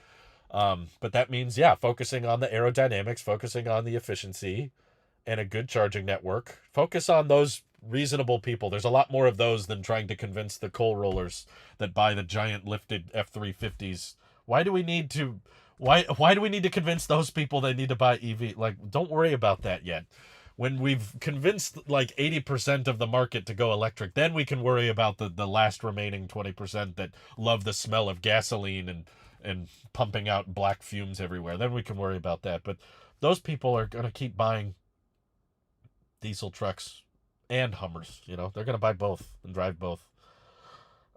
But that means, focusing on the aerodynamics, focusing on the efficiency, and a good charging network. Focus on those reasonable people. There's a lot more of those than trying to convince the coal rollers that buy the giant lifted F-350s. Why do we need to convince those people they need to buy EV? Like, don't worry about that yet. When we've convinced like 80% of the market to go electric, then we can worry about the last remaining 20% that love the smell of gasoline and pumping out black fumes everywhere. Then we can worry about that. But those people are going to keep buying diesel trucks and Hummers. They're going to buy both and drive both.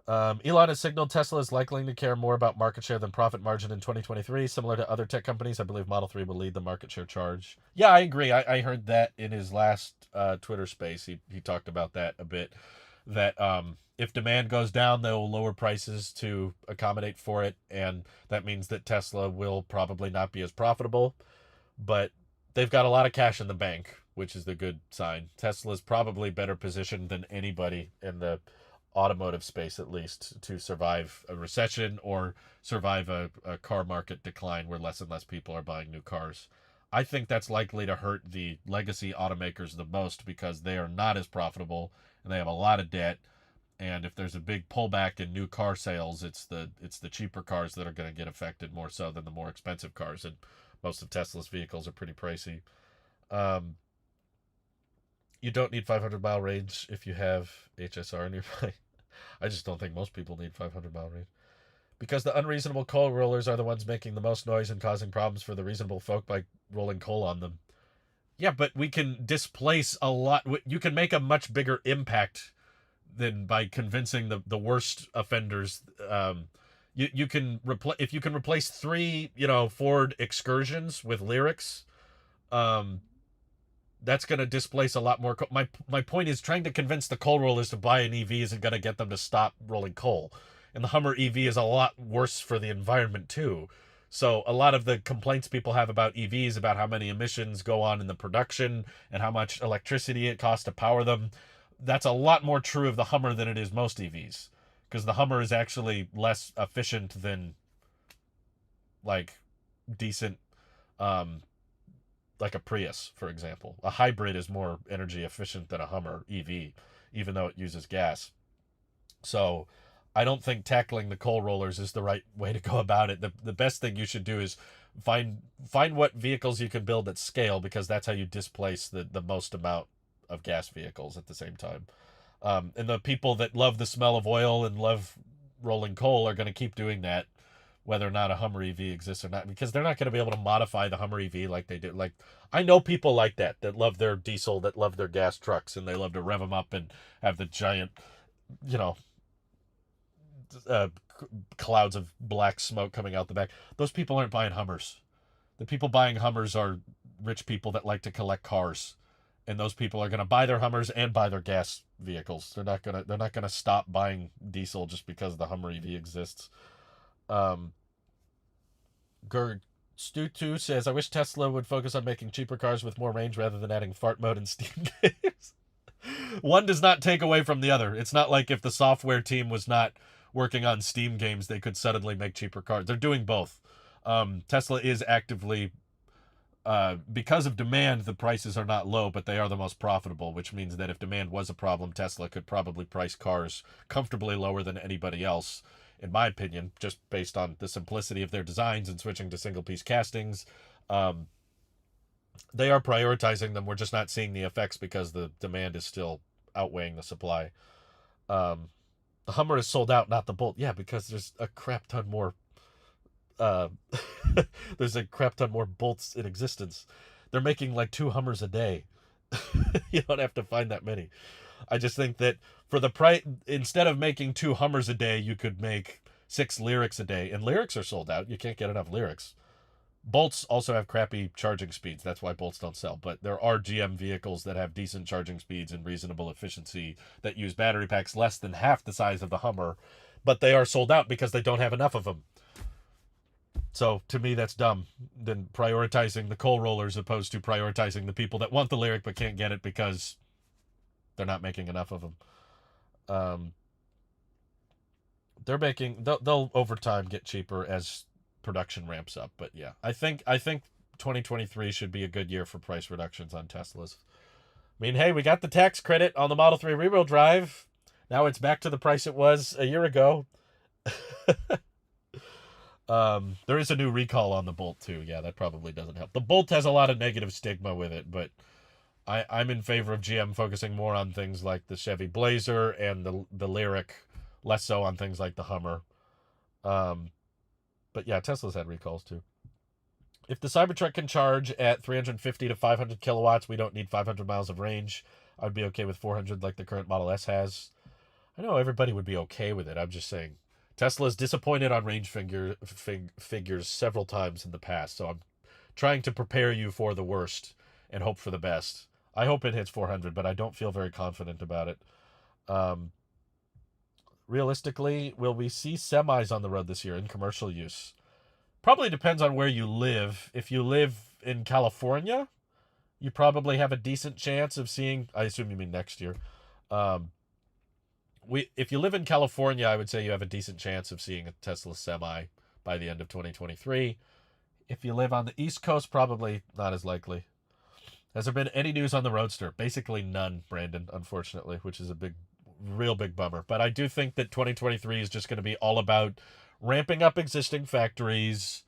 Elon has signaled Tesla is likely to care more about market share than profit margin in 2023. Similar to other tech companies, I believe Model 3 will lead the market share charge. Yeah, I agree. I heard that in his last Twitter space. He talked about that a bit. That if demand goes down, they'll lower prices to accommodate for it. And that means that Tesla will probably not be as profitable. But they've got a lot of cash in the bank, which is the good sign. Tesla's probably better positioned than anybody in the automotive space, at least, to survive a recession or survive a car market decline where less and less people are buying new cars. I think that's likely to hurt the legacy automakers the most because they are not as profitable and they have a lot of debt. And if there's a big pullback in new car sales, it's the cheaper cars that are going to get affected more so than the more expensive cars. And most of Tesla's vehicles are pretty pricey. You don't need 500-mile range if you have HSR nearby. I just don't think most people need 500-mile range. Because the unreasonable coal rollers are the ones making the most noise and causing problems for the reasonable folk by rolling coal on them. Yeah, but we can displace a lot. You can make a much bigger impact than by convincing the worst offenders. You can replace if you can replace 3 Ford Excursions with Lyrics. Um, that's going to displace a lot more. My point is trying to convince the coal rollers to buy an EV isn't going to get them to stop rolling coal. And the Hummer EV is a lot worse for the environment too. So a lot of the complaints people have about EVs, about how many emissions go on in the production and how much electricity it costs to power them, that's a lot more true of the Hummer than it is most EVs. Because the Hummer is actually less efficient than like decent like a Prius, for example. A hybrid is more energy efficient than a Hummer EV, even though it uses gas. So I don't think tackling the coal rollers is the right way to go about it. The best thing you should do is find what vehicles you can build at scale, because that's how you displace the most amount of gas vehicles at the same time. And the people that love the smell of oil and love rolling coal are going to keep doing that, whether or not a Hummer EV exists or not, because they're not going to be able to modify the Hummer EV like they do. Like, I know people like that love their diesel, that love their gas trucks, and they love to rev them up and have the giant, you know, uh, clouds of black smoke coming out the back. Those people aren't buying Hummers. The people buying Hummers are rich people that like to collect cars, and those people are going to buy their Hummers and buy their gas vehicles. They're not gonna stop buying diesel just because the Hummer EV exists. Um, Gerd Stu2 says, I wish Tesla would focus on making cheaper cars with more range rather than adding fart mode and Steam games. One does not take away from the other. It's not like if the software team was not working on Steam games, they could suddenly make cheaper cars. They're doing both. Tesla is actively, because of demand, the prices are not low, but they are the most profitable, which means that if demand was a problem, Tesla could probably price cars comfortably lower than anybody else, in my opinion, just based on the simplicity of their designs and switching to single-piece castings. They are prioritizing them. We're just not seeing the effects because the demand is still outweighing the supply. The Hummer is sold out, not the Bolt. Yeah, because there's a crap ton more. There's a crap ton more Bolts in existence. They're making like 2 Hummers a day. You don't have to find that many. I just think that for the price, instead of making 2 Hummers a day, you could make 6 Lyrics a day. And Lyrics are sold out. You can't get enough Lyrics. Bolts also have crappy charging speeds. That's why Bolts don't sell. But there are GM vehicles that have decent charging speeds and reasonable efficiency that use battery packs less than half the size of the Hummer. But they are sold out because they don't have enough of them. So to me, that's dumb. Than prioritizing the coal rollers opposed to prioritizing the people that want the Lyric but can't get it because they're not making enough of them. They'll over time get cheaper as production ramps up. But yeah, I think 2023 should be a good year for price reductions on Teslas. I mean, hey, we got the tax credit on the Model 3 rear-wheel drive. Now it's back to the price it was a year ago. There is a new recall on the Bolt too. Yeah, that probably doesn't help. The Bolt has a lot of negative stigma with it, but I'm in favor of GM focusing more on things like the Chevy Blazer and the Lyric, less so on things like the Hummer. But yeah, Tesla's had recalls too. If the Cybertruck can charge at 350 to 500 kilowatts, we don't need 500 miles of range. I'd be okay with 400 like the current Model S has. I know everybody would be okay with it. I'm just saying. Tesla's disappointed on range figures several times in the past, so I'm trying to prepare you for the worst and hope for the best. I hope it hits 400, but I don't feel very confident about it. Realistically, will we see semis on the road this year in commercial use? Probably depends on where you live. If you live in California, you probably have a decent chance of seeing, I assume you mean next year. If you live in California, I would say you have a decent chance of seeing a Tesla Semi by the end of 2023. If you live on the East Coast, probably not as likely. Has there been any news on the Roadster? Basically none, Brandon, unfortunately, which is a real big bummer. But I do think that 2023 is just going to be all about ramping up existing factories,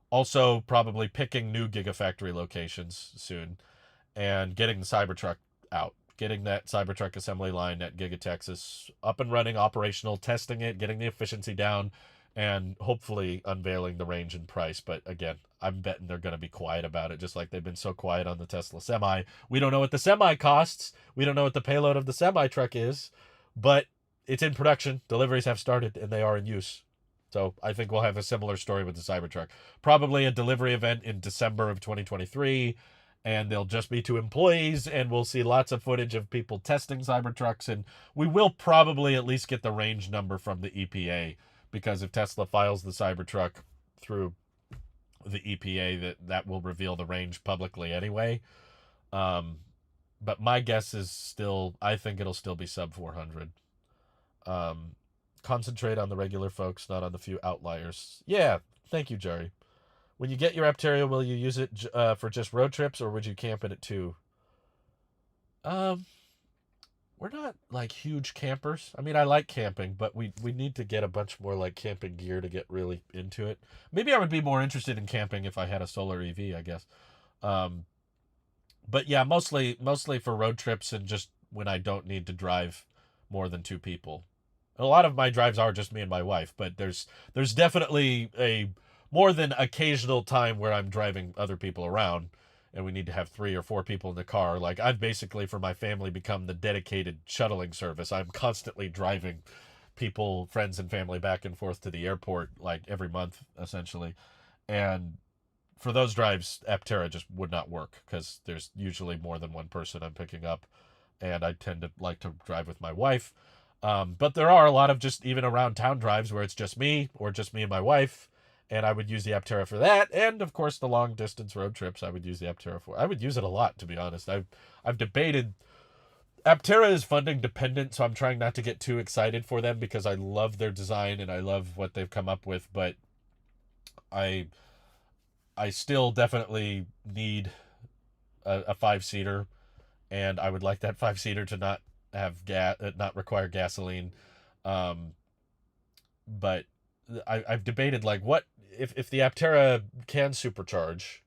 also probably picking new Gigafactory locations soon, and getting the Cybertruck out. Getting that Cybertruck assembly line at Giga Texas up and running, operational, testing it, getting the efficiency down, and hopefully unveiling the range and price. But again, I'm betting they're going to be quiet about it, just like they've been so quiet on the Tesla Semi. We don't know what the Semi costs. We don't know what the payload of the Semi truck is, but it's in production. Deliveries have started, and they are in use. So I think we'll have a similar story with the Cybertruck. Probably a delivery event in December of 2023, and they'll just be to employees, and we'll see lots of footage of people testing Cybertrucks, and we will probably at least get the range number from the EPA, because if Tesla files the Cybertruck through the EPA, that will reveal the range publicly anyway. But my guess is still, I think it'll still be sub 400. Concentrate on the regular folks, not on the few outliers. Yeah, thank you, Jerry. When you get your Aptera, will you use it for just road trips, or would you camp in it too? We're not like huge campers. I mean, I like camping, but we need to get a bunch more like camping gear to get really into it. Maybe I would be more interested in camping if I had a solar EV, I guess. But yeah, mostly for road trips and just when I don't need to drive more than 2 people. A lot of my drives are just me and my wife, but there's definitely a more than occasional time where I'm driving other people around and we need to have 3 or 4 people in the car. Like, I've basically, for my family, become the dedicated shuttling service. I'm constantly driving people, friends and family, back and forth to the airport, like every month, essentially. And for those drives, Aptera just would not work because there's usually more than one person I'm picking up, and I tend to like to drive with my wife. But there are a lot of just even around town drives where it's just me or just me and my wife, and I would use the Aptera for that. And of course, the long distance road trips, I would use the Aptera for. I would use it a lot, to be honest. I've debated. Aptera is funding dependent, so I'm trying not to get too excited for them because I love their design and I love what they've come up with. But I still definitely need a 5-seater, and I would like that 5-seater to not have not require gasoline. But I've debated like what if the Aptera can supercharge.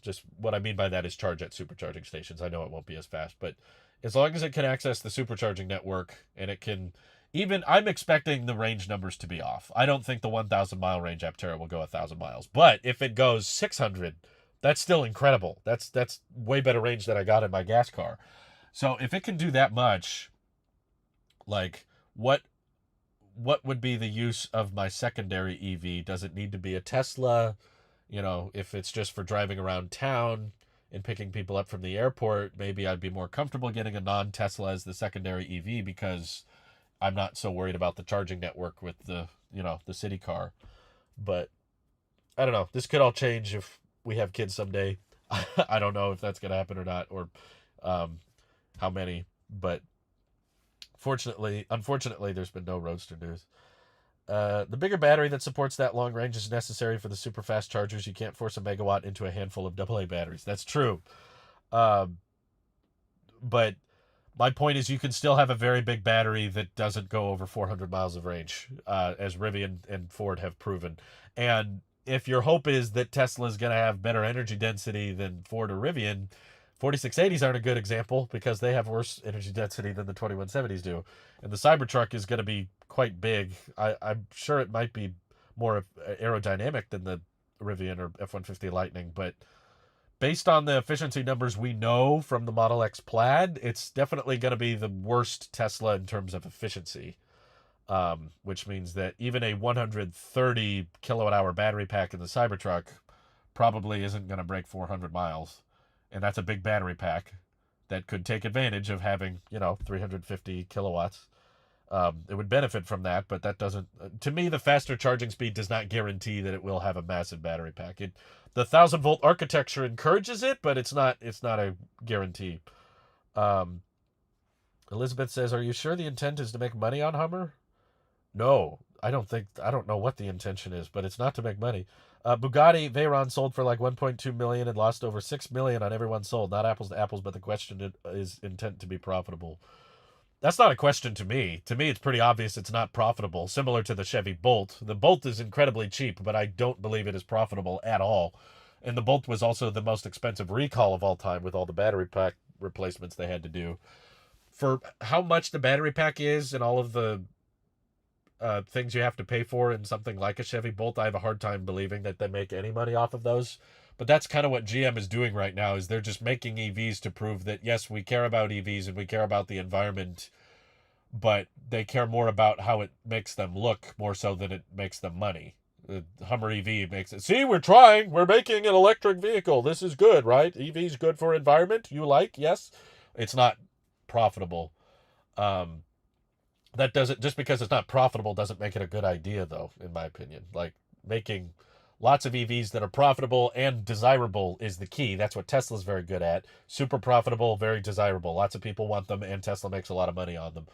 Just what I mean by that is charge at supercharging stations. I know it won't be as fast, but as long as it can access the supercharging network and it can. Even I'm expecting the range numbers to be off. I don't think the 1,000-mile range Aptera will go 1,000 miles. But if it goes 600, that's still incredible. That's way better range than I got in my gas car. So if it can do that much, like what would be the use of my secondary EV? Does it need to be a Tesla? If it's just for driving around town and picking people up from the airport, maybe I'd be more comfortable getting a non-Tesla as the secondary EV because I'm not so worried about the charging network with the city car. But I don't know. This could all change if we have kids someday. I don't know if that's going to happen or not, or how many. But unfortunately, there's been no Roadster news. The bigger battery that supports that long range is necessary for the super fast chargers. You can't force a megawatt into a handful of AA batteries. That's true. But my point is you can still have a very big battery that doesn't go over 400 miles of range, as Rivian and Ford have proven. And if your hope is that Tesla is going to have better energy density than Ford or Rivian, 4680s aren't a good example because they have worse energy density than the 2170s do. And the Cybertruck is going to be quite big. I'm sure it might be more aerodynamic than the Rivian or F-150 Lightning, but based on the efficiency numbers we know from the Model X Plaid, it's definitely going to be the worst Tesla in terms of efficiency, which means that even a 130 kilowatt-hour battery pack in the Cybertruck probably isn't going to break 400 miles. And that's a big battery pack that could take advantage of having, 350 kilowatts. It would benefit from that, but that doesn't. To me, the faster charging speed does not guarantee that it will have a massive battery pack. The 1,000-volt architecture encourages it, but it's not a guarantee. Elizabeth says, "Are you sure the intent is to make money on Hummer?" No, I don't know what the intention is, but it's not to make money. Bugatti Veyron sold for like 1.2 million and lost over 6 million on every one sold. Not apples to apples, but the question is intent to be profitable. That's not a question to me. To me, it's pretty obvious it's not profitable. Similar to the Chevy Bolt. The Bolt is incredibly cheap, but I don't believe it is profitable at all. And the Bolt was also the most expensive recall of all time with all the battery pack replacements they had to do. For how much the battery pack is and all of the things you have to pay for in something like a Chevy Bolt, I have a hard time believing that they make any money off of those. But that's kind of what GM is doing right now, is they're just making EVs to prove that, yes, we care about EVs and we care about the environment, but they care more about how it makes them look more so than it makes them money. Hummer EV makes it. See, we're trying. We're making an electric vehicle. This is good, right? EV's good for environment. You like? Yes. It's not profitable. That doesn't, just because it's not profitable doesn't make it a good idea, though, in my opinion. Like, making lots of EVs that are profitable and desirable is the key. That's what Tesla's very good at. Super profitable, very desirable. Lots of people want them, and Tesla makes a lot of money on them.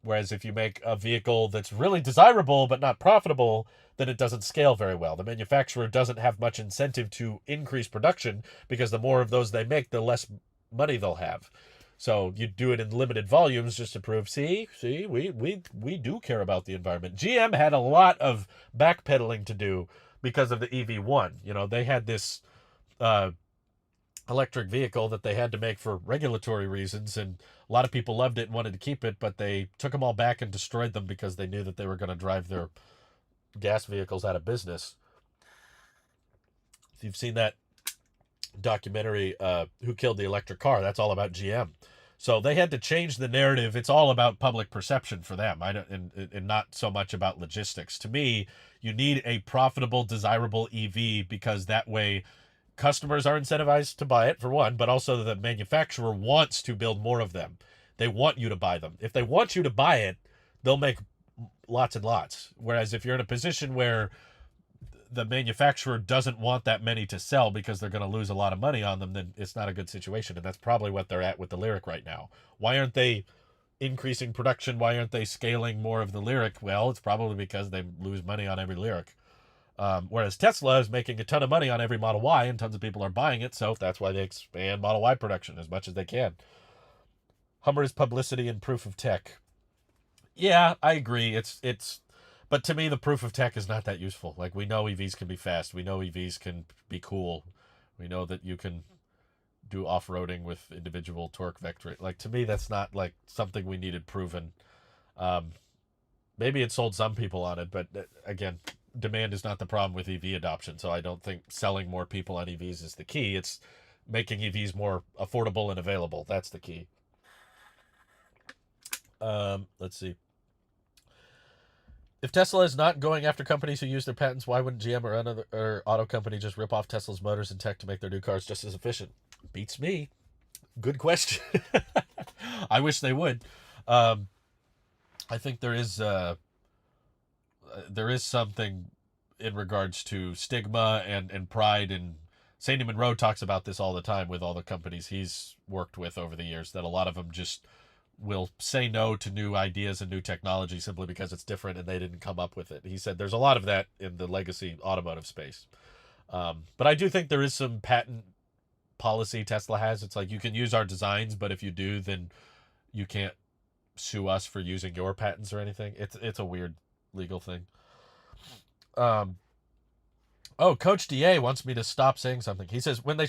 Whereas if you make a vehicle that's really desirable but not profitable, then it doesn't scale very well. The manufacturer doesn't have much incentive to increase production, because the more of those they make, the less money they'll have. So you do it in limited volumes just to prove, see, we do care about the environment. GM had a lot of backpedaling to do because of the EV1. You know, they had this electric vehicle that they had to make for regulatory reasons, and a lot of people loved it and wanted to keep it, but they took them all back and destroyed them because they knew that they were going to drive their gas vehicles out of business. If you've seen that documentary, Who Killed the Electric Car, that's all about GM. So they had to change the narrative. It's all about public perception for them, and not so much about logistics. To me, you need a profitable, desirable EV, because that way customers are incentivized to buy it, for one, but also the manufacturer wants to build more of them. They want you to buy them. If they want you to buy it, they'll make lots and lots. Whereas if you're in a position where the manufacturer doesn't want that many to sell because they're going to lose a lot of money on them, then it's not a good situation. And that's probably what they're at with the Lyriq right now. Why aren't they increasing production? Why aren't they scaling more of the Lyriq? Well, it's probably because they lose money on every Lyriq. Whereas Tesla is making a ton of money on every Model Y, and tons of people are buying it, so that's why they expand Model Y production as much as they can. Hummer is publicity and proof of tech. Yeah, I agree. But to me, the proof of tech is not that useful. Like, we know EVs can be fast. We know EVs can be cool. We know that you can do off-roading with individual torque vector. Like, to me, that's not, like, something we needed proven. Maybe it sold some people on it, but again, demand is not the problem with EV adoption. So I don't think selling more people on EVs is the key. It's making EVs more affordable and available. That's the key. Let's see. If Tesla is not going after companies who use their patents, why wouldn't GM or another auto company just rip off Tesla's motors and tech to make their new cars just as efficient? Beats me. Good question. I wish they would. I think there is something in regards to stigma and pride, and Sandy Munro talks about this all the time with all the companies he's worked with over the years, that a lot of them just will say no to new ideas and new technology simply because it's different and they didn't come up with it. He said there's a lot of that in the legacy automotive space. But I do think there is some patent policy Tesla has. It's like, you can use our designs, but if you do, then you can't sue us for using your patents or anything. It's a weird legal thing. Coach DA wants me to stop saying something. He says, when they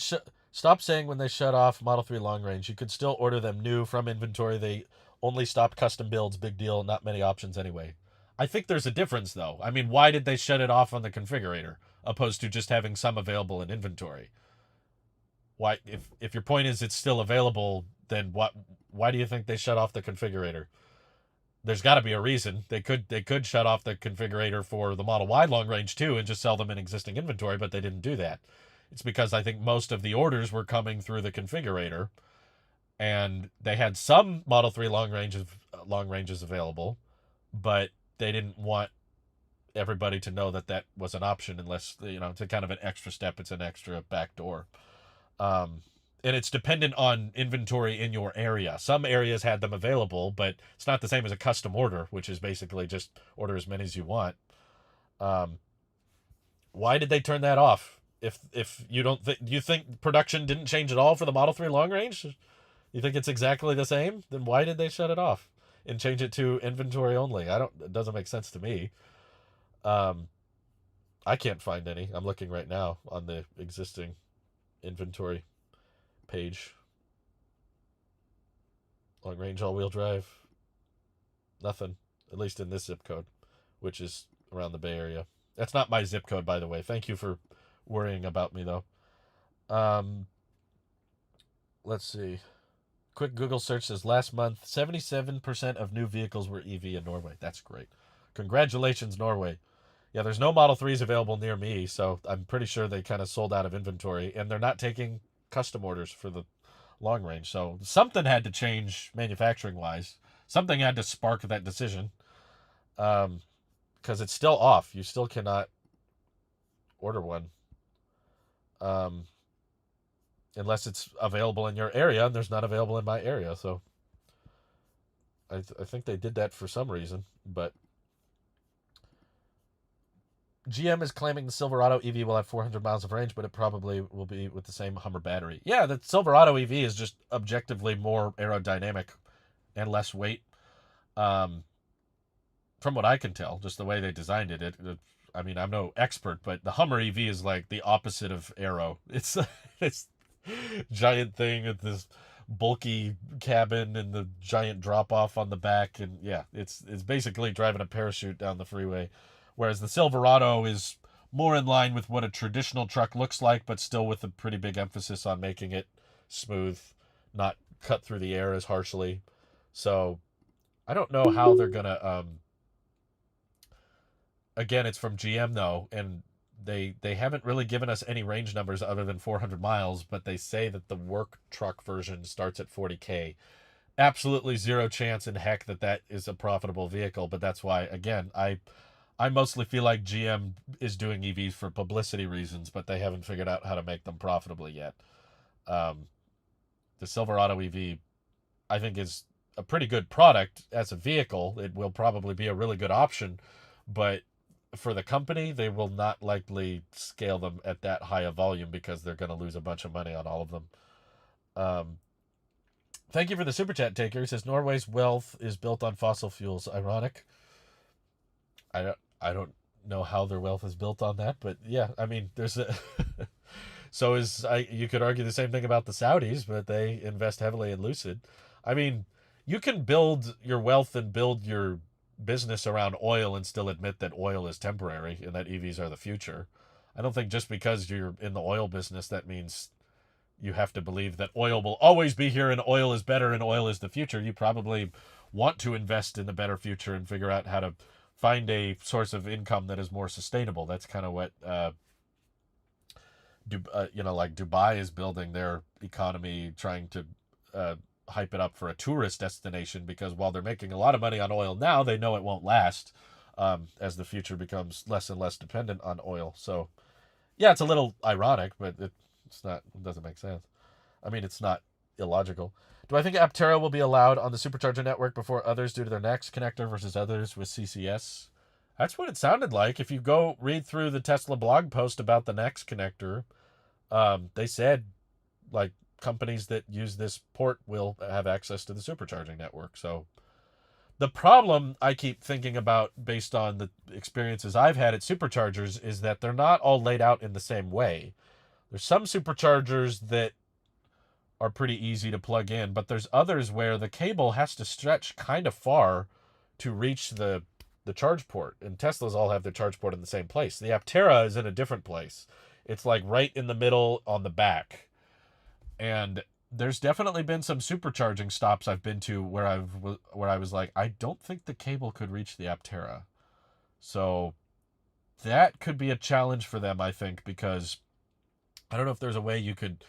stop saying when they shut off Model 3 long range, you could still order them new from inventory. They only stopped custom builds. Big deal. Not many options anyway. I think there's a difference, though. I mean, why did they shut it off on the configurator opposed to just having some available in inventory? Why, if your point is it's still available, then why do you think they shut off the configurator? There's got to be a reason. They could shut off the configurator for the Model Y long range too and just sell them in existing inventory, but they didn't do that. It's because I think most of the orders were coming through the configurator, and they had some Model 3 long ranges available, but they didn't want everybody to know that that was an option, unless, it's a kind of an extra step. It's an extra backdoor. And it's dependent on inventory in your area. Some areas had them available, but it's not the same as a custom order, which is basically just order as many as you want. Why did they turn that off? If you don't think, do you think production didn't change at all for the Model 3 long range? You think it's exactly the same? Then why did they shut it off and change it to inventory only? It doesn't make sense to me. I can't find any. I'm looking right now on the existing inventory page. Long range all-wheel drive. Nothing. At least in this zip code, which is around the Bay Area. That's not my zip code, by the way. Thank you for worrying about me, though. Let's see. Quick Google search says last month 77% of new vehicles were EV in Norway. That's great. Congratulations, Norway. Yeah, there's no Model 3s available near me, so I'm pretty sure they kind of sold out of inventory, and they're not taking custom orders for the long range. So something had to change manufacturing wise. Something had to spark that decision. Because it's still off. You still cannot order one. Um, unless it's available in your area, and there's not available in my area. So I think they did that for some reason, but GM is claiming the Silverado EV will have 400 miles of range, but it probably will be with the same Hummer battery. Yeah, the Silverado EV is just objectively more aerodynamic and less weight. Um, from what I can tell, just the way they designed it, I mean, I'm no expert, but the Hummer EV is like the opposite of aero. It's giant thing with this bulky cabin and the giant drop off on the back, and yeah, it's basically driving a parachute down the freeway. Whereas the Silverado is more in line with what a traditional truck looks like, but still with a pretty big emphasis on making it smooth, not cut through the air as harshly. So I don't know how they're gonna. Again, it's from GM though, and they haven't really given us any range numbers other than 400 miles, but they say that the work truck version starts at 40K. Absolutely zero chance in heck that that is a profitable vehicle, but that's why again I mostly feel like GM is doing EVs for publicity reasons, but they haven't figured out how to make them profitably yet. Um, the Silverado EV, I think, is a pretty good product as a vehicle. It will probably be a really good option, but for the company, they will not likely scale them at that high a volume because they're going to lose a bunch of money on all of them. Um, thank you for the super chat, Taker. He says Norway's wealth is built on fossil fuels. Ironic. I don't know how their wealth is built on that, but yeah, I mean, there's a so is I you could argue the same thing about the Saudis, but they invest heavily in Lucid. I mean, you can build your wealth and build your business around oil and still admit that oil is temporary and that EVs are the future. I don't think just because you're in the oil business that means you have to believe that oil will always be here and oil is better and oil is the future. You probably want to invest in the better future and figure out how to find a source of income that is more sustainable. That's kind of what like Dubai is building their economy, trying to hype it up for a tourist destination, because while they're making a lot of money on oil now, they know it won't last as the future becomes less and less dependent on oil. So yeah, it's a little ironic, but it doesn't make sense. I mean, it's not illogical. Do I think Aptera will be allowed on the supercharger network before others due to their NACS connector versus others with CCS? That's what it sounded like. If you go read through the Tesla blog post about the NACS connector, they said like companies that use this port will have access to the supercharging network. So the problem I keep thinking about based on the experiences I've had at superchargers is that they're not all laid out in the same way. There's some superchargers that are pretty easy to plug in, but there's others where the cable has to stretch kind of far to reach the charge port. And Teslas all have their charge port in the same place. The Aptera is in a different place. It's like right in the middle on the back. And there's definitely been some supercharging stops I've been to where I was like, I don't think the cable could reach the Aptera. So that could be a challenge for them, I think, because I don't know if there's a way you could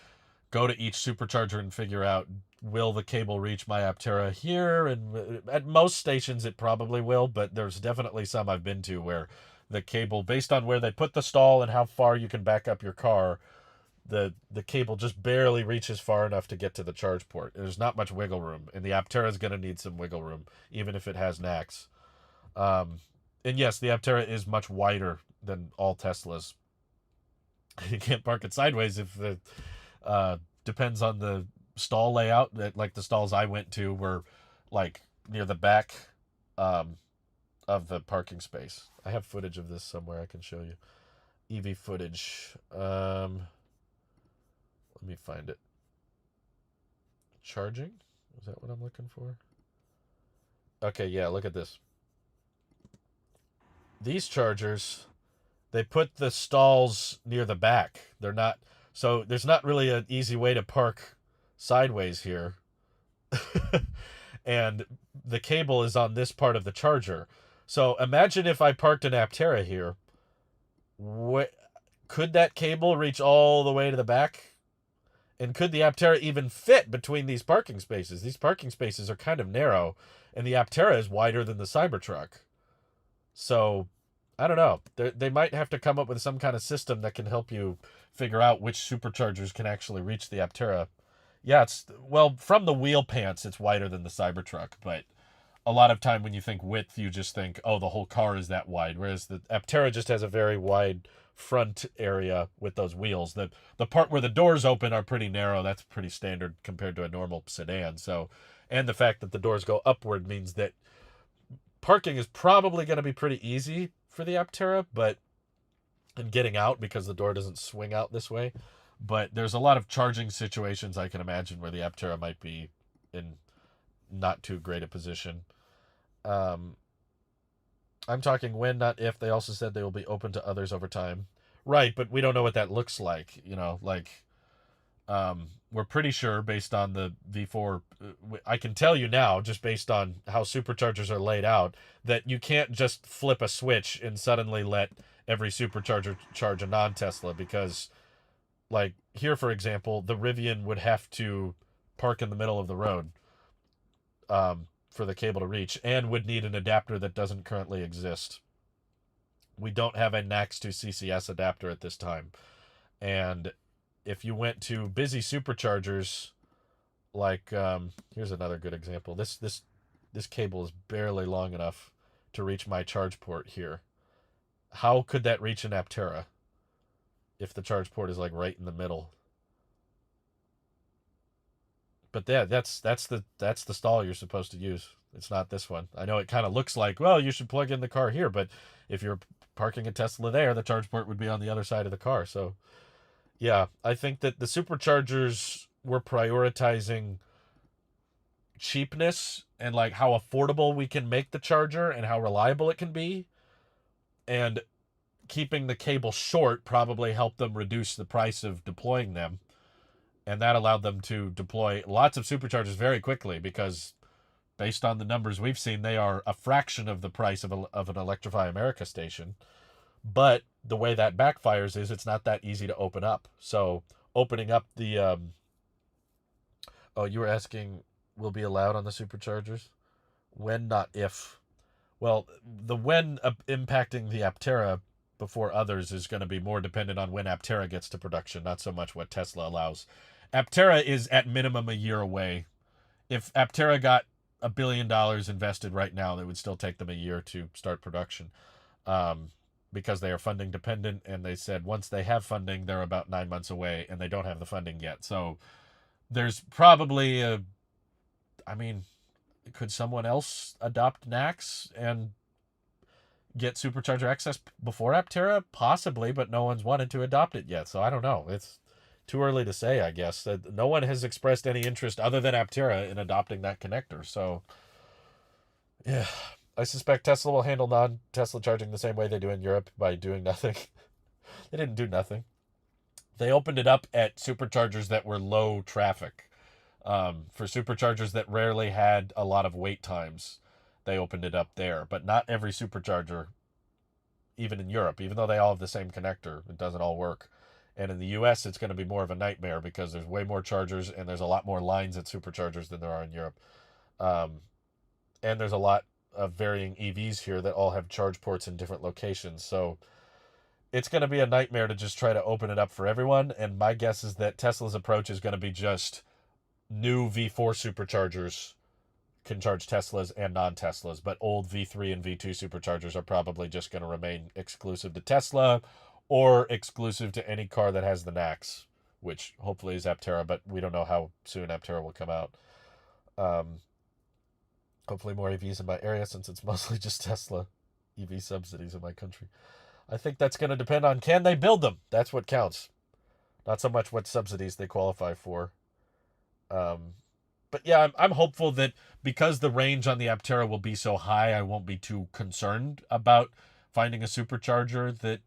go to each supercharger and figure out, will the cable reach my Aptera here? And at most stations it probably will, but there's definitely some I've been to where the cable, based on where they put the stall and how far you can back up your car, the cable just barely reaches far enough to get to the charge port. There's not much wiggle room, and the Aptera is going to need some wiggle room, even if it has NACS. And yes, the Aptera is much wider than all Teslas. You can't park it sideways if the depends on the stall layout. That like the stalls I went to were like near the back of the parking space. I have footage of this somewhere I can show you. EV footage. Let me find it. Charging? Is that what I'm looking for? Okay, yeah, look at this. These chargers, they put the stalls near the back. They're not, so there's not really an easy way to park sideways here. And the cable is on this part of the charger. So imagine if I parked an Aptera here. Could that cable reach all the way to the back? And could the Aptera even fit between these parking spaces? These parking spaces are kind of narrow, and the Aptera is wider than the Cybertruck. So, I don't know. They might have to come up with some kind of system that can help you figure out which superchargers can actually reach the Aptera. Yeah, from the wheel pants, it's wider than the Cybertruck, but a lot of time when you think width, you just think, oh, the whole car is that wide, whereas the Aptera just has a very wide front area with those wheels. The part where the doors open are pretty narrow. That's pretty standard compared to a normal sedan. So, and the fact that the doors go upward means that parking is probably going to be pretty easy for the Aptera, but and getting out because the door doesn't swing out this way. But there's a lot of charging situations I can imagine where the Aptera might be in not too great a position. I'm talking when, not if. They also said they will be open to others over time. Right, but we don't know what that looks like. We're pretty sure based on the V4. I can tell you now, just based on how superchargers are laid out, that you can't just flip a switch and suddenly let every supercharger charge a non-Tesla, because, like, here, for example, the Rivian would have to park in the middle of the road for the cable to reach, and would need an adapter that doesn't currently exist. We don't have a NACS to CCS adapter at this time. And if you went to busy superchargers, like, here's another good example. This cable is barely long enough to reach my charge port here. How could that reach an Aptera if the charge port is like right in the middle? But yeah, that's the stall you're supposed to use. It's not this one. I know it kind of looks like, well, you should plug in the car here, but if you're parking a Tesla there, the charge port would be on the other side of the car. So, yeah, I think that the superchargers were prioritizing cheapness and like how affordable we can make the charger and how reliable it can be. And keeping the cable short probably helped them reduce the price of deploying them. And that allowed them to deploy lots of superchargers very quickly, because based on the numbers we've seen, they are a fraction of the price of an Electrify America station. But the way that backfires is it's not that easy to open up. So opening up the oh, you were asking, will be allowed on the superchargers? When, not if. Well, the when impacting the Aptera before others is going to be more dependent on when Aptera gets to production, not so much what Tesla allows. Aptera is at minimum a year away. If Aptera got $1 billion invested right now, it would still take them a year to start production, because they are funding dependent, and they said once they have funding, they're about 9 months away, and they don't have the funding yet. So there's probably could someone else adopt NACS and get supercharger access before Aptera? Possibly, but no one's wanted to adopt it yet. So I don't know. It's too early to say, I guess. No one has expressed any interest other than Aptera in adopting that connector. So, yeah, I suspect Tesla will handle non-Tesla charging the same way they do in Europe, by doing nothing. They didn't do nothing. They opened it up at superchargers that were low traffic. For superchargers that rarely had a lot of wait times, they opened it up there. But not every supercharger, even in Europe, even though they all have the same connector, it doesn't all work. And in the US, it's going to be more of a nightmare because there's way more chargers and there's a lot more lines at superchargers than there are in Europe. And there's a lot of varying EVs here that all have charge ports in different locations. So it's going to be a nightmare to just try to open it up for everyone. And my guess is that Tesla's approach is going to be just new V4 superchargers can charge Teslas and non-Teslas, but old V3 and V2 superchargers are probably just going to remain exclusive to Tesla, or exclusive to any car that has the NACS, which hopefully is Aptera, but we don't know how soon Aptera will come out. Hopefully more EVs in my area, since it's mostly just Tesla EV subsidies in my country. I think that's going to depend on, can they build them? That's what counts. Not so much what subsidies they qualify for. But yeah, I'm hopeful that because the range on the Aptera will be so high, I won't be too concerned about finding a supercharger that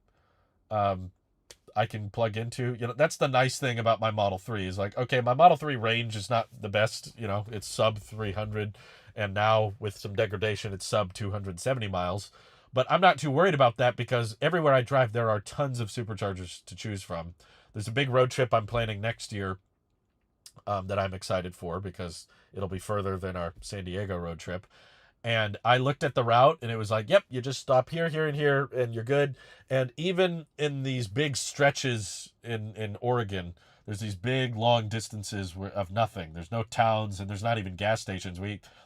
I can plug into. You know, that's the nice thing about my Model 3 is like, okay, my Model 3 range is not the best, you know, it's sub 300, and now with some degradation, it's sub 270 miles. But I'm not too worried about that because everywhere I drive, there are tons of superchargers to choose from. There's a big road trip I'm planning next year that I'm excited for because it'll be further than our San Diego road trip. And I looked at the route and it was like, yep, you just stop here, here, and here, and you're good. And even in these big stretches in Oregon, there's these big long distances of nothing. There's no towns and there's not even gas stations.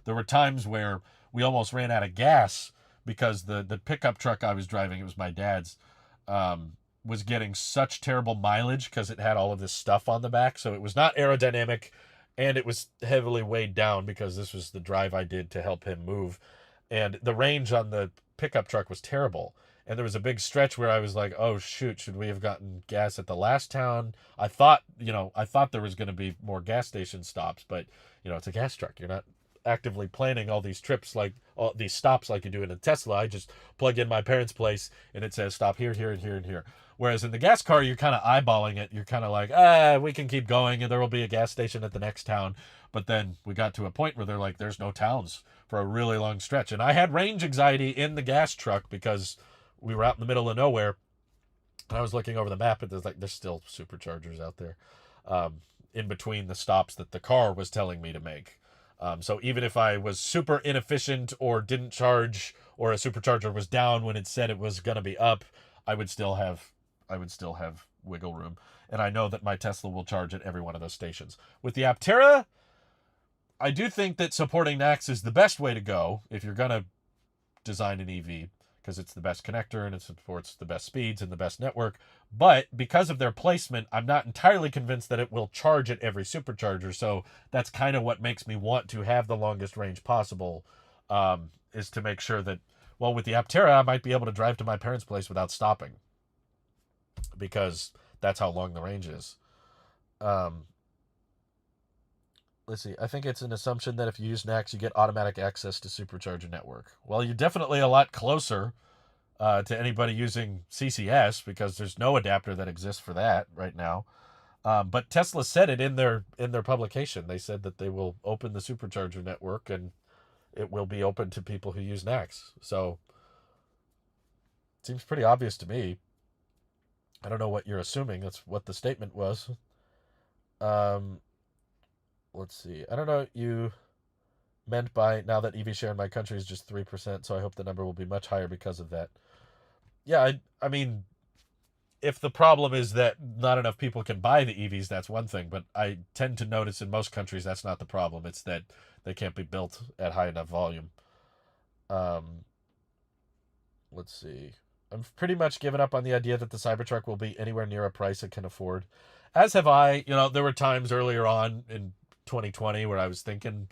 There were times where we almost ran out of gas because the pickup truck I was driving, it was my dad's, was getting such terrible mileage because it had all of this stuff on the back. So it was not aerodynamic and it was heavily weighed down because this was the drive I did to help him move. And the range on the pickup truck was terrible. And there was a big stretch where I was like, oh, shoot, should we have gotten gas at the last town? I thought there was going to be more gas station stops, but, it's a gas truck. You're not actively planning all these trips, like all these stops like you do in a Tesla. I just plug in my parents' place and it says stop here, here, and here, and here. Whereas in the gas car, you're kind of eyeballing it. You're kind of like, we can keep going and there will be a gas station at the next town. But then we got to a point where they're like, there's no towns for a really long stretch. And I had range anxiety in the gas truck because we were out in the middle of nowhere. And I was looking over the map and there's still superchargers out there in between the stops that the car was telling me to make. So even if I was super inefficient or didn't charge or a supercharger was down when it said it was going to be up, I would still have wiggle room. And I know that my Tesla will charge at every one of those stations. With the Aptera, I do think that supporting NACS is the best way to go if you're going to design an EV, because it's the best connector and it supports the best speeds and the best network. But because of their placement, I'm not entirely convinced that it will charge at every supercharger. So that's kind of what makes me want to have the longest range possible, is to make sure that, well, with the Aptera, I might be able to drive to my parents' place without stopping, because that's how long the range is. Let's see. I think it's an assumption that if you use NACS, you get automatic access to supercharger network. Well, you're definitely a lot closer to anybody using CCS because there's no adapter that exists for that right now. But Tesla said it in their publication. They said that they will open the supercharger network and it will be open to people who use NACS. So it seems pretty obvious to me. I don't know what you're assuming. That's what the statement was. Let's see. I don't know what you meant by now that EV share in my country is just 3%, so I hope the number will be much higher because of that. Yeah, I mean, if the problem is that not enough people can buy the EVs, that's one thing. But I tend to notice in most countries that's not the problem. It's that they can't be built at high enough volume. Let's see. I'm pretty much given up on the idea that the Cybertruck will be anywhere near a price it can afford. As have I. There were times earlier on in 2020 where I was thinking,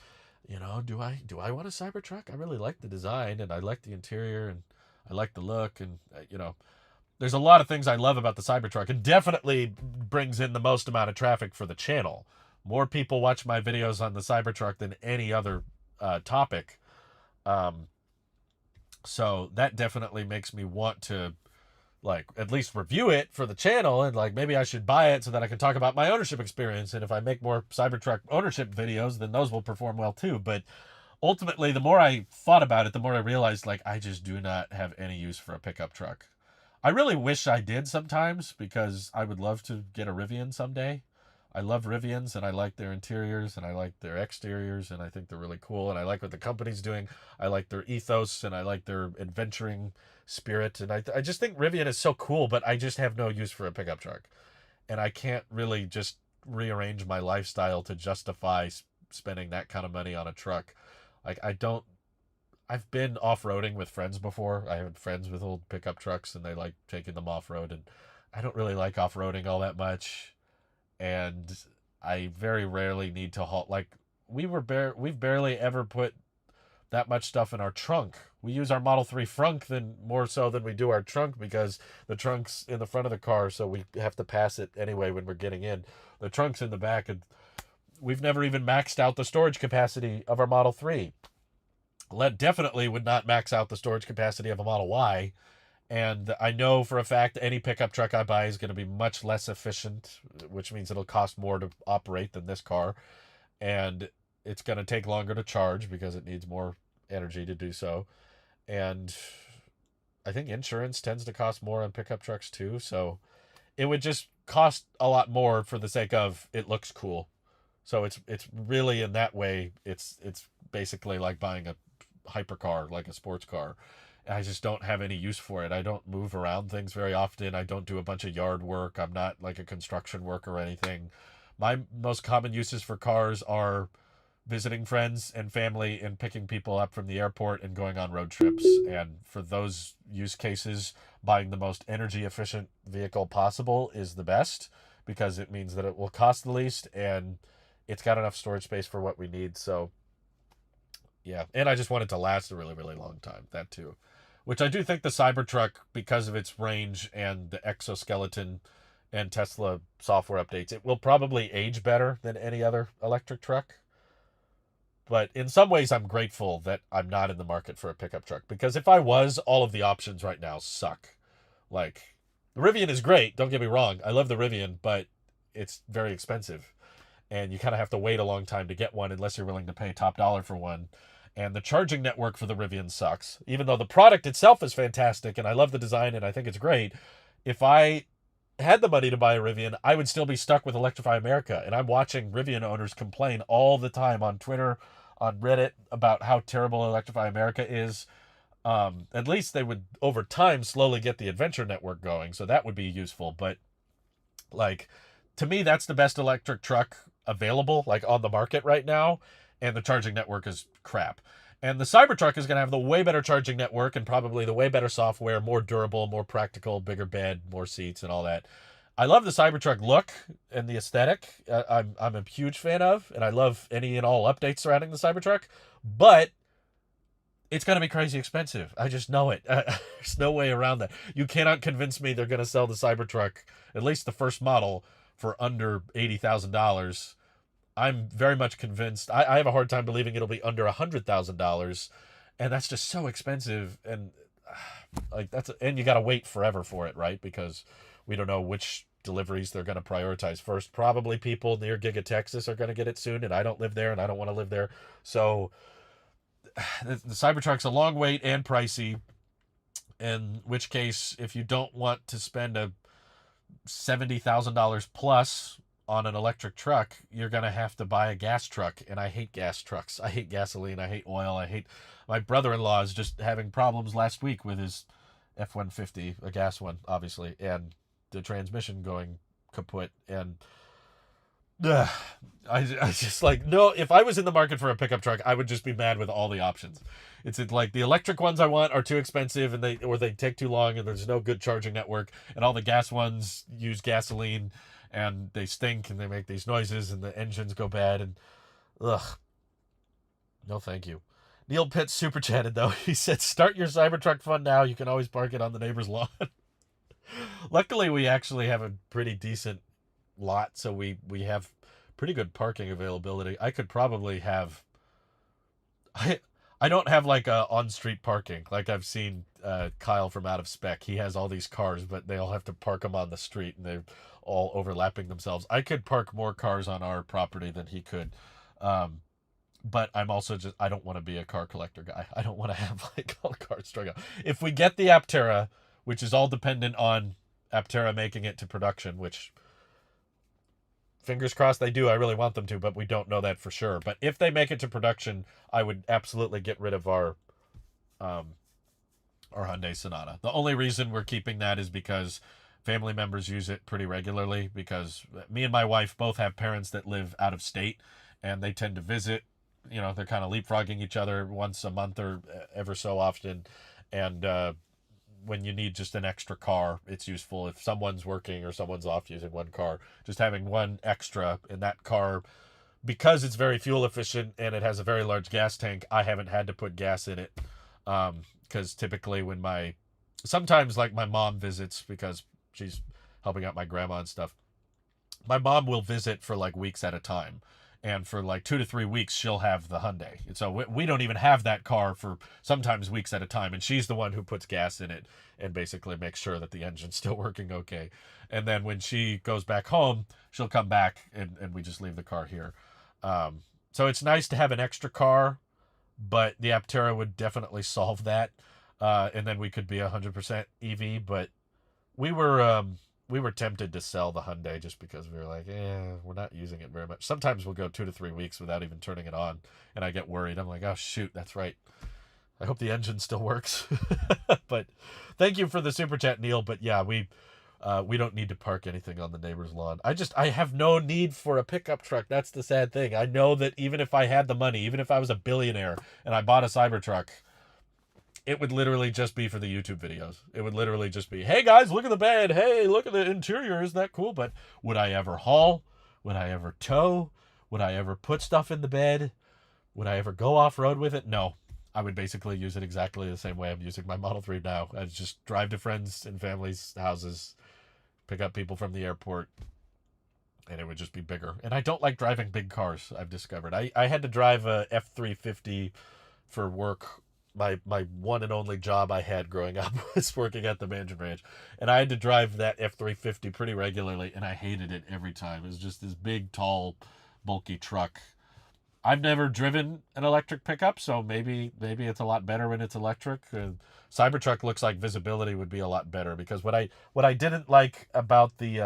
do I want a Cybertruck? I really like the design and I like the interior and I like the look and there's a lot of things I love about the Cybertruck. It definitely brings in the most amount of traffic for the channel. More people watch my videos on the Cybertruck than any other topic. So that definitely makes me want to at least review it for the channel, and maybe I should buy it so that I can talk about my ownership experience. And if I make more Cybertruck ownership videos, then those will perform well too. But ultimately, the more I thought about it, the more I realized I just do not have any use for a pickup truck. I really wish I did sometimes because I would love to get a Rivian someday. I love Rivians and I like their interiors and I like their exteriors and I think they're really cool and I like what the company's doing. I like their ethos and I like their adventuring spirit, and I just think Rivian is so cool, but I just have no use for a pickup truck. And I can't really just rearrange my lifestyle to justify spending that kind of money on a truck. I've been off-roading with friends before. I have friends with old pickup trucks and they like taking them off-road, and I don't really like off-roading all that much. And I very rarely need to haul. We've barely ever put that much stuff in our trunk. We use our Model 3 frunk more so than we do our trunk because the trunk's in the front of the car, so we have to pass it anyway when we're getting in. The trunk's in the back, and we've never even maxed out the storage capacity of our Model 3. Definitely would not max out the storage capacity of a Model Y. And I know for a fact any pickup truck I buy is going to be much less efficient, which means it'll cost more to operate than this car. And it's going to take longer to charge because it needs more energy to do so. And I think insurance tends to cost more on pickup trucks too, so it would just cost a lot more for the sake of it looks cool. So it's really in that way it's basically like buying a hypercar, like a sports car. I just don't have any use for it. I don't move around things very often. I don't do a bunch of yard work. I'm not like a construction worker or anything. My most common uses for cars are visiting friends and family and picking people up from the airport and going on road trips. And for those use cases, buying the most energy efficient vehicle possible is the best because it means that it will cost the least and it's got enough storage space for what we need. So, yeah. And I just want it to last a really, really long time. That too. Which I do think the Cybertruck, because of its range and the exoskeleton and Tesla software updates, it will probably age better than any other electric truck. But in some ways, I'm grateful that I'm not in the market for a pickup truck because if I was, all of the options right now suck. Like, the Rivian is great. Don't get me wrong. I love the Rivian, but it's very expensive. And you kind of have to wait a long time to get one unless you're willing to pay top dollar for one. And the charging network for the Rivian sucks. Even though the product itself is fantastic and I love the design and I think it's great, if I had the money to buy a Rivian, I would still be stuck with Electrify America. And I'm watching Rivian owners complain all the time on Twitter, on Reddit, about how terrible Electrify America is. At least they would, over time, slowly get the Adventure Network going. So that would be useful. But, like, to me, that's the best electric truck available, like, on the market right now. And the charging network is crap. And the Cybertruck is going to have the way better charging network and probably the way better software, more durable, more practical, bigger bed, more seats, and all that. I love the Cybertruck look and the aesthetic. I'm a huge fan of, and I love any and all updates surrounding the Cybertruck. But it's going to be crazy expensive. I just know it. There's no way around that. You cannot convince me they're going to sell the Cybertruck, at least the first model, for under $80,000. I'm very much convinced. I have a hard time believing it'll be under $100,000, and that's just so expensive. And like and you got to wait forever for it, right? Because we don't know which deliveries they're going to prioritize first. Probably people near Giga Texas are going to get it soon, and I don't live there, and I don't want to live there. So the Cybertruck's a long wait and pricey. In which case, if you don't want to spend a $70,000 plus on an electric truck, you're going to have to buy a gas truck. And I hate gas trucks. I hate gasoline. I hate oil. My brother-in-law is just having problems last week with his F-150, a gas one, obviously, and the transmission going kaput. And I just like, no, if I was in the market for a pickup truck, I would just be mad with all the options. It's like the electric ones I want are too expensive and they take too long and there's no good charging network, and all the gas ones use gasoline and they stink and they make these noises and the engines go bad and ugh. No, thank you. Neil Pitts super chatted though. He said, "Start your Cybertruck fund now. You can always park it on the neighbor's lawn." Luckily, we actually have a pretty decent lot, so we have pretty good parking availability. I could probably have. I don't have like a on-street parking like I've seen Kyle from Out of Spec. He has all these cars, but they all have to park them on the street, and they're all overlapping themselves. I could park more cars on our property than he could. But I'm also just, I don't want to be a car collector guy. I don't want to have like all the cars strung out. If we get the Aptera, which is all dependent on Aptera making it to production, which fingers crossed they do. I really want them to, but we don't know that for sure. But if they make it to production, I would absolutely get rid of our Hyundai Sonata. The only reason we're keeping that is because family members use it pretty regularly, because me and my wife both have parents that live out of state and they tend to visit. You know, they're kind of leapfrogging each other once a month or ever so often. And when you need just an extra car, it's useful. If someone's working or someone's off using one car, just having one extra in that car, because it's very fuel efficient and it has a very large gas tank, I haven't had to put gas in it. Because typically sometimes like my mom visits because she's helping out my grandma and stuff. My mom will visit for like weeks at a time. And for like 2 to 3 weeks, she'll have the Hyundai. And so we don't even have that car for sometimes weeks at a time. And she's the one who puts gas in it and basically makes sure that the engine's still working okay. And then when she goes back home, she'll come back and we just leave the car here. So it's nice to have an extra car, but the Aptera would definitely solve that. and then we could be 100% EV. But we were tempted to sell the Hyundai just because we were like, we're not using it very much. Sometimes we'll go 2 to 3 weeks without even turning it on, and I get worried. I'm like, oh shoot, that's right. I hope the engine still works. But thank you for the super chat, Neil. But yeah, we don't need to park anything on the neighbor's lawn. I have no need for a pickup truck. That's the sad thing. I know that even if I had the money, even if I was a billionaire and I bought a Cybertruck, it would literally just be for the YouTube videos. It would literally just be, hey guys, look at the bed. Hey, look at the interior. Isn't that cool? But would I ever haul? Would I ever tow? Would I ever put stuff in the bed? Would I ever go off-road with it? No. I would basically use it exactly the same way I'm using my Model 3 now. I'd just drive to friends and family's houses, pick up people from the airport, and it would just be bigger. And I don't like driving big cars, I've discovered. I had to drive a F-350 for work. My one and only job I had growing up was working at the Mansion Ranch. And I had to drive that F-350 pretty regularly, and I hated it every time. It was just this big, tall, bulky truck. I've never driven an electric pickup, so maybe it's a lot better when it's electric. Cybertruck looks like visibility would be a lot better, because what I didn't like about the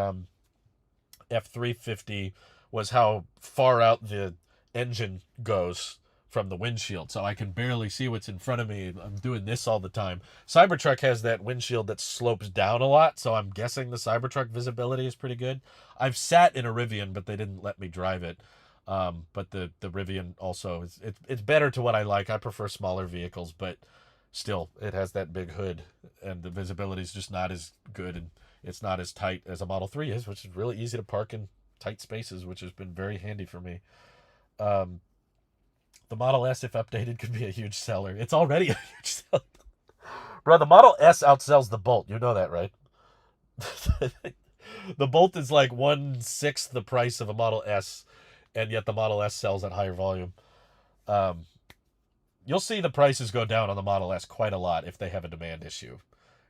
F-350 was how far out the engine goes from the windshield, so I can barely see what's in front of me. I'm doing this all the time. Cybertruck has that windshield that slopes down a lot, so I'm guessing the Cybertruck visibility is pretty good. I've sat in a Rivian, but they didn't let me drive it. But the Rivian also it's better to what I like. I prefer smaller vehicles, but still it has that big hood, and the visibility is just not as good, and it's not as tight as a Model 3 is, which is really easy to park in tight spaces, which has been very handy for me. The Model S, if updated, could be a huge seller. It's already a huge seller. Bro, the Model S outsells the Bolt. You know that, right? The Bolt is like 1/6 the price of a Model S, and yet the Model S sells at higher volume. You'll see the prices go down on the Model S quite a lot if they have a demand issue,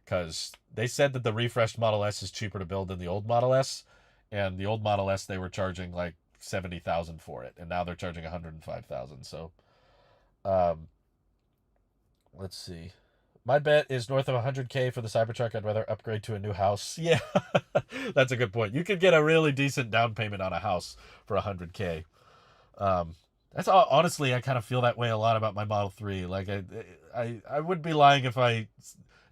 because they said that the refreshed Model S is cheaper to build than the old Model S, and the old Model S they were charging like $70,000 for it, and now they're charging $105,000. So, let's see. My bet is north of 100K for the Cybertruck. I'd rather upgrade to a new house. Yeah, that's a good point. You could get a really decent down payment on a house for 100K. That's all, honestly, I kind of feel that way a lot about my Model 3. Like, I would be lying if I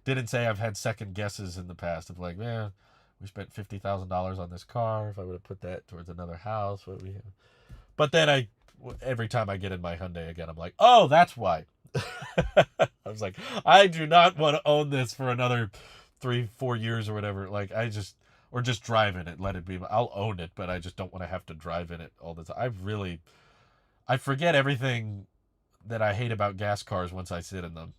didn't say I've had second guesses in the past of like, man, we spent $50,000 on this car. If I would have put that towards another house, what we? But then every time I get in my Hyundai again, I'm like, oh, that's why. I was like, I do not want to own this for another 3-4 years or whatever. Like, or just drive in it, let it be. I'll own it, but I just don't want to have to drive in it all the time. I forget everything that I hate about gas cars once I sit in them.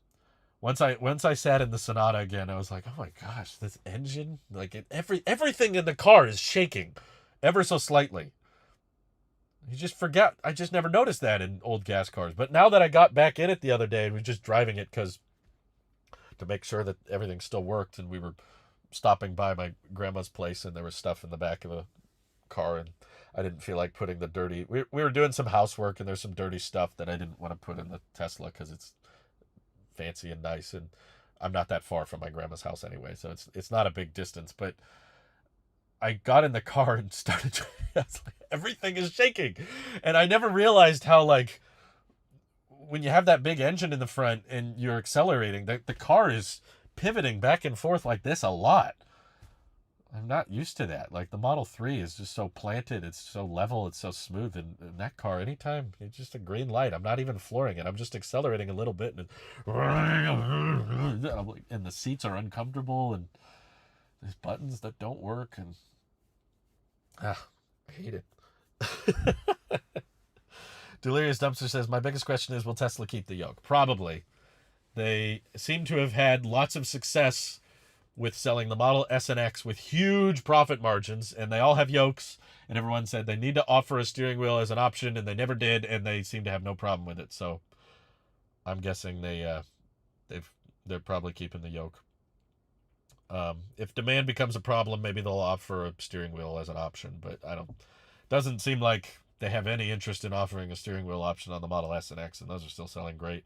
Once I sat in the Sonata again, I was like, oh my gosh, this engine, like everything in the car is shaking ever so slightly. You just forget. I just never noticed that in old gas cars. But now that I got back in it the other day and was just driving it to make sure that everything still worked, and we were stopping by my grandma's place and there was stuff in the back of the car, and I didn't feel like putting the dirty. We were doing some housework, and there's some dirty stuff that I didn't want to put in the Tesla because it's fancy and nice, and I'm not that far from my grandma's house anyway, so it's not a big distance. But I got in the car and started driving. I was like, everything is shaking. And I never realized how, like, when you have that big engine in the front and you're accelerating, the car is pivoting back and forth like this a lot. I'm not used to that. Like, the Model 3 is just so planted. It's so level. It's so smooth. And that car, anytime, it's just a green light. I'm not even flooring it. I'm just accelerating a little bit. And the seats are uncomfortable. And there's buttons that don't work. And I hate it. Delirious Dumpster says, my biggest question is, will Tesla keep the yoke? Probably. They seem to have had lots of success with selling the Model S and X with huge profit margins, and they all have yokes, and everyone said they need to offer a steering wheel as an option, and they never did, and they seem to have no problem with it. So I'm guessing they're probably keeping the yoke. If demand becomes a problem, maybe they'll offer a steering wheel as an option, but doesn't seem like they have any interest in offering a steering wheel option on the Model S and X, and those are still selling great.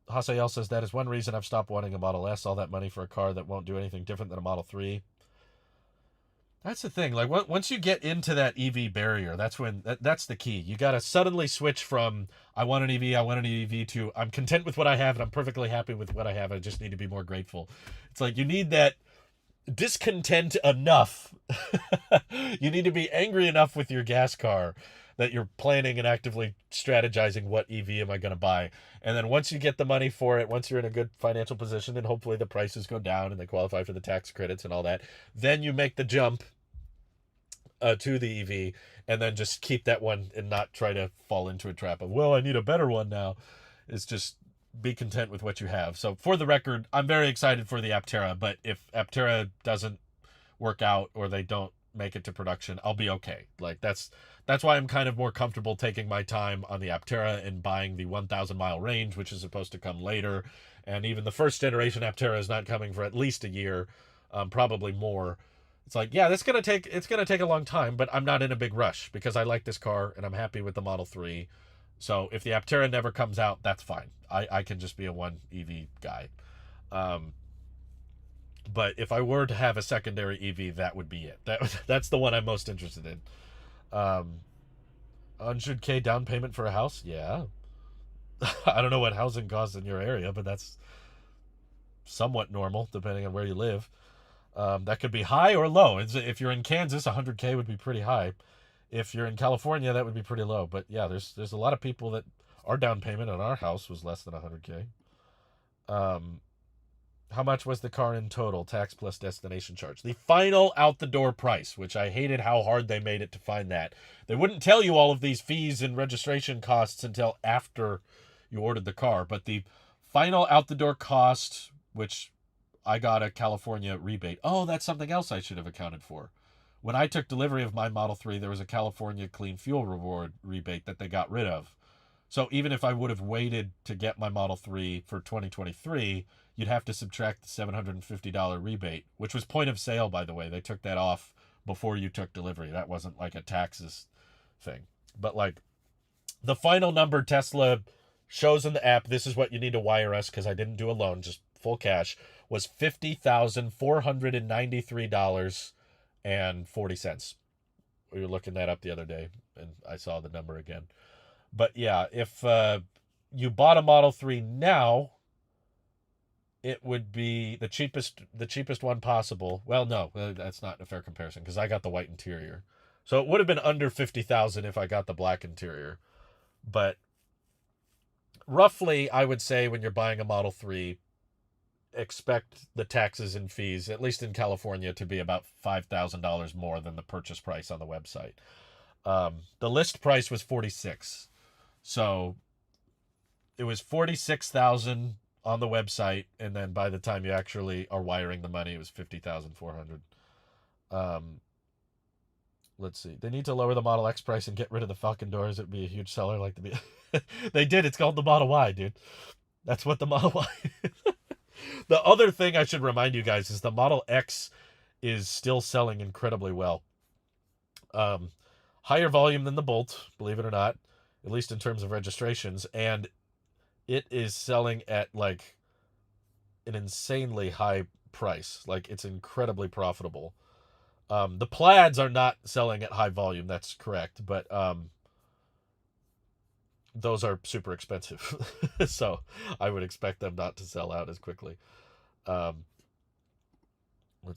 Hasael says that is one reason I've stopped wanting a Model S. All that money for a car that won't do anything different than a Model 3. That's the thing. Like, once you get into that EV barrier, that's when that's the key. You got to suddenly switch from I want an EV to I'm content with what I have and I'm perfectly happy with what I have. I just need to be more grateful. It's like you need that discontent enough. You need to be angry enough with your gas car that you're planning and actively strategizing what EV am I going to buy. And then once you get the money for it, once you're in a good financial position and hopefully the prices go down and they qualify for the tax credits and all that, then you make the jump to the EV and then just keep that one and not try to fall into a trap of, well, I need a better one now. It's just be content with what you have. So for the record, I'm very excited for the Aptera, but if Aptera doesn't work out or they don't make it to production, I'll be okay. Like that's why I'm kind of more comfortable taking my time on the Aptera and buying the 1,000 mile range, which is supposed to come later. And even the first generation Aptera is not coming for at least a year, probably more. It's like, yeah, it's gonna take a long time, but I'm not in a big rush because I like this car and I'm happy with the Model 3. So if the Aptera never comes out, that's fine. I can just be a one EV guy. But if I were to have a secondary EV, that would be it. That's the one I'm most interested in. 100K down payment for a house? Yeah. I don't know what housing costs in your area, but that's somewhat normal depending on where you live. That could be high or low. If you're in Kansas, 100K would be pretty high. If you're in California, that would be pretty low. But yeah, there's a lot of people that our down payment on our house was less than 100K. How much was the car in total, tax plus destination charge? The final out the door price, which I hated how hard they made it to find that. They wouldn't tell you all of these fees and registration costs until after you ordered the car. But the final out the door cost, which I got a California rebate. Oh, that's something else I should have accounted for. When I took delivery of my Model 3, there was a California Clean Fuel Reward rebate that they got rid of. So even if I would have waited to get my Model 3 for 2023, you'd have to subtract the $750 rebate, which was point of sale, by the way. They took that off before you took delivery. That wasn't like a taxes thing. But like the final number Tesla shows in the app, this is what you need to wire us because I didn't do a loan, just full cash, was $50,493.40. We were looking that up the other day, and I saw the number again. But yeah, if you bought a Model 3 now, it would be the cheapest one possible. Well, no, that's not a fair comparison because I got the white interior. So it would have been under $50,000 if I got the black interior. But roughly, I would say when you're buying a Model 3, expect the taxes and fees, at least in California, to be about $5,000 more than the purchase price on the website. The list price was $46,000. So it was $46,000 on the website, and then by the time you actually are wiring the money, it was $50,400. Let's see. They need to lower the Model X price and get rid of the Falcon doors. It'd be a huge seller like the They did. It's called the Model Y, dude. That's what the Model Y is. The other thing I should remind you guys is the Model X is still selling incredibly well. Higher volume than the Bolt, believe it or not, at least in terms of registrations, and it is selling at like an insanely high price. Like it's incredibly profitable. The Plaids are not selling at high volume, that's correct, but those are super expensive. So I would expect them not to sell out as quickly. Let's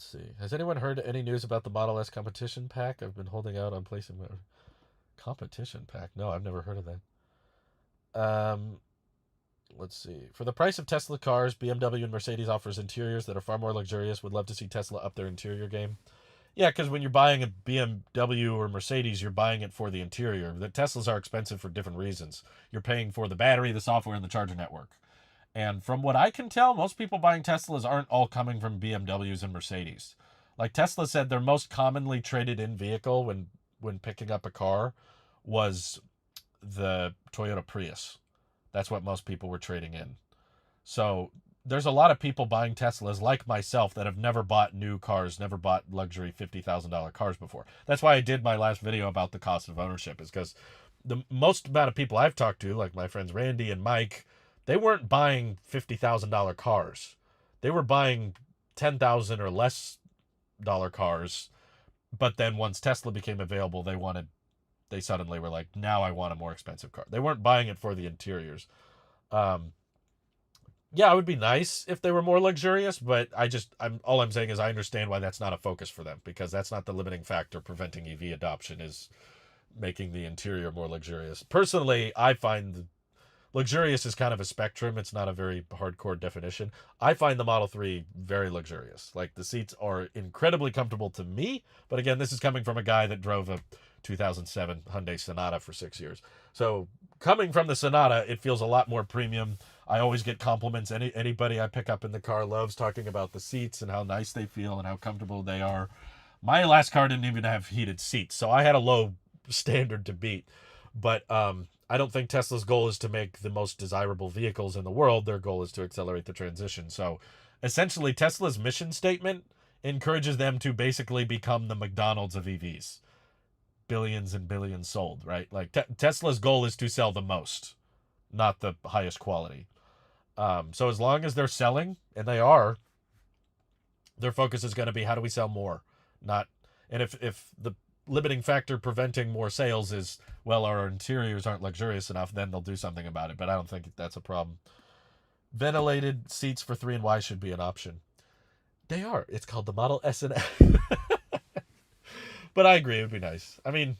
see. Has anyone heard any news about the Model S competition pack? I've been holding out on placing my competition pack. No, I've never heard of that. Let's see. For the price of Tesla cars, BMW and Mercedes offers interiors that are far more luxurious. Would love to see Tesla up their interior game. Yeah, because when you're buying a BMW or Mercedes, you're buying it for the interior. The Teslas are expensive for different reasons. You're paying for the battery, the software, and the charger network. And from what I can tell, most people buying Teslas aren't all coming from BMWs and Mercedes. Like Tesla said, their most commonly traded in vehicle when picking up a car was the Toyota Prius. That's what most people were trading in. So there's a lot of people buying Teslas like myself that have never bought new cars, never bought luxury $50,000 cars before. That's why I did my last video about the cost of ownership, is because the most amount of people I've talked to, like my friends Randy and Mike, they weren't buying $50,000 cars. They were buying $10,000 or less dollar cars. But then once Tesla became available, they suddenly were like, now I want a more expensive car. They weren't buying it for the interiors. Um, yeah, it would be nice if they were more luxurious, but all I'm saying is I understand why that's not a focus for them, because that's not the limiting factor preventing EV adoption, is making the interior more luxurious. Personally, I find luxurious is kind of a spectrum. It's not a very hardcore definition. I find the Model 3 very luxurious. Like, the seats are incredibly comfortable to me, but again, this is coming from a guy that drove a 2007 Hyundai Sonata for 6 years. So coming from the Sonata, it feels a lot more premium. I always get compliments. Anybody I pick up in the car loves talking about the seats and how nice they feel and how comfortable they are. My last car didn't even have heated seats, so I had a low standard to beat. But I don't think Tesla's goal is to make the most desirable vehicles in the world. Their goal is to accelerate the transition. So essentially, Tesla's mission statement encourages them to basically become the McDonald's of EVs. Billions and billions sold, right? Like, Tesla's goal is to sell the most, not the highest quality. So as long as they're selling, and they are, their focus is going to be, how do we sell more? Not, and if the limiting factor preventing more sales is, well, our interiors aren't luxurious enough, then they'll do something about it. But I don't think that's a problem. Ventilated seats for 3 and Y should be an option. They are. It's called the Model S and X. But I agree, it would be nice. I mean,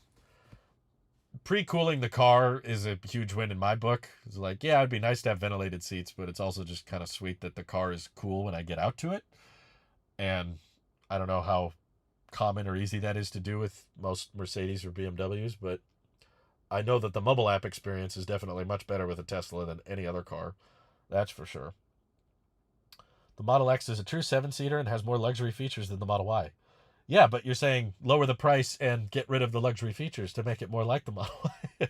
pre-cooling the car is a huge win in my book. It's like, yeah, it'd be nice to have ventilated seats, but it's also just kind of sweet that the car is cool when I get out to it. And I don't know how common or easy that is to do with most Mercedes or BMWs, but I know that the mobile app experience is definitely much better with a Tesla than any other car. That's for sure. The Model X is a true 7-seater and has more luxury features than the Model Y. Yeah, but you're saying lower the price and get rid of the luxury features to make it more like the Model Y.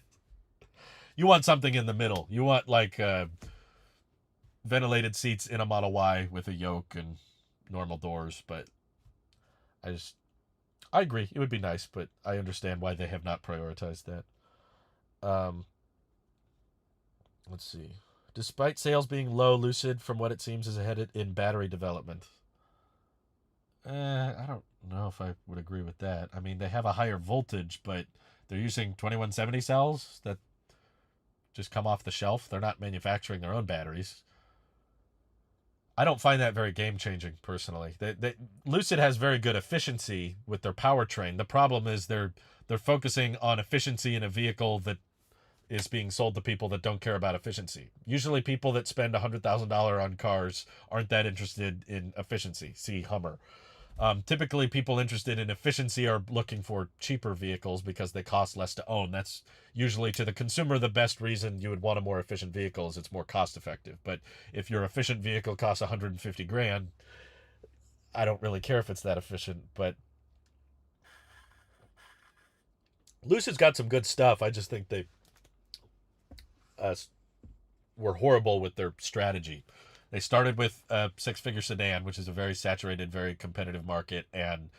You want something in the middle. You want, like, ventilated seats in a Model Y with a yoke and normal doors, but I agree. It would be nice, but I understand why they have not prioritized that. Let's see. Despite sales being low, Lucid, from what it seems, is ahead in battery development. I don't know if I would agree with that. I mean, they have a higher voltage, but they're using 2170 cells that just come off the shelf. They're not manufacturing their own batteries. I don't find that very game-changing, personally. Lucid has very good efficiency with their powertrain. The problem is they're focusing on efficiency in a vehicle that is being sold to people that don't care about efficiency. Usually people that spend $100,000 on cars aren't that interested in efficiency. See Hummer. Typically, people interested in efficiency are looking for cheaper vehicles because they cost less to own. That's usually, to the consumer, the best reason you would want a more efficient vehicle is it's more cost effective. But if your efficient vehicle costs 150 grand, I don't really care if it's that efficient. But Lucid's got some good stuff. I just think they were horrible with their strategy. They started with a 6-figure sedan, which is a very saturated, very competitive market, and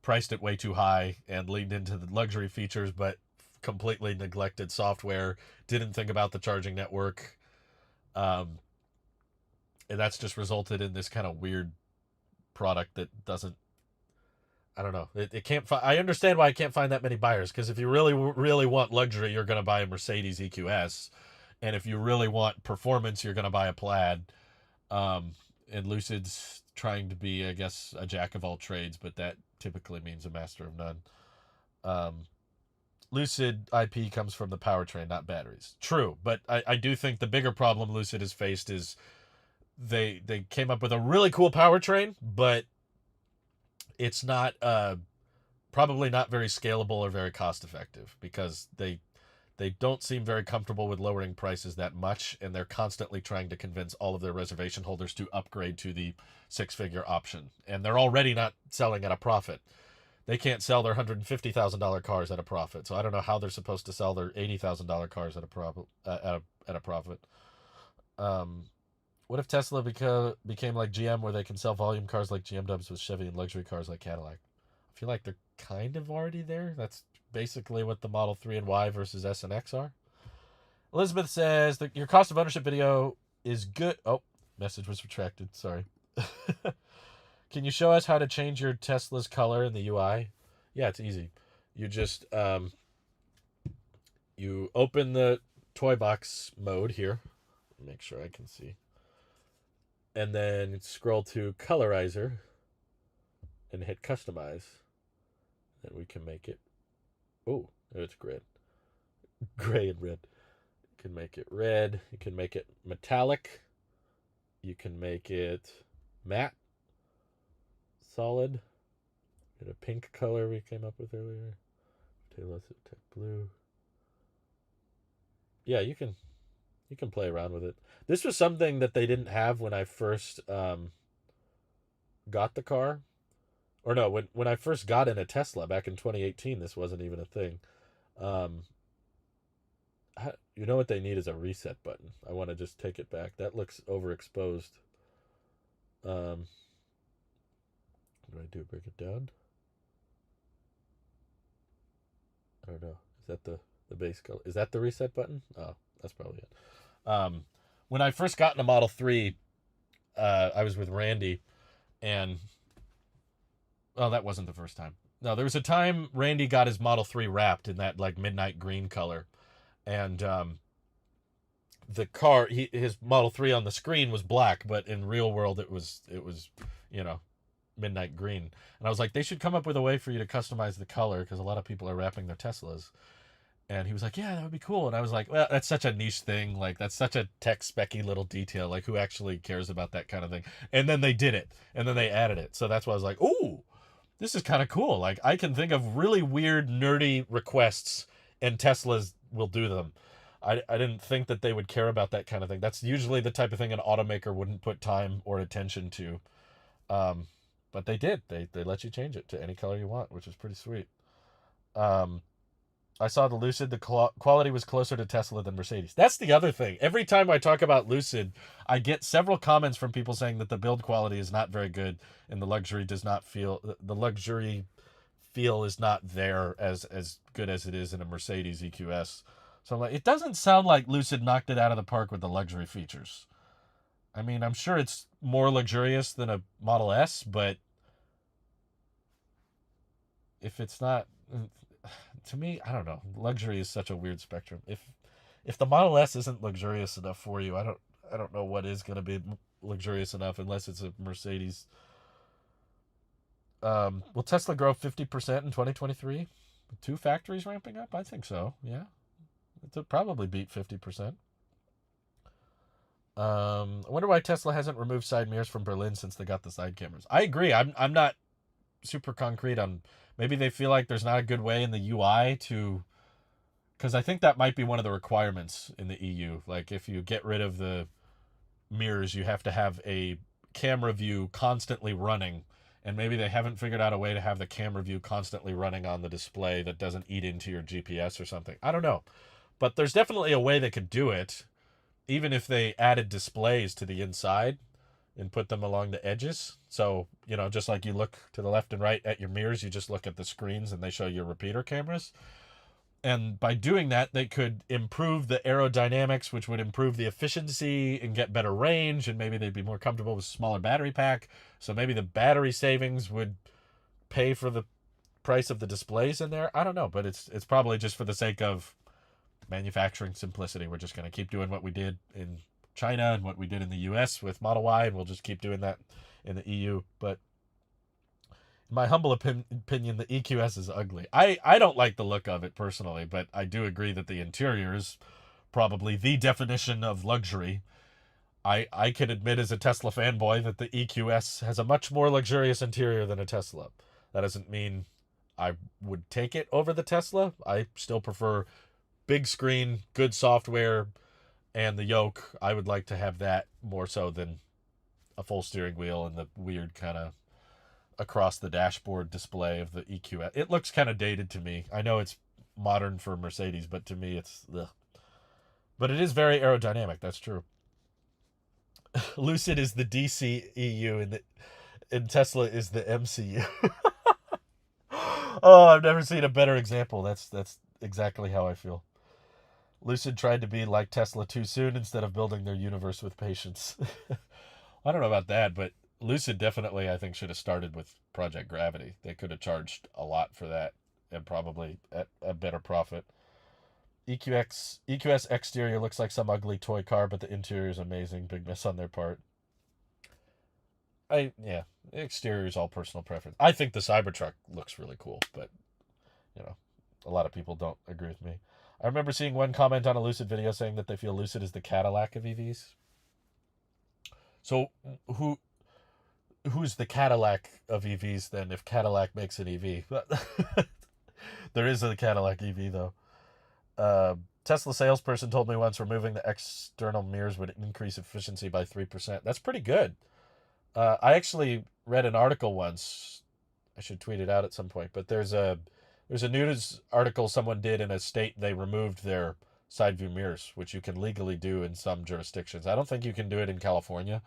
priced it way too high and leaned into the luxury features, but completely neglected software, didn't think about the charging network. And that's just resulted in this kind of weird product that doesn't, I don't know. It can't. I understand why I can't find that many buyers, because if you really, really want luxury, you're going to buy a Mercedes EQS. And if you really want performance, you're going to buy a Plaid. And Lucid's trying to be, I guess, a jack of all trades, but that typically means a master of none. Lucid IP comes from the powertrain, not batteries. True, but I do think the bigger problem Lucid has faced is they came up with a really cool powertrain, but it's not probably not very scalable or very cost effective, because they don't seem very comfortable with lowering prices that much, and they're constantly trying to convince all of their reservation holders to upgrade to the 6-figure option. And they're already not selling at a profit. They can't sell their $150,000 cars at a profit. So I don't know how they're supposed to sell their $80,000 cars at a profit. What if Tesla became like GM, where they can sell volume cars like GM dubs with Chevy and luxury cars like Cadillac? I feel like they're kind of already there. That's basically what the Model 3 and Y versus S and X are. Elizabeth says that your cost of ownership video is good. Oh, message was retracted. Sorry. Can you show us how to change your Tesla's color in the UI? Yeah, it's easy. You just you open the toy box mode here. Make sure I can see. And then scroll to colorizer and hit customize. And we can make it. Oh, it's gray. Gray and red. You can make it red. You can make it metallic. You can make it matte. Solid. And a pink color we came up with earlier. Let's take blue. Yeah, you can play around with it. This was something that they didn't have when I first got the car. Or no, when I first got in a Tesla back in 2018, this wasn't even a thing. Um, you know what they need is a reset button. I want to just take it back. That looks overexposed. What do I do? Break it down? I don't know. Is that the base color? Is that the reset button? Oh, that's probably it. When I first got into Model 3, I was with Randy, and oh, that wasn't the first time. No, there was a time Randy got his Model 3 wrapped in that like midnight green color, and the car, his Model 3 on the screen was black, but in real world it was you know midnight green. And I was like, they should come up with a way for you to customize the color because a lot of people are wrapping their Teslas. And he was like, yeah, that would be cool. And I was like, well, that's such a niche thing. Like, that's such a tech specky little detail. Like, who actually cares about that kind of thing? And then they did it. And then they added it. So that's why I was like, ooh, this is kind of cool. Like, I can think of really weird, nerdy requests, and Teslas will do them. I didn't think that they would care about that kind of thing. That's usually the type of thing an automaker wouldn't put time or attention to. Um, but they did. They let you change it to any color you want, which is pretty sweet. Um, I saw the Lucid. The quality was closer to Tesla than Mercedes. That's the other thing. Every time I talk about Lucid, I get several comments from people saying that the build quality is not very good and the luxury feel is not there as good as it is in a Mercedes EQS. So I'm like, it doesn't sound like Lucid knocked it out of the park with the luxury features. I mean, I'm sure it's more luxurious than a Model S, but if it's not, to me, I don't know. Luxury is such a weird spectrum. If the Model S isn't luxurious enough for you, I don't know what is going to be luxurious enough unless it's a Mercedes. Will Tesla grow 50% in 2023? 2 factories ramping up? I think so. Yeah, it'll probably beat 50%. I wonder why Tesla hasn't removed side mirrors from Berlin since they got the side cameras. I agree. I'm not super concrete on. Maybe they feel like there's not a good way in the UI to, because I think that might be one of the requirements in the EU. Like if you get rid of the mirrors, you have to have a camera view constantly running, and maybe they haven't figured out a way to have the camera view constantly running on the display that doesn't eat into your GPS or something. I don't know, but there's definitely a way they could do it, even if they added displays to the inside and put them along the edges. So, just like you look to the left and right at your mirrors, you just look at the screens and they show your repeater cameras. And by doing that, they could improve the aerodynamics, which would improve the efficiency and get better range. And maybe they'd be more comfortable with a smaller battery pack. So maybe the battery savings would pay for the price of the displays in there. I don't know, but it's probably just for the sake of manufacturing simplicity. We're just going to keep doing what we did in China and what we did in the US with Model Y, and we'll just keep doing that in the EU. But in my humble opinion, the EQS is ugly. I don't like the look of it personally, but I do agree that the interior is probably the definition of luxury. I can admit as a Tesla fanboy that the EQS has a much more luxurious interior than a Tesla. That doesn't mean I would take it over the Tesla. I still prefer big screen, good software, and the yoke. I would like to have that more so than a full steering wheel and the weird kind of across the dashboard display of the EQS. It looks kind of dated to me. I know it's modern for Mercedes, but to me it's ugh. But it is very aerodynamic. That's true. Lucid is the DCEU and Tesla is the MCU. Oh, I've never seen a better example. That's exactly how I feel. Lucid tried to be like Tesla too soon instead of building their universe with patience. I don't know about that, but Lucid definitely, I think, should have started with Project Gravity. They could have charged a lot for that and probably at a better profit. EQS exterior looks like some ugly toy car, but the interior is amazing. Big miss on their part. Yeah, the exterior is all personal preference. I think the Cybertruck looks really cool, but you know, a lot of people don't agree with me. I remember seeing one comment on a Lucid video saying that they feel Lucid is the Cadillac of EVs. So who's the Cadillac of EVs then? If Cadillac makes an EV, there is a Cadillac EV though. Tesla salesperson told me once removing the external mirrors would increase efficiency by 3%. That's pretty good. I actually read an article once. I should tweet it out at some point, but there's a news article someone did in a state they removed their side view mirrors, which you can legally do in some jurisdictions. I don't think you can do it in California,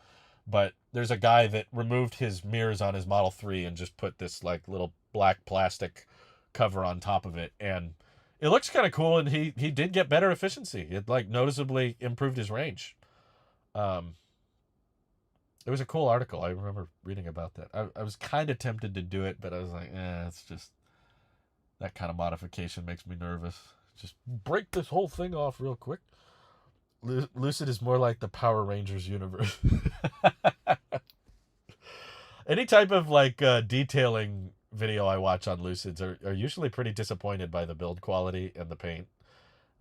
but there's a guy that removed his mirrors on his Model 3 and just put this like little black plastic cover on top of it, and it looks kind of cool, and he did get better efficiency. It like noticeably improved his range. It was a cool article. I remember reading about that. I was kind of tempted to do it, but I was like, it's just that kind of modification makes me nervous. Just break this whole thing off real quick. Lucid is more like the Power Rangers universe. Any type of like detailing video I watch on Lucids are usually pretty disappointed by the build quality and the paint.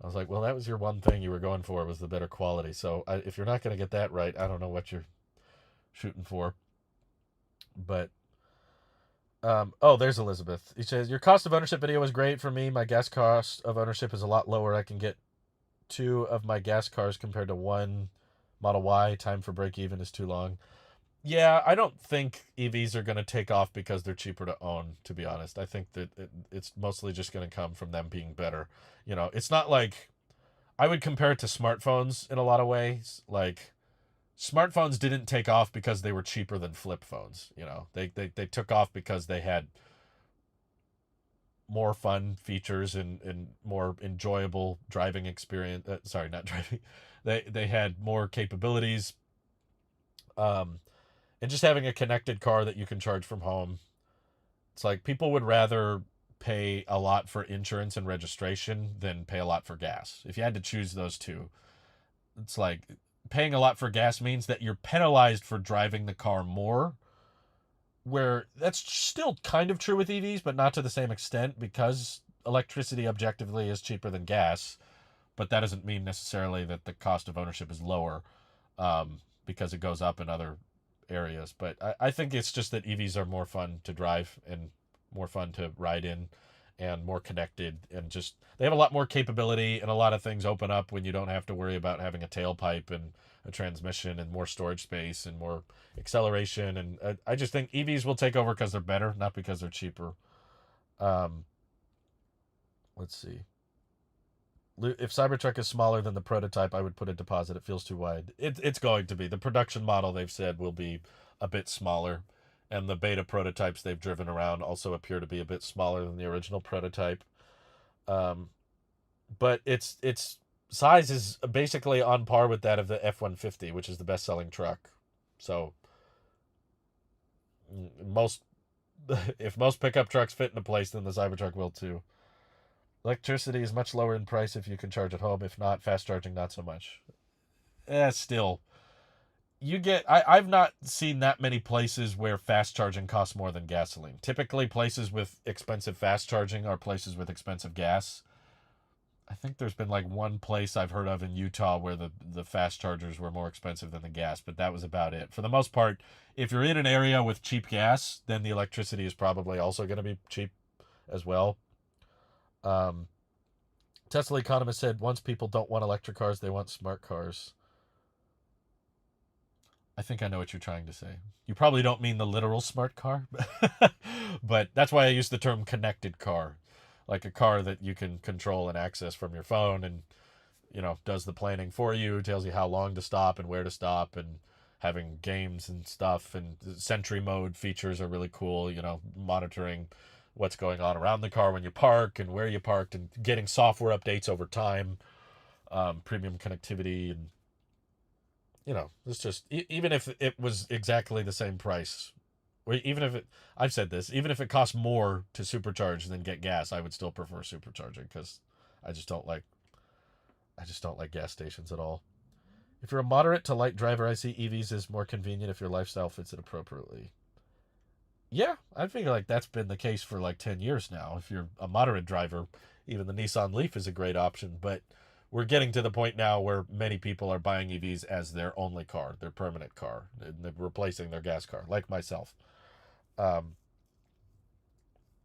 I was like, well, that was your one thing you were going for, was the better quality. So if you're not going to get that right, I don't know what you're shooting for. But there's Elizabeth. He says, your cost of ownership video was great for me. My gas cost of ownership is a lot lower. I can get 2 of my gas cars compared to 1 Model Y. Time for break even is too long. Yeah, I don't think EVs are going to take off because they're cheaper to own, to be honest. I think that it's mostly just going to come from them being better. It's not like, I would compare it to smartphones in a lot of ways. Like, smartphones didn't take off because they were cheaper than flip phones. They took off because they had more fun features and more enjoyable driving experience. Sorry, not driving. They had more capabilities. And just having a connected car that you can charge from home. It's like people would rather pay a lot for insurance and registration than pay a lot for gas. If you had to choose those two, it's like paying a lot for gas means that you're penalized for driving the car more, where that's still kind of true with EVs, but not to the same extent, because electricity objectively is cheaper than gas, but that doesn't mean necessarily that the cost of ownership is lower, because it goes up in other areas. But I think it's just that EVs are more fun to drive and more fun to ride in and more connected, and just they have a lot more capability, and a lot of things open up when you don't have to worry about having a tailpipe and a transmission and more storage space and more acceleration. And I just think EVs will take over because they're better, not because they're cheaper. Let's see. If Cybertruck is smaller than the prototype, I would put a deposit. It feels too wide. It's going to be. The production model, they've said, will be a bit smaller. And the beta prototypes they've driven around also appear to be a bit smaller than the original prototype. But its size is basically on par with that of the F-150, which is the best-selling truck. So if most pickup trucks fit into place, then the Cybertruck will too. Electricity is much lower in price if you can charge at home. If not, fast charging, not so much. Still, I've not seen that many places where fast charging costs more than gasoline. Typically, places with expensive fast charging are places with expensive gas. I think there's been like one place I've heard of in Utah where the fast chargers were more expensive than the gas, but that was about it. For the most part, if you're in an area with cheap gas, then the electricity is probably also going to be cheap as well. Tesla economist said once people don't want electric cars, they want smart cars. I think I know what you're trying to say. You probably don't mean the literal smart car, but that's why I use the term connected car. Like a car that you can control and access from your phone, and does the planning for you, tells you how long to stop and where to stop, and having games and stuff. And Sentry mode features are really cool, monitoring what's going on around the car when you park and where you parked, and getting software updates over time. premium connectivity, and it's just even if it was exactly the same price, or even if I've said this, even if it costs more to supercharge than get gas, I would still prefer supercharging because I just don't like gas stations at all. If you're a moderate to light driver, I see EVs is more convenient if your lifestyle fits it appropriately. Yeah, I feel like that's been the case for like 10 years now. If you're a moderate driver, even the Nissan Leaf is a great option, but we're getting to the point now where many people are buying EVs as their only car, their permanent car, and they're replacing their gas car, like myself. Um,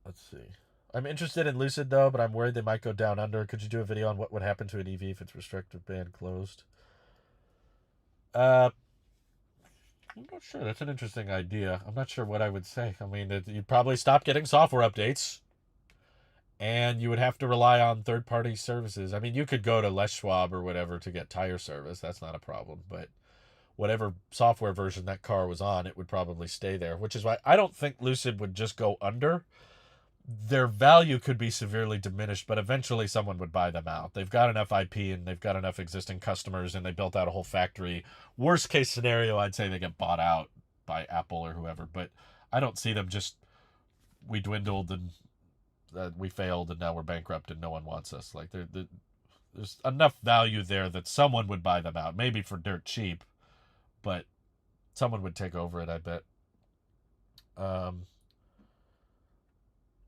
let's see. I'm interested in Lucid though, but I'm worried they might go down under. Could you do a video on what would happen to an EV if it's restricted, banned, closed? I'm not sure. That's an interesting idea. I'm not sure what I would say. I mean, you'd probably stop getting software updates, and you would have to rely on third-party services. I mean, you could go to Les Schwab or whatever to get tire service. That's not a problem. But whatever software version that car was on, it would probably stay there, which is why I don't think Lucid would just go under. Their value could be severely diminished, but eventually someone would buy them out. They've got enough IP and they've got enough existing customers, and they built out a whole factory. Worst case scenario, I'd say they get bought out by Apple or whoever, but I don't see them just, we dwindled and we failed and now we're bankrupt and no one wants us. Like there's enough value there that someone would buy them out, maybe for dirt cheap, but someone would take over it, I bet.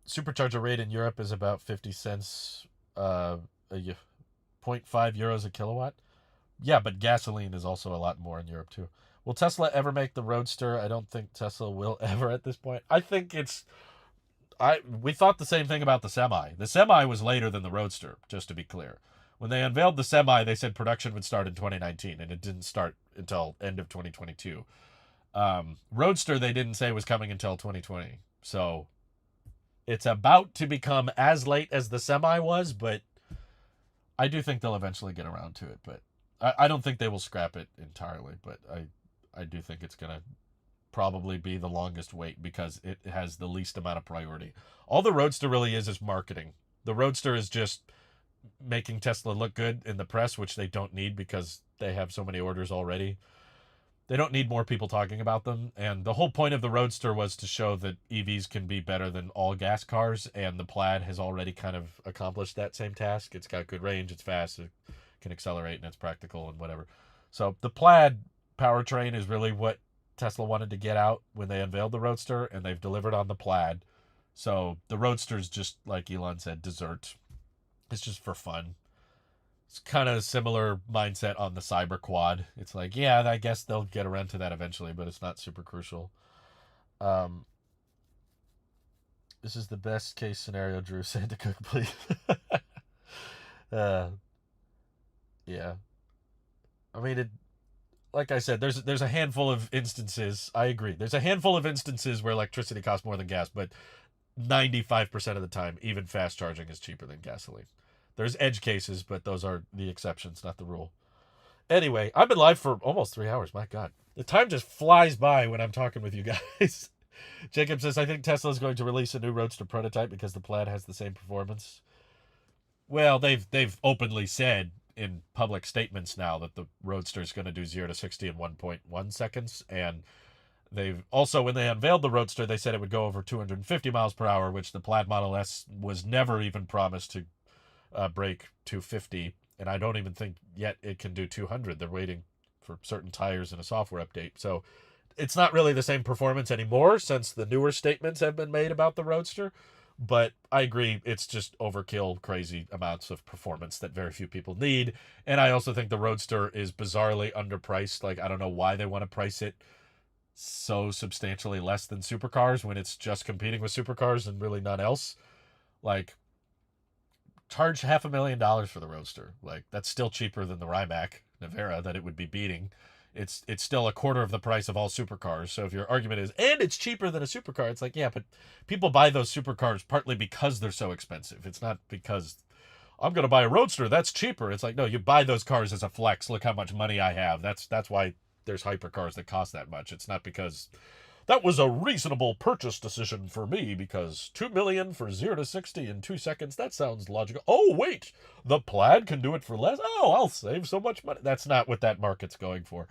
Supercharger rate in Europe is about 50 cents, 0.5 euros a kilowatt. Yeah, but gasoline is also a lot more in Europe too. Will Tesla ever make the Roadster? I don't think Tesla will ever at this point. I think we thought the same thing about the Semi. The Semi was later than the Roadster, just to be clear. When they unveiled the Semi, they said production would start in 2019, and it didn't start until end of 2022. Roadster, they didn't say was coming until 2020. So it's about to become as late as the Semi was, but I do think they'll eventually get around to it. But I don't think they will scrap it entirely, but I do think it's going to probably be the longest wait because it has the least amount of priority. All the Roadster really is marketing. The Roadster is just making Tesla look good in the press, which they don't need because they have so many orders already. They don't need more people talking about them. And the whole point of the Roadster was to show that EVs can be better than all gas cars. And the Plaid has already kind of accomplished that same task. It's got good range. It's fast. It can accelerate and it's practical and whatever. So the Plaid powertrain is really what Tesla wanted to get out when they unveiled the Roadster. And they've delivered on the Plaid. So the Roadster is just, like Elon said, dessert. It's just for fun. It's kind of a similar mindset on the Cyber Quad. It's like, yeah, I guess they'll get around to that eventually, but it's not super crucial. This is the best case scenario, Drew said to Cook, please. Yeah. I mean, like I said, there's a handful of instances. I agree. There's a handful of instances where electricity costs more than gas, but 95% of the time, even fast charging is cheaper than gasoline. There's edge cases, but those are the exceptions, not the rule. Anyway, I've been live for almost 3 hours. My God. The time just flies by when I'm talking with you guys. Jacob says, I think Tesla is going to release a new Roadster prototype because the Plaid has the same performance. Well, they've openly said in public statements now that the Roadster is going to do 0 to 60 in 1.1 seconds. And they've also, when they unveiled the Roadster, they said it would go over 250 miles per hour, which the Plaid Model S was never even promised to break 250, and I don't even think yet it can do 200. They're waiting for certain tires and a software update. So it's not really the same performance anymore since the newer statements have been made about the Roadster. But I agree, it's just overkill, crazy amounts of performance that very few people need. And I also think the Roadster is bizarrely underpriced. Like, I don't know why they want to price it so substantially less than supercars when it's just competing with supercars and really none else. Like, charge $500,000 for the Roadster. Like, that's still cheaper than the Rimac Nevera that it would be beating. It's still a quarter of the price of all supercars. So if your argument is, and it's cheaper than a supercar, it's like, yeah, but people buy those supercars partly because they're so expensive. It's not because I'm going to buy a Roadster, that's cheaper. It's like, no, you buy those cars as a flex. Look how much money I have. That's why there's hypercars that cost that much. It's not because That was a reasonable purchase decision for me because 2 million for 0 to 60 in 2 seconds, that sounds logical. Oh, wait, the Plaid can do it for less. Oh, I'll save so much money. That's not what that market's going for.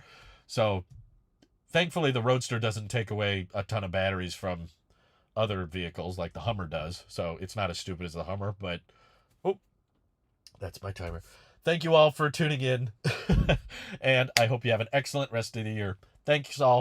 So thankfully, the Roadster doesn't take away a ton of batteries from other vehicles like the Hummer does. So it's not as stupid as the Hummer, but oh, that's my timer. Thank you all for tuning in, and I hope you have an excellent rest of the year. Thanks all.